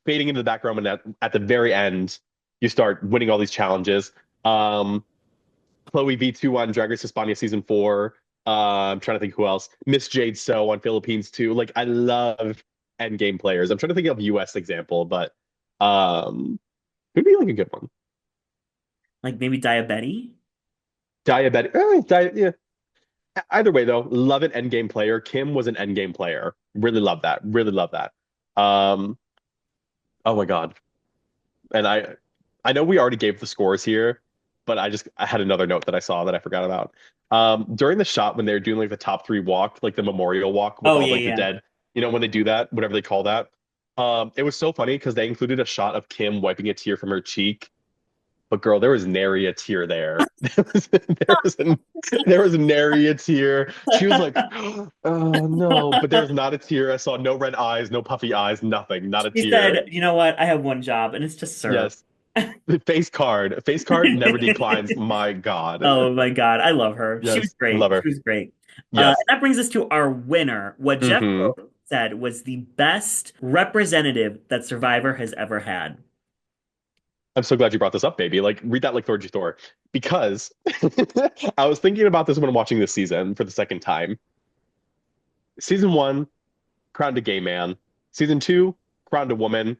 fading into the background and at the very end you start winning all these challenges. Chloe V2 on Drag Race Hispania season 4. I'm trying to think who else. Miss Jade So on Philippines too. Like I love endgame players. I'm trying to think of US example, but who'd be like a good one? Like maybe diabetes. Diabetic. Yeah. Either way though, love an endgame player. Kim was an endgame player. Really love that. Really love that. Um, oh my God. And I know we already gave the scores here, but I had another note that I saw that I forgot about. During the shot when they're doing like the top three walk, like the memorial walk with Oh all yeah, like the yeah. dead, when they do that, whatever they call that. It was so funny because they included a shot of Kim wiping a tear from her cheek. But girl, there was nary a tear there. There was nary a tear. She was like, "Oh no!" But there was not a tear. I saw no red eyes, no puffy eyes, nothing, not a She tear. said, "You know what? I have one job, and it's to serve." Yes, face card never declines. My God. Oh my God, I love her. She was Yes, love great. She her. was great. And Yes. that brings us to our winner. What Jeff Hmm. Lowe said was the best representative that Survivor has ever had. I'm so glad you brought this up, baby. Like, read that like Thor Thor. Because I was thinking about this when watching this season for the second time. Season one, crowned a gay man. Season two, crowned a woman.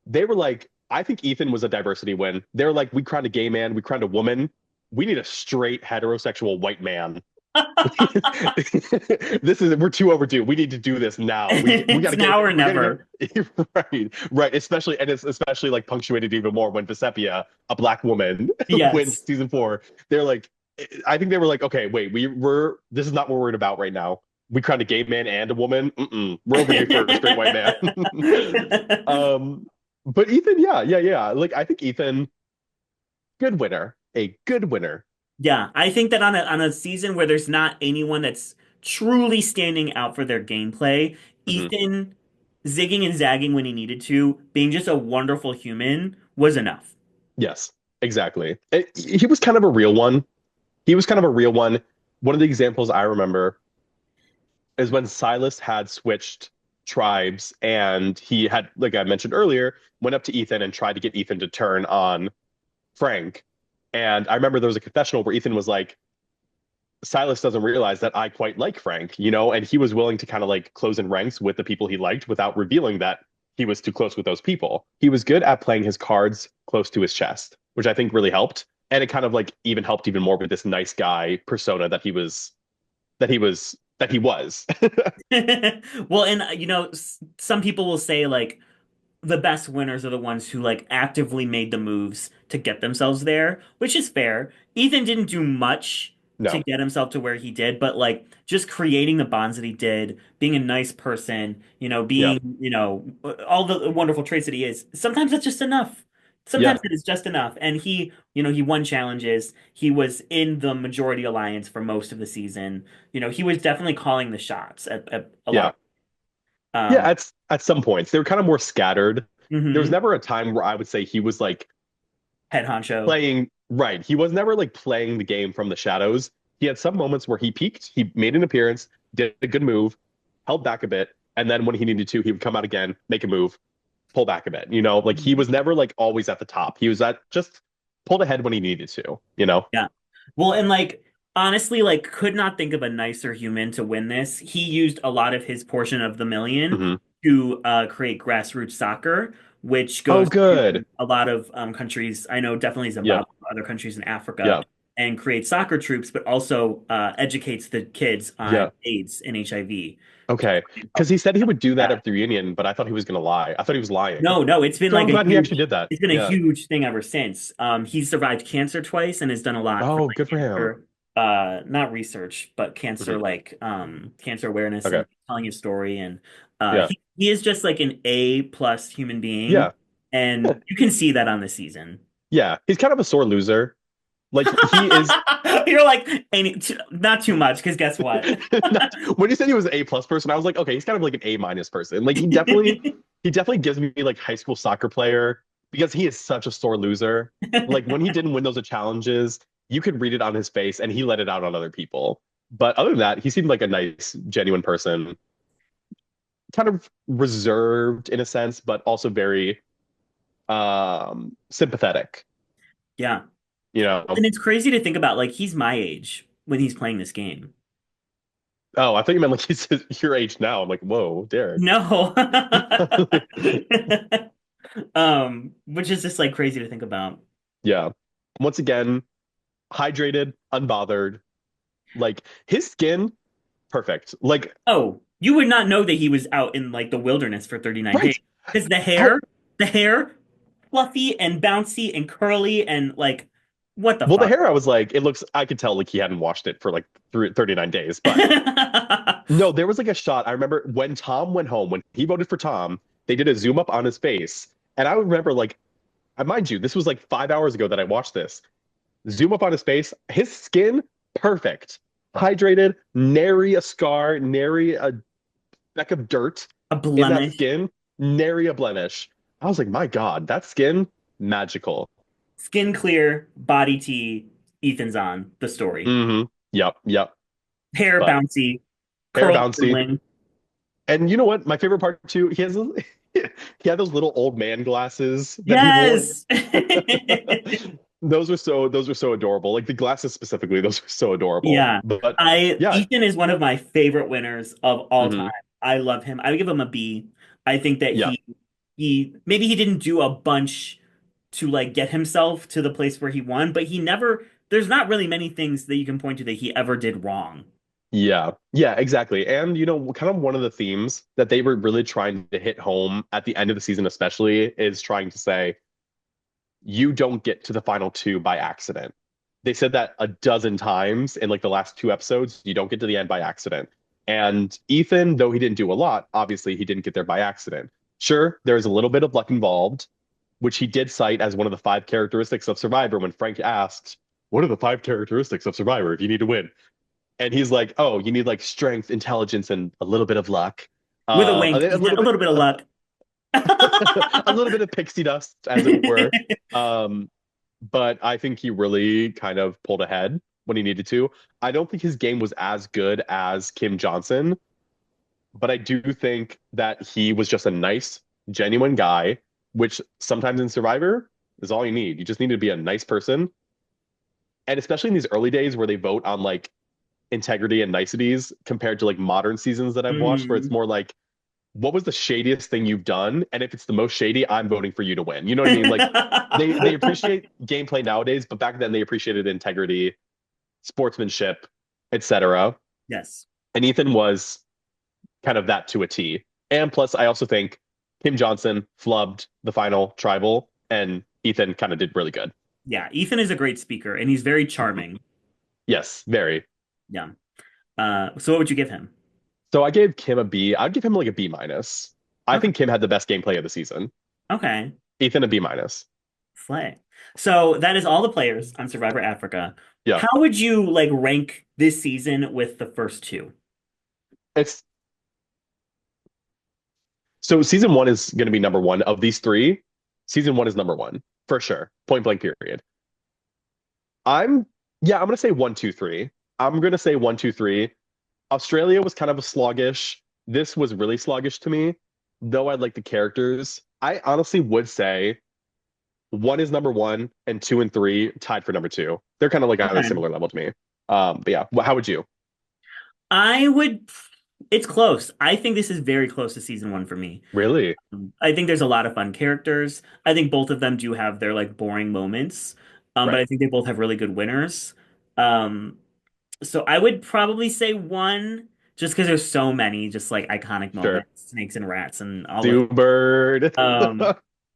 They were like, I think Ethan was a diversity win. They're like, we crowned a gay man, we crowned a woman. We need a straight heterosexual white man. We're too overdue. We need to do this now. We got It's to get now or we're gonna never. get right, right. It's especially like punctuated even more when Vecepia, a black woman, wins Yes. season four. They're like, I think they were like, okay, wait, we're this is not what we're worried about right now. We crowned a gay man and a woman. We're over here for a straight white man. um, but Ethan, yeah, yeah, yeah. Like I think Ethan, good winner, a good winner. Yeah, I think that on a season where there's not anyone that's truly standing out for their gameplay, Mhm. Ethan zigging and zagging when he needed to, being just a wonderful human was enough. Yes, exactly. He was kind of a real one. He was kind of a real one. One of the examples I remember is when Silas had switched tribes and he had, like I mentioned earlier, went up to Ethan and tried to get Ethan to turn on Frank. And I remember there was a confessional where Ethan was like, Silas doesn't realize that I quite like Frank, and he was willing to kind of like close in ranks with the people he liked without revealing that he was too close with those people. He was good at playing his cards close to his chest, which I think really helped. And it kind of like even helped even more with this nice guy persona that he was. Well, and some people will say like the best winners are the ones who like actively made the moves to get themselves there, which is fair. Ethan didn't do much to No. get himself to where he did, but like just creating the bonds that he did, being a nice person, Yeah. being, all the wonderful traits that he is. Sometimes that's just enough. Sometimes Yeah. it is just enough. And he won challenges. He was in the majority alliance for most of the season. He was definitely calling the shots at a lot Yeah. of Yeah. um At some points, they were kind of more scattered. There was mhm, never a time where I would say he was like head honcho. playing right. He was never like playing the game from the shadows. He had some moments where he peaked, he made an appearance, did a good move, held back a bit, and then when he needed to, he would come out again, make a move, pull back a bit. Like he was never like always at the top. He was at just pulled ahead when he needed to. Yeah. Well, and like honestly, like could not think of a nicer human to win this. He used a lot of his portion of the million Hmm. to create grassroots soccer, which Oh, goes good. to a lot of countries. I know definitely Yeah. Zimbabwe, other countries in Africa, Yeah. and creates soccer troops, but also educates the kids on Yeah. AIDS and HIV. Okay. Because he said he would do that at the reunion, but I thought he was gonna lie. I thought he was lying. No, no, it's been So I'm like a glad he actually huge did that. it's been a Yeah. huge thing ever since. He's survived cancer twice and has done a lot for Oh, like good for him. cancer, not research, but cancer Hmm. like cancer awareness Okay. and telling his story. And Yeah. he is just like an A plus human being, Yeah. and you can see that on the season. Yeah. He's kind of a sore loser. Like he is. You're like not too much because guess what? When you said he was an A plus person, I was like, okay, he's kind of like an A minus person. Like he definitely gives me like high school soccer player because he is such a sore loser. Like when he didn't win those challenges, you could read it on his face and he let it out on other people. But other than that, he seemed like a nice, genuine person, kind of reserved in a sense, but also very sympathetic, Yeah. you know. And it's crazy to think about like he's my age when he's playing this game. Oh, I thought you meant like he's your age now. I'm like, whoa, Derek. No. Which is just like crazy to think about. Yeah. Once again, hydrated, unbothered. Like his skin, perfect. Like, Oh, you would not know that he was out in like the wilderness for 39 days right. because How, the hair, fluffy and bouncy and curly and like, what the well, the fuck? hair, I was like, it looks, I could tell like he hadn't washed it for like 39 days. But no, there was like a shot. I remember when Tom went home, when he voted for Tom, they did a zoom up on his face. And I remember like, I mind you, this was like 5 hours ago that I watched this. Zoom up on his face, his skin, perfect. Hydrated, nary a scar, nary a speck of dirt A in that blemish, skin, nary a blemish. I was like, my God, that skin, magical. skin clear, body tea, Ethan's on the story. Hmm. Yep, yep. Hair But bouncy, hair curls bouncy. curling. And you know what? My favorite part too, he has he had those little old man glasses that he wore. Yes. Those were so adorable. Like the glasses specifically, those were so adorable. Yeah. But I yeah, Ethan is one of my favorite winners of all time. hmm I love him. I would give him a B. I think that yeah, he maybe he didn't do a bunch to like get himself to the place where he won, but he never there's not really many things that you can point to that he ever did wrong. yeah, yeah, exactly. And kind of one of the themes that they were really trying to hit home at the end of the season, especially, is trying to say you don't get to the final two by accident. They said that a dozen times in like the last two episodes. You don't get to the end by accident. And Ethan, though he didn't do a lot, obviously he didn't get there by accident. Sure, there's a little bit of luck involved, which he did cite as one of the five characteristics of Survivor when Frank asked, "What are the five characteristics of Survivor if you need to win?" And he's like, "Oh, you need like strength, intelligence, and a little bit of luck. With a wink, A he said little a bit, little bit of luck. a little bit of pixie dust, as it were." Um, but I think he really kind of pulled ahead when he needed to. I don't think his game was as good as Kim Johnson, but I do think that he was just a nice, genuine guy, which sometimes in Survivor is all you need. You just need to be a nice person. And especially in these early days where they vote on like integrity and niceties compared to like modern seasons that I've watched, where it's Mm. more like, what was the shadiest thing you've done? And if it's the most shady, I'm voting for you to win. You know what I mean? Like they appreciate gameplay nowadays, but back then they appreciated integrity, sportsmanship, etc. Yes. And Ethan was kind of that to a T. And plus, I also think Kim Johnson flubbed the final tribal, and Ethan kind of did really good. Yeah, Ethan is a great speaker and he's very Mhm. charming. Yes, very. Yeah. So what would you give him? So I gave Kim a B. I'd give him like a B minus. I Okay. think Kim had the best gameplay of the season. Okay. Ethan a B minus. Slay. So that is all the players on Survivor Africa. Yeah. How would you like rank this season with the first two? It's so season one is going to be number one of these three. Season one is number one for sure. Point blank period. I'm yeah, I'm gonna say one, two, three. I'm gonna say one, two, three. Australia was kind of a sluggish. This was really sluggish to me, though I like the characters. I honestly would say one is number one and two and three tied for number two. They're kind of like on a Okay. similar level to me. But yeah, how would you? I would, it's close. I think this is very close to season one for me. Really? I think there's a lot of fun characters. I think both of them do have their like boring moments. But Right. I think they both have really good winners. Um, so I would probably say one just because there's so many just like iconic Sure. moments, snakes and rats and all of Sue Bird, um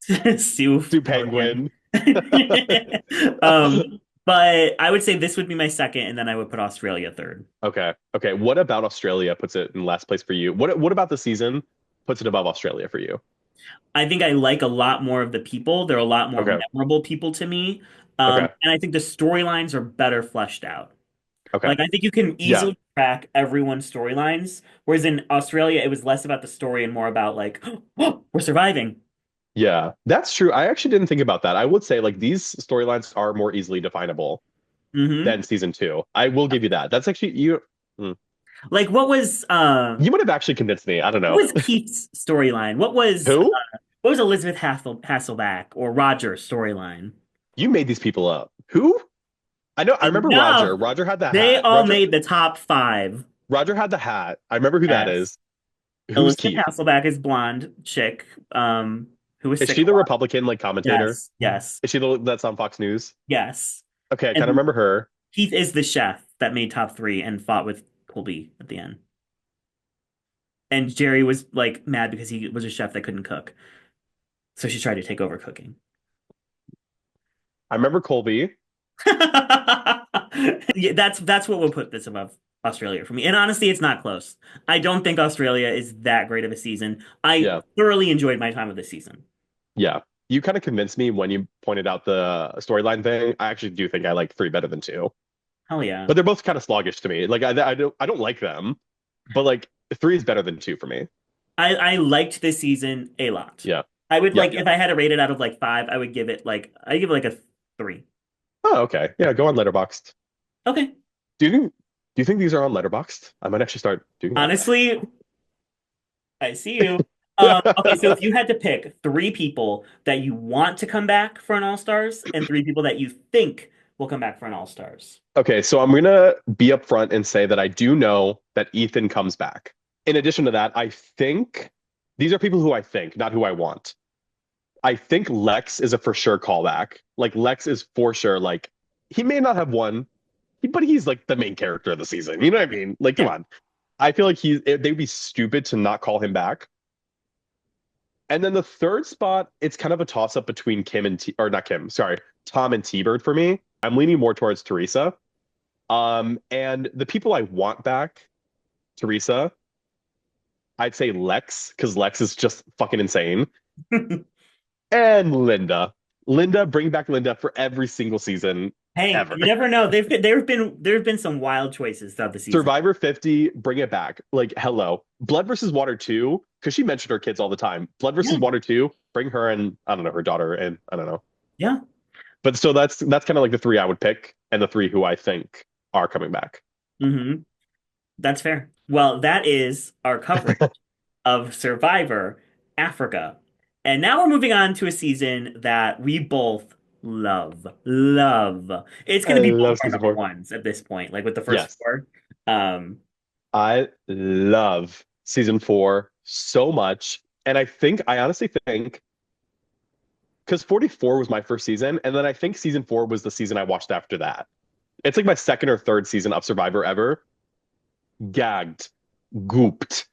Sue Sue Boran. Penguin. Um, but I would say this would be my second, and then I would put Australia third. Okay. Okay. What about Australia puts it in last place for you? What about the season puts it above Australia for you? I think I like a lot more of the people. They're a lot more Okay. memorable people to me. Okay. And I think the storylines are better fleshed out. Okay. Like I think you can Yeah. easily track everyone's storylines, whereas in Australia it was less about the story and more about like, oh, we're surviving. Yeah. That's true. I actually didn't think about that. I would say like these storylines are more easily definable Hmm. than season two. I will give you that. That's actually you. Hmm. Like You would have actually convinced me. I don't what know. was Keith's storyline? Who? What was Elizabeth Hasselback or Roger's storyline? You made these people up. Who? I know. I remember Roger. Enough. Roger had the They hat. all Roger. made the top five. Roger had the hat. I remember who that Yes. is. Who's Elizabeth Keith? Hasselbeck is blonde chick, who was Is sick she a the lot. Republican like commentator? Yes, yes, Is she the that's on Fox News? yes. Okay, I kind of And remember her. Keith is the chef that made top three and fought with Colby at the end. And Jerry was like mad because he was a chef that couldn't cook. So she tried to take over cooking. I remember Colby. Yeah, that's what will put this above Australia for me. And honestly, it's not close. I don't think Australia is that great of a season. I Yeah, thoroughly enjoyed my time with this season. yeah. You kind of convinced me when you pointed out the storyline thing. I actually do think I like three better than two, Hell yeah. but they're both kind of sluggish to me. Like I don't like them, but like three is better than two for me. I liked this season a lot. Yeah, I would yeah. like if I had to rate it out of like five, I give it like a three. Oh, okay. Yeah, go on Letterboxd. Okay. Do you think these are on Letterboxd? I might actually start doing that. Honestly, I see you. Okay, so if Yeah. you had to pick three people that you want to come back for an All Stars and three people that you think will come back for an All Stars. Okay, so I'm gonna be upfront and say that I do know that Ethan comes back. In addition to that, I think these are people who I think, not who I want. I think Lex is a for sure callback. Like Lex is for sure like he may not have won, but he's like the main character of the season. You know what I mean? Like, come Yeah. on. I feel like they'd be stupid to not call him back. And then the third spot, it's kind of a toss up between Kim and T or not Kim, sorry, Tom and T-Bird for me. I'm leaning more towards Teresa. And the people I want back, Teresa, I'd say Lex, because Lex is just fucking insane. And Linda. Linda, bring back Linda for every single season Hey, ever. you never know. There have been some wild choices throughout the season. Survivor 50, bring it back. Like, hello. Blood versus Water 2, because she mentioned her kids all the time. Blood versus Yeah. Water 2, bring her and I don't know, her daughter and I don't know. Yeah. But so that's kind of like the three I would pick and the three who I think are coming back. Hmm. That's fair. Well, that is our coverage of Survivor Africa. And now we're moving on to a season that we both love. Love. It's going I to be both love our season number four. ones at this point, like with the first Yes. four. Um, I love season four so much. And I honestly think because 44 was my first season, and then I think season four was the season I watched after that. It's like my second or third season of Survivor ever. Gagged, gooped,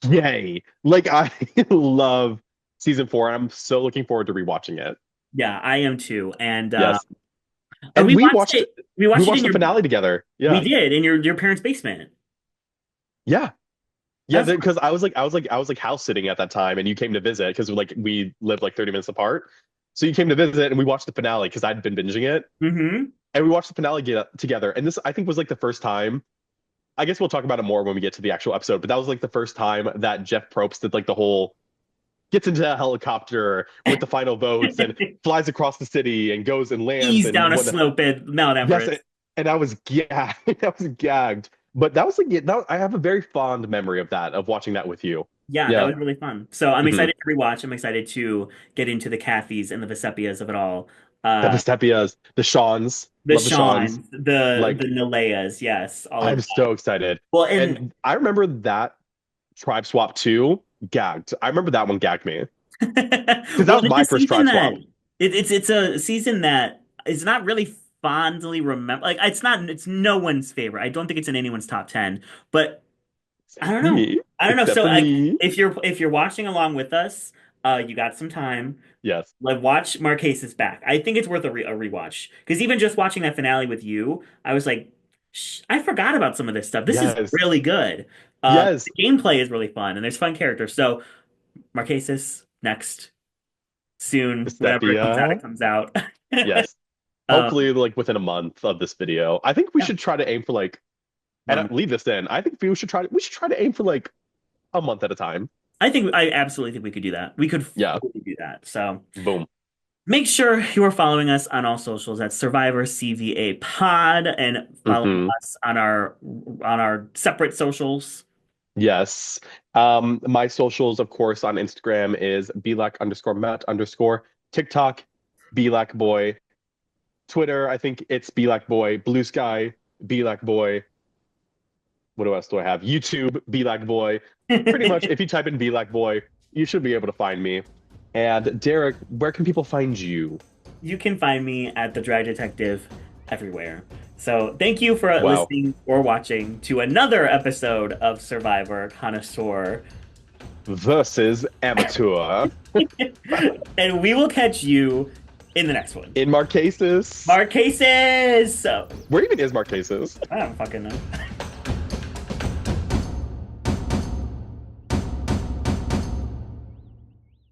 yay. Like I love season four. I'm so looking forward to rewatching it. yeah, I am too. And Yes. we And watched it. We we watched it watched in the your. finale together. We Yeah. did in your parents' basement. Yeah. Yeah, That's because I was like house sitting at that time and you came to visit because like we lived like 30 minutes apart. So you came to visit and we watched the finale because I'd been binging it. hmm And we watched the finale together. And this I think was like the first time. I guess we'll talk about it more when we get to the actual episode, but that was like the first time that Jeff Probst did like the whole gets into a helicopter with the final votes and flies across the city and goes and lands Ease down and a when slope at Mount yes, Everest. and I was gagged. I was gagged. But that was like I have a very fond memory of that, of watching that with you. Yeah, that Yeah. was really fun. So I'm Hmm. excited to rewatch. I'm excited to get into the Cathys and the Vesepias of it all. The Uh, Vestepias, the Shawns, the love the Shawns. Shawns, the Like Nileas, yes, all of I'm that. so excited. Well, and And I remember that Tribe Swap 2 gagged. I remember that one gagged me. Because that well, was it's my a first season Tribe that Swap. it's a season that is not really fondly remember. Like it's no one's favorite. I don't think it's in anyone's top 10, but I Except don't for know. me. I don't know. Except So for like me. if you're watching along with us, you got some time. Yes. Like watch Marquesas back. I think it's worth a rewatch because even just watching that finale with you, I was like, I forgot about some of this stuff. This is Yes. really good. Yes. The gameplay is really fun and there's fun characters. So Marquesas next soon, whenever Vestepia. it comes out. Yes. Um, Hopefully, like within a month of this video. I think we yeah, should try to aim for like, and 1 month. leave this in. I think we should try to aim for like a month at a time. I absolutely think we could do that. We could Yeah. fully do that. So Boom. make sure you are following us on all socials at Survivor CVA Pod and following Hmm. us on our separate socials. Yes. My socials, of course, on Instagram is black_Matt_. TikTok, blackboy. Twitter, I think it's blackboy. Blue Sky, blackboy. What else do I have? YouTube, Be Like Boy. Pretty much, if you type in Be Like Boy, you should be able to find me. And Derek, where can people find you? You can find me at the Dry Detective everywhere. So thank you for Wow, listening or watching to another episode of Survivor Connoisseur. versus amateur And we will catch you in the next one. in Marquesas. Marquesas! So, Where even is Marquesas? I don't fucking know.